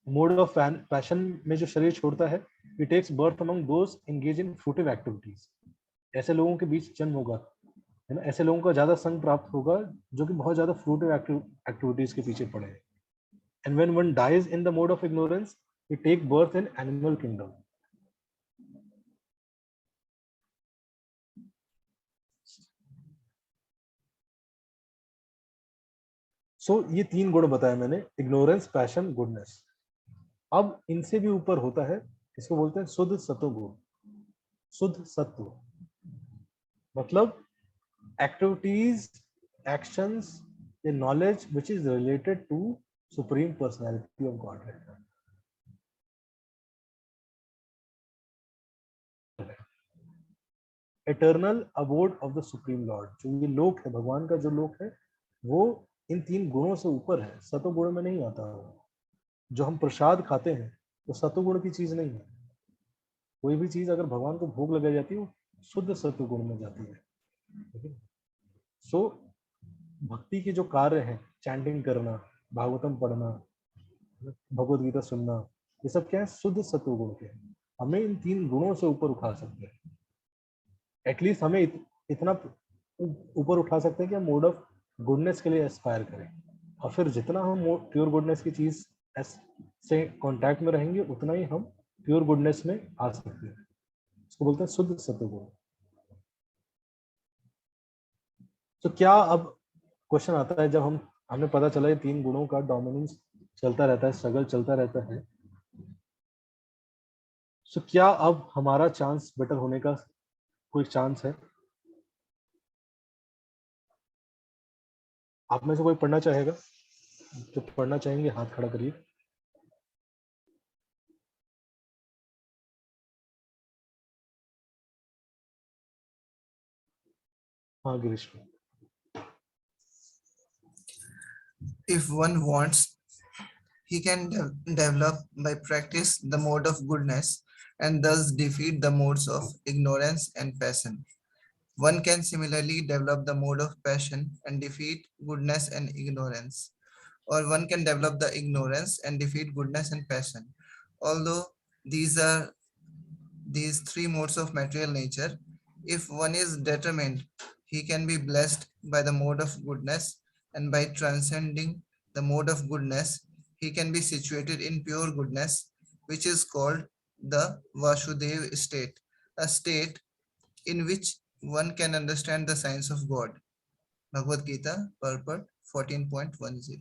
मोड ऑफ पैशन में जो शरीर छोड़ता है, it takes birth among those engage in fruitive activities. ऐसे लोगों के बीच जन्म होगा, है ना, ऐसे लोगों का ज्यादा संग प्राप्त होगा जो कि बहुत ज्यादा फ्रूटिव एक्टिविटीज के पीछे पड़े हैं। And when one dies in the mode of ignorance, it take birth in animal kingdom. So ये 3 गुण बताए मैंने, इग्नोरेंस, पैशन, गुडनेस। अब इनसे भी ऊपर होता है, इसको बोलते हैं शुद्ध सत्वगुण। शुद्ध सत्व मतलब activities, actions, a knowledge which is related to supreme personality of Godhead. Eternal abode of the supreme Lord, जो ये लोक है, भगवान का जो लोक है, वो इन 3 गुणों से ऊपर है, सतोगुण में नहीं आता है। जो हम प्रसाद खाते हैं वो सतोगुण की चीज नहीं है। कोई भी चीज अगर भगवान को भोग लगाई जाती है वो शुद्ध सतोगुण में जाती है। ठीक है, सो भक्ति के जो कार्य हैं, चैंटिंग करना, भागवतम पढ़ना, भगवत गीता सुनना, ये सब क्या है, शुद्ध सत्वगुण के हैं। हमें इन 3 गुणों से ऊपर उठा सकते हैं, एटलीस्ट हमें इतना ऊपर उठा सकते हैं कि हम मोड ऑफ गुडनेस के लिए एस्पायर करें। और फिर जितना हम प्योर गुडनेस की चीज से कांटेक्ट में रहेंगे, उतना ही हम प्योर गुडनेस में आ सकते हैं। इसको बोलते हैं शुद्ध सत्वगुण। तो क्या अब क्वेश्चन आता है, जब हमें पता चला ये 3 गुणों का डोमिनेंस चलता रहता है, स्ट्रगल चलता रहता है, तो क्या अब हमारा चांस बेटर होने का कोई चांस है? आप में से कोई पढ़ना चाहेगा? जो पढ़ना चाहेंगे हाथ खड़ा करिए। हाँ Girish. If one wants, he can develop by practice the mode of goodness and thus defeat the modes of ignorance and passion. One can similarly develop the mode of passion and defeat goodness and ignorance, or one can develop the ignorance and defeat goodness and passion. Although these are these 3 modes of material nature, if one is determined, he can be blessed by the mode of goodness, and by transcending the mode of goodness, he can be situated in pure goodness, which is called the Vasudev state, a state in which one can understand the science of God. Bhagavad Gita, purport 14.10.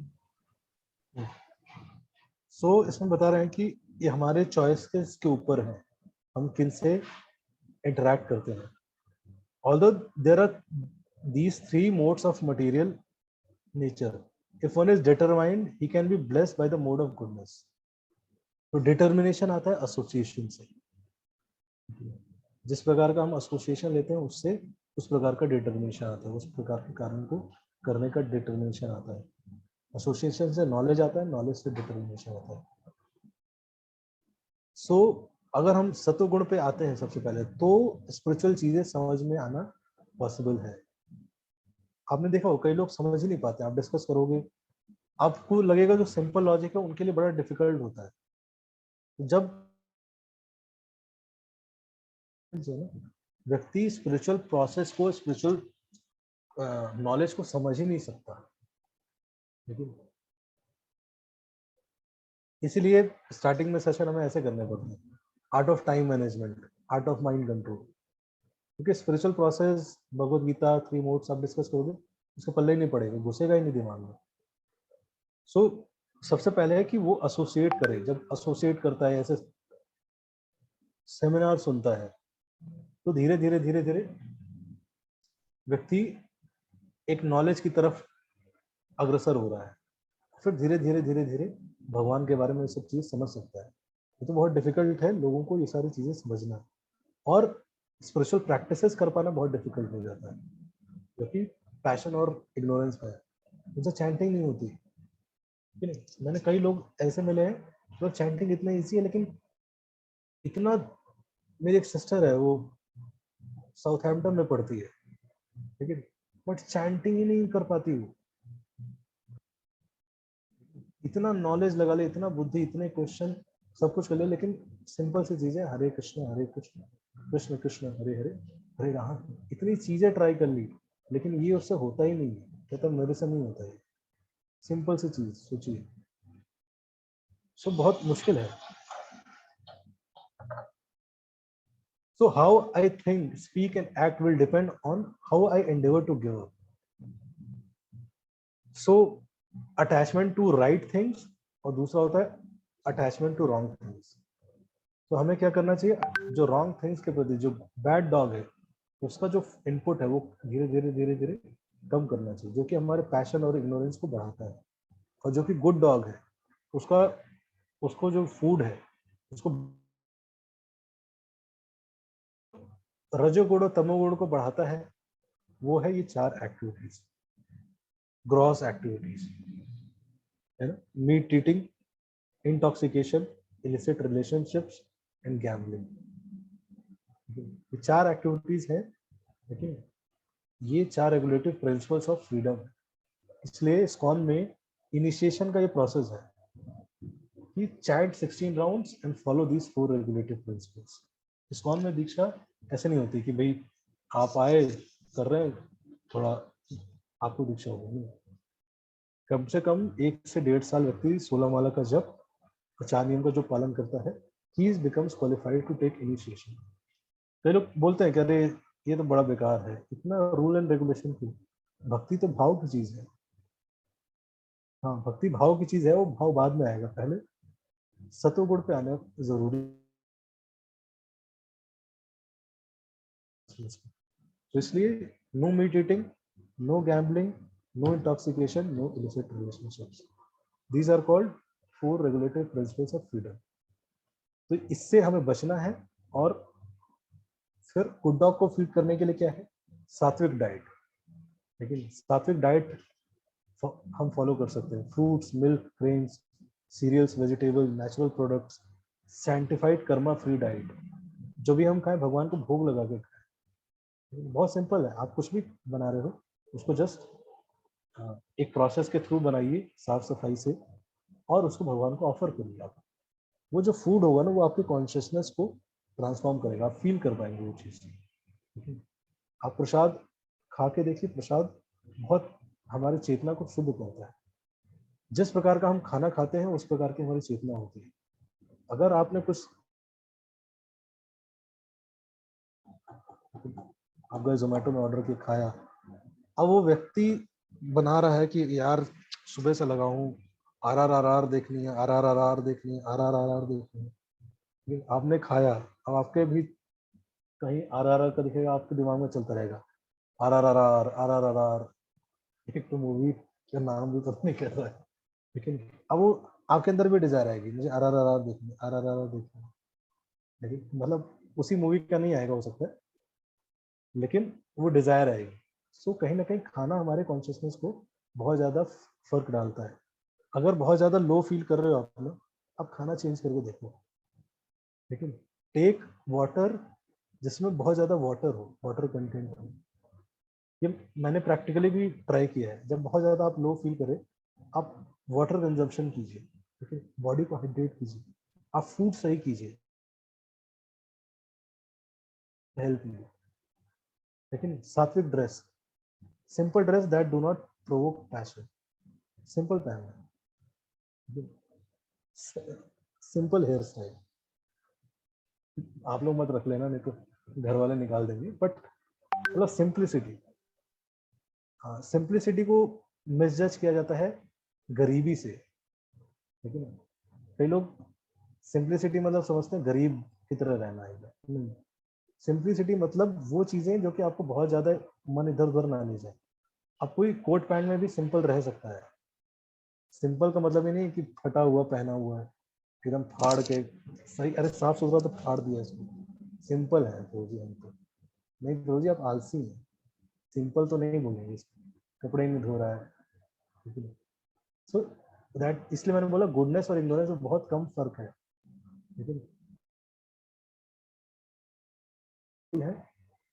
सो इसमें बता रहे हैं कि ये हमारे choice के ऊपर है, हम किन से इंटरेक्ट करते हैं। Although there are these 3 modes of material nature, if one is determined, he can be blessed by the mode of goodness. तो डिटर्मिनेशन आता है एसोसिएशन से। जिस प्रकार का हम एसोसिएशन लेते हैं उससे उस प्रकार का डिटर्मिनेशन आता है, उस प्रकार के कारण को करने का डिटर्मिनेशन आता है, एसोसिएशन से नॉलेज आता है, नॉलेज से डिटर्मिनेशन आता है। सो अगर हम सत्वगुण पे आते हैं सबसे पहले, तो स्पिरिचुअल चीजें समझ में आना पॉसिबल है। आपने देखा हो कई लोग समझ ही नहीं पाते, आप डिस्कस करोगे आपको लगेगा जो सिंपल लॉजिक है उनके लिए बड़ा डिफिकल्ट होता है। जब जो है ना, व्यक्ति स्पिरिचुअल प्रोसेस को, स्पिरिचुअल नॉलेज को समझ ही नहीं सकता, लेकिन इसीलिए स्टार्टिंग में सेशन हमें ऐसे करने पड़ते हैं, art of time management, art of mind control. क्योंकि spiritual process, Bhagavad Gita, 3 modes आप डिस्कस करोगे, उसको पल्ले ही नहीं पड़ेगा, घुसेगा ही नहीं दिमाग में। सो सबसे पहले है कि वो एसोसिएट करे। जब एसोसिएट करता है, ऐसे सेमिनार सुनता है, तो धीरे धीरे धीरे धीरे व्यक्ति एक नॉलेज की तरफ अग्रसर हो रहा है, फिर धीरे धीरे धीरे धीरे भगवान के बारे में सब चीज समझ सकता है। ये तो बहुत डिफिकल्ट है लोगों को ये सारी चीजें समझना, और स्पिरिचुअल प्रैक्टिसेस कर पाना बहुत डिफिकल्ट हो जाता है, क्योंकि पैशन और इग्नोरेंस में उनसे चैंटिंग नहीं होती। ठीक है, मैंने कई लोग ऐसे मिले हैं जो चैंटिंग इतना ईजी है, लेकिन इतना, मेरी एक सिस्टर है वो साउथहैम्पटन में पढ़ती है, ठीक है, बट चैंटिंग ही नहीं कर पाती वो। इतना नॉलेज लगा ले, इतना बुद्धि, इतने क्वेश्चन, सब कुछ कर ले, लेकिन सिंपल सी चीजें, हरे कृष्ण कृष्ण कृष्ण हरे हरे हरे राम, इतनी चीजें ट्राई कर ली, लेकिन ये उससे होता ही नहीं है, कहता मेरे से नहीं होता है। सिंपल सी चीज सोचिए, सो बहुत मुश्किल है। So how I think, speak and act will depend on how I endeavor to give up. So attachment to right things, और दूसरा होता है attachment to wrong things. तो हमें क्या करना चाहिए, जो wrong things के प्रति जो bad dog है, उसका जो input है वो धीरे धीरे धीरे धीरे कम करना चाहिए, जो कि हमारे passion और ignorance को बढ़ाता है। और जो कि good dog है, उसको जो food है, उसको रजोगुण और तमोगुण को बढ़ाता है, वो है ये 4 एक्टिविटीज, ग्रॉस एक्टिविटीज, है ना, meat eating, intoxication, illicit relationships and gambling. ये 4 एक्टिविटीज है, लेकिन ये 4 रेगुलेटिव प्रिंसिपल्स ऑफ फ्रीडम है। इसलिए इस्कॉन में इनिशिएशन का ये प्रोसेस है कि chant 16 rounds and follow these 4 regulative principles. ISKCON में दीक्षा ऐसे नहीं होती कि भाई आप आए कर रहे हैं, थोड़ा आपको दीक्षा होगी। कम से कम 1 से 1.5 साल व्यक्ति 16 माला का जप और 4 नियम का जो पालन करता है, he becomes qualified to take initiation। कई लोग बोलते हैं कि अरे ये तो बड़ा बेकार है, इतना रूल एंड रेगुलेशन क्यों? भक्ति तो भाव की चीज है। हाँ, भक्ति भाव की चीज है, वो भाव बाद में आएगा, पहले सत्वगुण पे आना जरूरी है। तो इसलिए no meat eating, no gambling, no intoxication, no illicit relationships, these are called 4 regulative principles of freedom. तो इससे हमें बचना है। और फिर गुड डॉग को फीड करने के लिए क्या है, सात्विक डाइट। लेकिन सात्विक डाइट हम फॉलो कर सकते हैं, fruits, milk, grains, cereals, vegetable, natural products, sanctified karma free diet. जो भी हम खाएं भगवान को भोग लगा के खाएं। बहुत सिंपल है, आप कुछ भी बना रहे हो उसको जस्ट एक प्रोसेस के थ्रू बनाइए, साफ सफाई से, और उसको भगवान को ऑफर करिए। आप वो जो फूड होगा ना, वो आपके कॉन्शियसनेस को ट्रांसफॉर्म करेगा, आप फील कर पाएंगे वो चीज़। आप प्रसाद खा के देखिए, प्रसाद बहुत हमारी चेतना को शुद्ध करता है। जिस प्रकार का हम खाना खाते हैं उस प्रकार की हमारी चेतना होती है। अगर आपने कुछ, आप गए जोमेटो में ऑर्डर किया, खाया, अब वो व्यक्ति बना रहा है कि यार सुबह से लगा हूँ, RRR देखनी है, RRR देखनी है, RRR देखनी है, लेकिन आपने खाया, अब आपके भी कहीं RRR का दिखेगा, आपके दिमाग में चलता रहेगा RRR RRR। एक तो मूवी का नाम भी पता नहीं कर रहा है, लेकिन अब वो आपके अंदर भी डिजायर आएगी, मुझे RRR देखनी, RRR देखनी, लेकिन मतलब उसी मूवी का नहीं आएगा हो सकता है, लेकिन वो डिजायर आएगी। सो कहीं ना कहीं खाना हमारे कॉन्शियसनेस को बहुत ज़्यादा फर्क डालता है। अगर बहुत ज़्यादा लो फील कर रहे हो आप लोग, आप खाना चेंज करके देखो। लेकिन टेक वाटर जिसमें बहुत ज़्यादा वाटर हो, वाटर कंटेंट हो। ये मैंने प्रैक्टिकली भी ट्राई किया है। जब बहुत ज़्यादा आप लो फील करें, आप वाटर कंजम्पशन कीजिए, ठीक है, बॉडी को हाइड्रेट कीजिए, आप फूड सही कीजिए हेल्थ में। लेकिन सात्विक dress, simple dress that do not provoke passion, simple पहनना, सिंपल हेयर स्टाइल। आप लोग मत रख लेना, नहीं तो घर वाले निकाल देंगे, बट मतलब सिंप्लिसिटी। हाँ, सिंप्लिसिटी को मिसजज किया जाता है गरीबी से, लेकिन कई लोग सिंप्लिसिटी मतलब समझते हैं गरीब की तरह रहना है। सिंप्लिसिटी मतलब वो चीजें जो कि आपको बहुत ज्यादा मन इधर उधर ना ले जाए। आप कोई कोट पैंट में भी सिंपल रह सकता है। सिंपल का मतलब ये नहीं कि फटा हुआ पहना हुआ है, एकदम फाड़ के सही, अरे साफ सुथरा तो फाड़ दिया इसको। सिंपल है रोजी, हमको नहीं रोजी, आप आलसी हैं, सिंपल तो नहीं बोलेंगे इसको, कपड़े नहीं धो रहा है। सो दैट, इसलिए मैंने बोला गुडनेस और इग्नोरेंस में बहुत कम फर्क है। लेकिन है,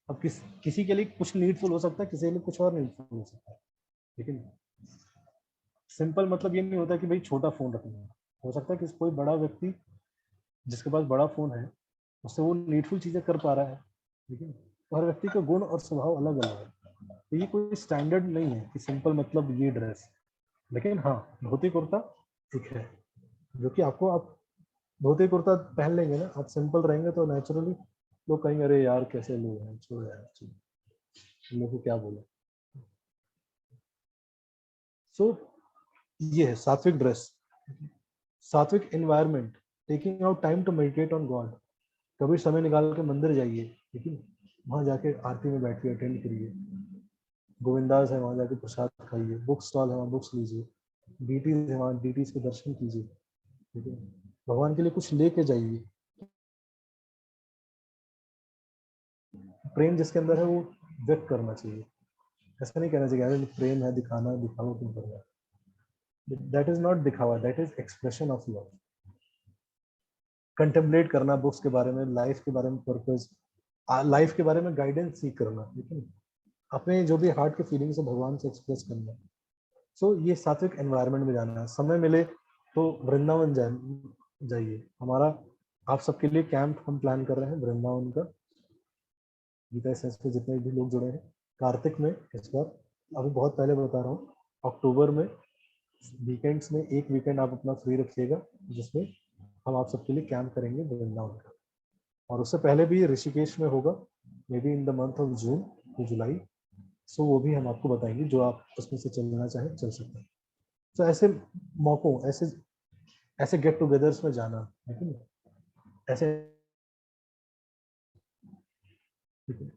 अब किसी के लिए कुछ नीडफुल हो सकता है, किसी के लिए कुछ और नीडफुल हो सकता है। लेकिन सिंपल मतलब ये नहीं होता कि भाई छोटा फोन रखना है। हो सकता है कि कोई बड़ा व्यक्ति जिसके पास बड़ा फोन है, उससे वो नीडफुल चीजें कर पा रहा है। लेकिन हर व्यक्ति का गुण और स्वभाव अलग अलग है, तो ये कोई स्टैंडर्ड नहीं है कि सिंपल मतलब ये ड्रेस। लेकिन हाँ, धोती कुर्ता ठीक है, जो कि आपको, आप धोती कुर्ता पहन लेंगे ना, आप सिंपल रहेंगे तो नेचुरली लोग कहेंगे अरे यार कैसे लोग हैं, छोड़ यार, हम लोग को क्या बोले। सो ये है सात्विक ड्रेस। सात्विक environment, taking out time to meditate on God. कभी समय निकाल के मंदिर जाइए, लेकिन वहाँ जाके आरती में बैठिए, अटेंड करिए। गोविंदास है, वहाँ जाके प्रसाद खाइए। बुक स्टॉल है, वहाँ बुक्स लीजिए। डीटीज है, वहाँ डीटीज के दर्शन कीजिए। ठीक है, भगवान के लिए कुछ लेके जाइए। प्रेम जिसके अंदर है वो व्यक्त करना चाहिए। ऐसा नहीं कहना चाहिए अरे प्रेम है दिखाना, दिखावा क्यों कर रहा है। दैट इज नॉट दिखावा, that is expression of love. Contemplate करना बुक्स के बारे में, लाइफ के बारे में, पर्पस, लाइफ के बारे में गाइडेंस सीख करना, लेकिन अपने जो भी हार्ट के फीलिंग्स है भगवान से एक्सप्रेस करना। सो ये सात्विक एनवायरनमेंट में जाना है। समय मिले तो वृंदावन जाइए। हमारा आप सबके लिए कैंप हम प्लान कर रहे हैं वृंदावन का, गीता एसेंस पे जितने भी लोग जुड़े हैं। कार्तिक में इस बार, अभी बहुत पहले बता रहा हूँ, अक्टूबर में वीकेंड्स में एक वीकेंड आप अपना फ्री रखिएगा, जिसमें हम आप सबके लिए कैंप करेंगे वृंदावन का। और उससे पहले भी ऋषिकेश में होगा, may be in the month of June to July. So वो भी हम आपको बताएंगे, जो आप उसमें से चलना चाहें चल सकते हैं। तो ऐसे मौकों, ऐसे ऐसे गेट टुगेदर्स में जाना, है कि नहीं? ऐसे, ठीक है।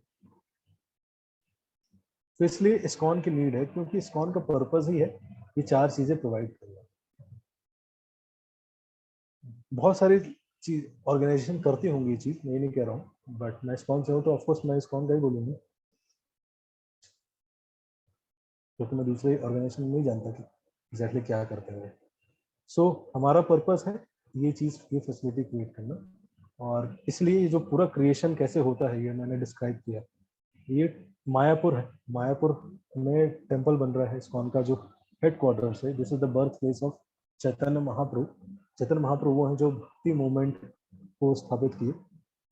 तो इसलिए इस्कॉन की नीड है, क्योंकि इस्कॉन का पर्पस ही है ये चार चीजें प्रोवाइड करना। बहुत सारी चीज ऑर्गेनाइजेशन करती होंगी ये चीज, मैं नहीं कह रहा हूँ, बट मैं इस्कॉन से हूँ तो ऑफकोर्स मैं इस्कॉन का ही बोलूंगा, क्योंकि मैं दूसरे ऑर्गेनाइजेशन नहीं जानता कि एग्जैक्टली क्या करते हैं। सो हमारा पर्पस है ये चीज, ये फैसिलिटी क्रिएट करना। और इसलिए जो पूरा क्रिएशन कैसे होता है ये मैंने डिस्क्राइब किया। ये मायापुर है, मायापुर में टेम्पल बन रहा है इस्कॉन का, जो हेड क्वार्टर्स है। This is the birthplace of Chaitanya Mahaprabhu. Chaitanya Mahaprabhu वो हैं जो भक्ति मूवमेंट को स्थापित किए,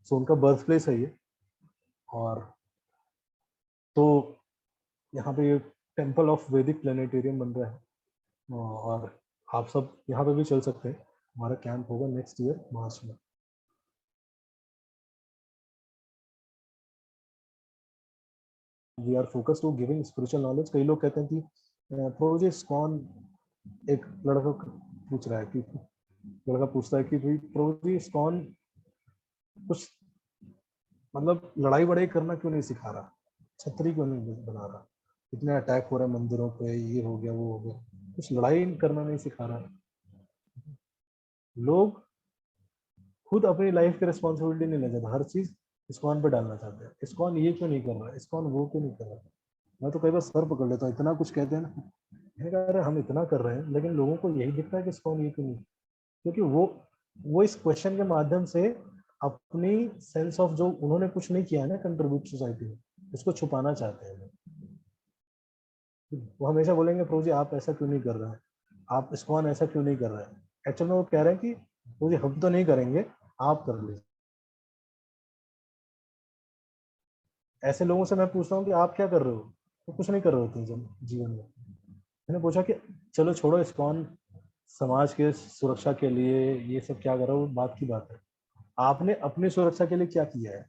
सो उनका बर्थ प्लेस है ये। और तो यहाँ पे ये टेम्पल ऑफ वैदिक प्लेनेटेरियम बन रहा है, और आप सब यहाँ पे भी चल सकते हैं। हमारा कैंप होगा नेक्स्ट ईयर मार्च में। We are focus to giving spiritual knowledge. कई लोग कहते हैं कि प्रभु जी इस्कॉन, एक लड़का पूछ रहा है कि, लड़का पूछता है कि भाई प्रभु जी इस्कॉन कुछ मतलब लड़ाई बड़ाई करना क्यों नहीं सिखा रहा, छतरी क्यों नहीं बना रहा, इतने अटैक हो रहे हैं मंदिरों पे, ये हो गया वो हो गया, कुछ लड़ाई करना नहीं सिखा रहा। लोग खुद अपनी लाइफ की रिस्पॉन्सिबिलिटी नहीं ले जाते, हर चीज इस्कॉन पे डालना चाहते हैं। इस्कॉन ये क्यों नहीं कर रहा, इस्कॉन वो क्यों नहीं कर रहा। मैं तो कई बार सर पकड़ लेता हूँ, इतना कुछ कहते हैं ना, मैंने कहा अरे हम इतना कर रहे हैं लेकिन लोगों को यही दिखता है कि इस्कॉन ये क्यों नहीं, क्योंकि वो इस क्वेश्चन के माध्यम से अपनी सेंस ऑफ जो उन्होंने कुछ नहीं किया है ना कंट्रीब्यूट सोसाइटी में, उसको छुपाना चाहते हैं। वो हमेशा बोलेंगे प्रभु जी आप ऐसा क्यों नहीं कर रहे हैं, आप इस्कॉन ऐसा क्यों नहीं कर रहे हैं। एक्चुअल में वो कह रहे हैं कि प्रभु जी हम तो नहीं करेंगे, आप कर लीजिए। ऐसे लोगों से मैं पूछता हूँ कि आप क्या कर रहे हो, तो कुछ नहीं कर रहे होते जीवन में। मैंने पूछा कि चलो छोड़ो इस्कॉन समाज के सुरक्षा के लिए ये सब क्या कर रहा हो, बात की बात है, आपने अपनी सुरक्षा के लिए क्या किया है,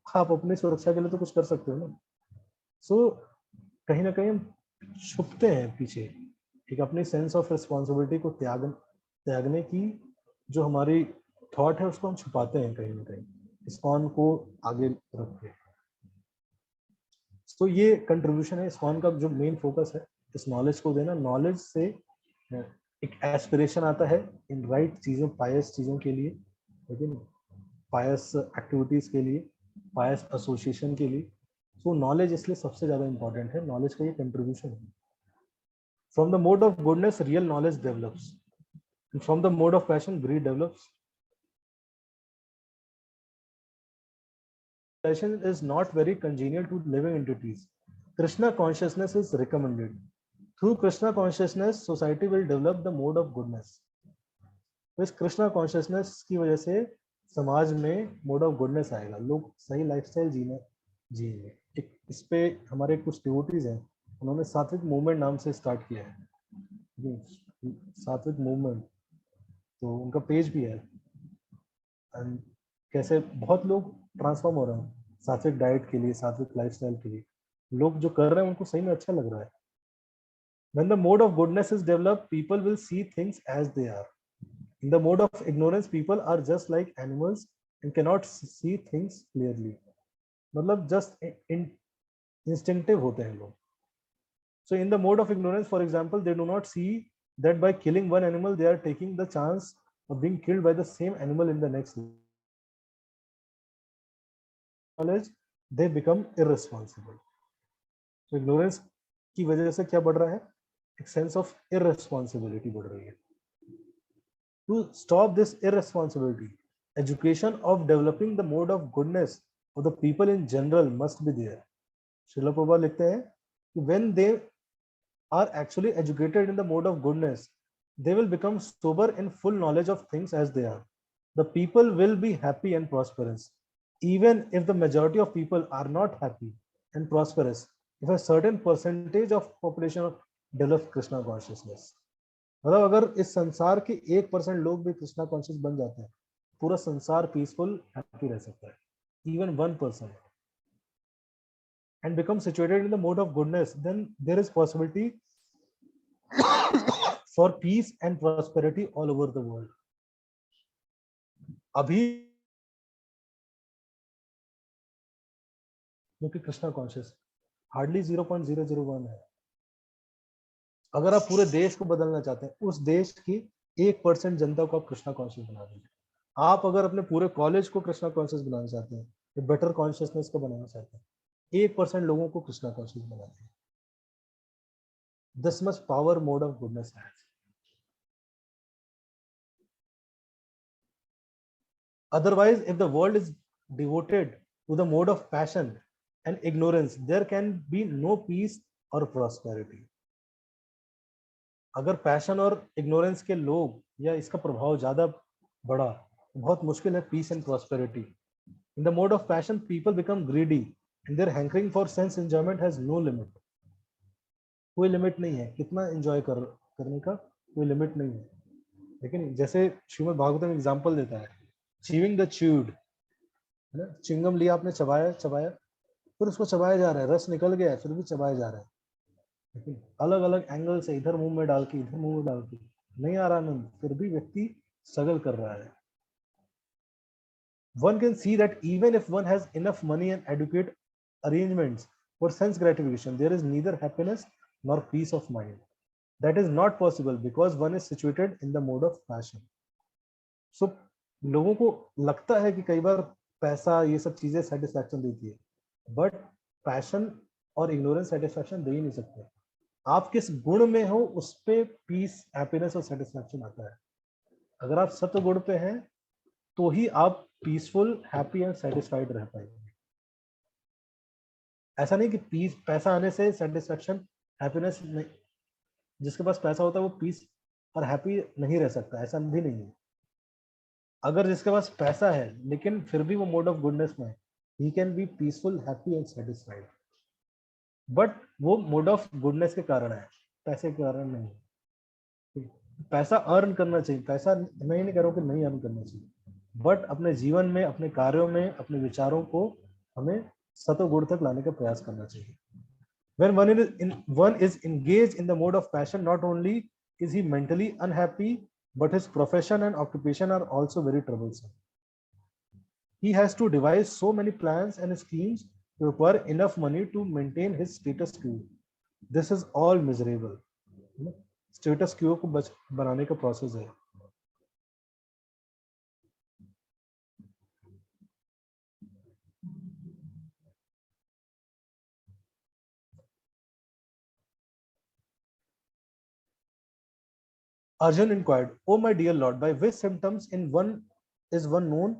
आप अपनी सुरक्षा के लिए तो कुछ कर सकते हो ना। सो कहीं ना कहीं हम छुपते हैं पीछे, एक अपनी सेंस ऑफ रिस्पॉन्सिबिलिटी को त्यागने की जो हमारी थॉट है उसको हम छुपाते हैं कहीं ना कहीं इस्कॉन को आगे रख के। तो ये कंट्रीब्यूशन है इस्कॉन का, जो मेन फोकस है इस नॉलेज को देना। नॉलेज से एक एस्पिरेशन आता है इन राइट चीज़ों, पायस चीज़ों के लिए, लेकिन पायस एक्टिविटीज़ के लिए, पायस एसोसिएशन के लिए। सो नॉलेज इसलिए सबसे ज़्यादा इंपॉर्टेंट है, नॉलेज का ये कंट्रीब्यूशन है। From the mode of goodness real knowledge develops, from the mode of passion greed develops. Passion is not very congenial to living entities. Krishna consciousness is recommended. Through Krishna consciousness, society will develop the mode of goodness. तो इस Krishna consciousness की वजह से समाज में mode of goodness आएगा, लोग सही लाइफस्टाइल जिएंगे। एक इस पे हमारे कुछ डिवोटीज हैं, उन्होंने सात्विक मूवमेंट नाम से स्टार्ट किया है, सात्विक मूवमेंट, तो उनका पेज भी है। एंड कैसे बहुत लोग ट्रांसफॉर्म हो रहे हैं सात्विक डाइट के लिए, सात्विक लाइफस्टाइल के लिए, लोग जो कर रहे हैं उनको सही में अच्छा लग रहा है। When the mode of goodness is developed, people will see things as they are. In the mode of ignorance, people are just like animals and cannot see things clearly. मतलब just instinctive होते हैं लोग. So in the mode of ignorance, for example, they do not see that by killing one animal, they are taking the chance of being killed by the same animal in the next knowledge, they become irresponsible. So ignorance की वजह से क्या बढ़ रहा है, एक sense of इररेस्पॉन्सिबिलिटी बढ़ रही है। To stop this irresponsibility, education of developing the mode of goodness for the people in general must be there. Srila Prabhupada लिखते हैं कि when they are actually educated in the mode of goodness, they will become sober in full knowledge of things as they are. The people will be happy and prosperous. Even if the majority of people are not happy and prosperous, if a certain percentage of population develops Krishna consciousness, मतलब अगर इस संसार के 1% लोग भी Krishna conscious बन जाते हैं, पूरा संसार पीसफुल हैप्पी रह सकता है। Even 1% and become situated in the mode of goodness, then there is possibility for peace and prosperity all over the world. अभी क्योंकि कृष्णा कॉन्शियस हार्डली 0.001 है। अगर आप पूरे देश को बदलना चाहते हैं, उस देश की 1% जनता को आप कृष्णा कॉन्शियस बना दीजिए। आप अगर अपने पूरे कॉलेज को कृष्णा कॉन्शियस बनाना चाहते हैं, तो बेटर कॉन्शियसनेस को बनाना चाहते हैं, 1% लोगों को कृष्णा कॉन्शियस बनाते हैं। This much power mode of goodness has. Otherwise, if the world is devoted to the mode of passion and ignorance, there can be no peace or prosperity. अगर पैशन और ignorance के लोग या इसका प्रभाव ज्यादा बढ़ा, बहुत मुश्किल है peace and prosperity. In the mode of passion people become greedy and their hankering for sense enjoyment has no limit. कोई लिमिट नहीं है, कितना एंजॉय करने का कोई लिमिट नहीं है। लेकिन जैसे श्रीमद् भागवतम एग्जांपल देता है, चीविंग द च्यूड, है ना, चिंगम लिया आपने, चबाया फिर उसको चबाया जा रहा है, रस निकल गया फिर भी चबाया जा रहा है, लेकिन अलग अलग एंगल से इधर मुंह में डाल के इधर मुंह में डाल के नहीं आ रहा आनंद, फिर भी व्यक्ति स्ट्रगल कर रहा है। One can see that even if one has enough money and adequate arrangements for sense gratification, there is neither happiness nor peace of mind. That is not possible because one is situated in the mode of passion. So लोगों को लगता है कि कई बार पैसा ये सब चीजें सेटिस्फैक्शन देती है, बट पैशन और इग्नोरेंस सेटिस्फैक्शन दे ही नहीं सकते। आप किस गुण में हो उस पे पीस, हैप्पीनेस और सेटिस्फैक्शन आता है। अगर आप सत्व गुण पे हैं तो ही आप पीसफुल, हैप्पी एंड सेटिस्फाइड रह पाएंगे। ऐसा नहीं कि पीस, पैसा आने से सेटिस्फैक्शन, हैप्पीनेस नहीं, जिसके पास पैसा होता है वो पीस और हैप्पी नहीं रह सकता, ऐसा भी नहीं है। अगर जिसके पास पैसा है लेकिन फिर भी वो मोड ऑफ गुडनेस में है, he can be peaceful, happy and satisfied, but वो मोड ऑफ गुडनेस के कारण है, पैसे के कारण नहीं। पैसा अर्न करना चाहिए, पैसा मैं नहीं कह रहा हूँ कि नहीं अर्न करना चाहिए, बट अपने जीवन में, अपने कार्यों में, अपने विचारों को हमें सत्व गुण तक लाने का प्रयास करना चाहिए। When one is engaged in the mode of passion, not only is he mentally unhappy, but his profession and occupation are also very troublesome. He has to devise so many plans and schemes to acquire enough money to maintain his status quo. This is all miserable. Status quo को बनाने का process है। Arjun inquired, "Oh my dear Lord, by which symptoms in one is one known?"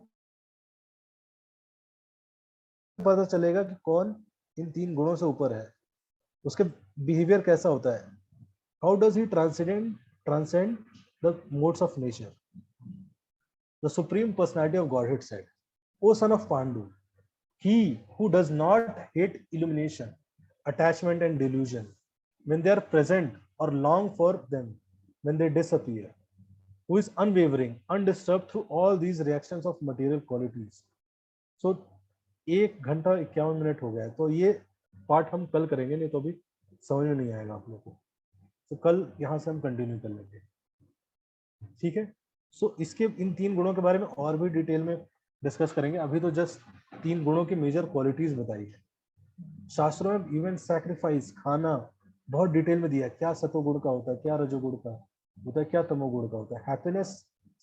पता चलेगा कि कौन इन 3 गुणों से ऊपर है, उसके बिहेवियर कैसा होता है। How does he transcend the modes of nature? The Supreme Personality of Godhead said, "O son of Pandu, he who does not hate illumination, attachment and delusion when they are present or long for them when they disappear, who is unwavering, undisturbed through all these reactions of material qualities." So 1 घंटा 51 minute हो गया है, तो ये part हम कल करेंगे, नहीं तो अभी समझ में नहीं आएगा आप लोगों को, तो कल यहाँ से हम कंटिन्यू कर लेंगे, ठीक है। सो इसके इन 3 गुणों के बारे में और भी डिटेल में डिस्कस करेंगे। अभी तो जस्ट 3 गुणों की मेजर क्वालिटीज बताई है। शास्त्रों में इवन सैक्रिफाइस, खाना बहुत डिटेल में दिया है, क्या सत्वगुण का होता है, क्या रजोगुण का होता है, क्या तमोगुण का होता है। हैप्पीनेस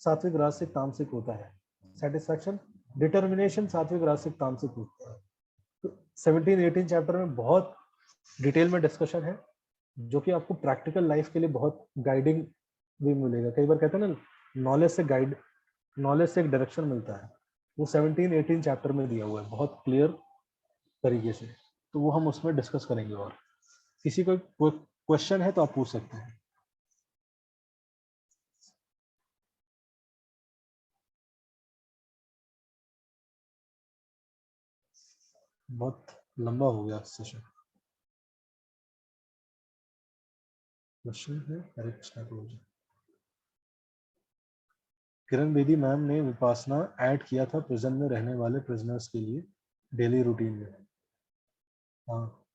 सात्विक, राजसिक, तामसिक होता है। सेटिस्फैक्शन, डिटर्मिनेशन सात्विक, राजसिक, तामसिक होता है। तो 17-18 चैप्टर में बहुत डिटेल में डिस्कशन है, जो कि आपको प्रैक्टिकल लाइफ के लिए बहुत गाइडिंग भी मिलेगा। कई बार कहते हैं ना, नॉलेज से एक डायरेक्शन मिलता है, वो 17-18 चैप्टर में दिया हुआ है बहुत क्लियर तरीके से, तो वो हम उसमें डिस्कस करेंगे। और किसी को क्वेश्चन है तो आप पूछ सकते हैं। बहुत लंबा हो गया सेशन। क्वेश्चन है? हरे कृष्णा प्रभु जी। किरण बेदी मैम ने विपासना ऐड किया था प्रिजन में रहने वाले प्रिजनर्स के लिए डेली रूटीन में। हाँ,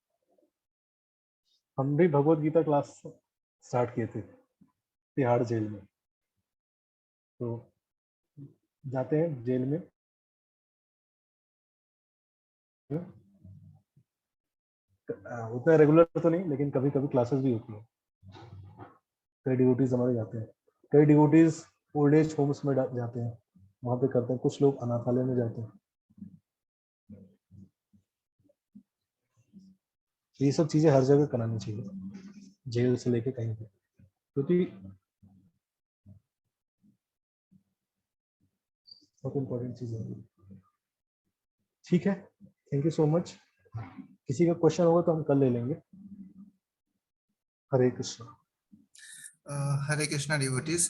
हम भी भगवत गीता क्लास स्टार्ट किए थे तिहाड़ जेल में। तो जाते हैं जेल में, उतना रेगुलर तो नहीं, लेकिन कभी कभी क्लासेस भी होती है। कई डिवोटीज हमारे जाते हैं, कई डिवोटीज ओल्ड एज होम्स में जाते हैं, वहाँ पे करते हैं। कुछ लोग अनाथालय में जाते हैं। ये सब चीजें हर जगह करानी चाहिए, जेल से लेके कहीं पे, क्योंकि बहुत इंपॉर्टेंट चीज है। ठीक है, थैंक यू सो मच। किसी का क्वेश्चन होगा तो हम कल ले लेंगे। हरे कृष्णा। हरे कृष्णा डिवोटीज,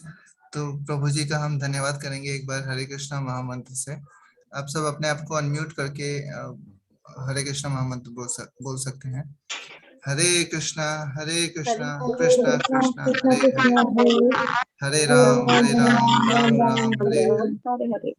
तो प्रभु जी का हम धन्यवाद करेंगे एक बार हरे कृष्णा महामंत्र से। आप सब अपने आप को अनम्यूट करके हरे कृष्णा महामंत्र बोल सकते हैं। हरे कृष्णा कृष्णा कृष्णा हरे हरे, हरे राम राम राम हरे हरे।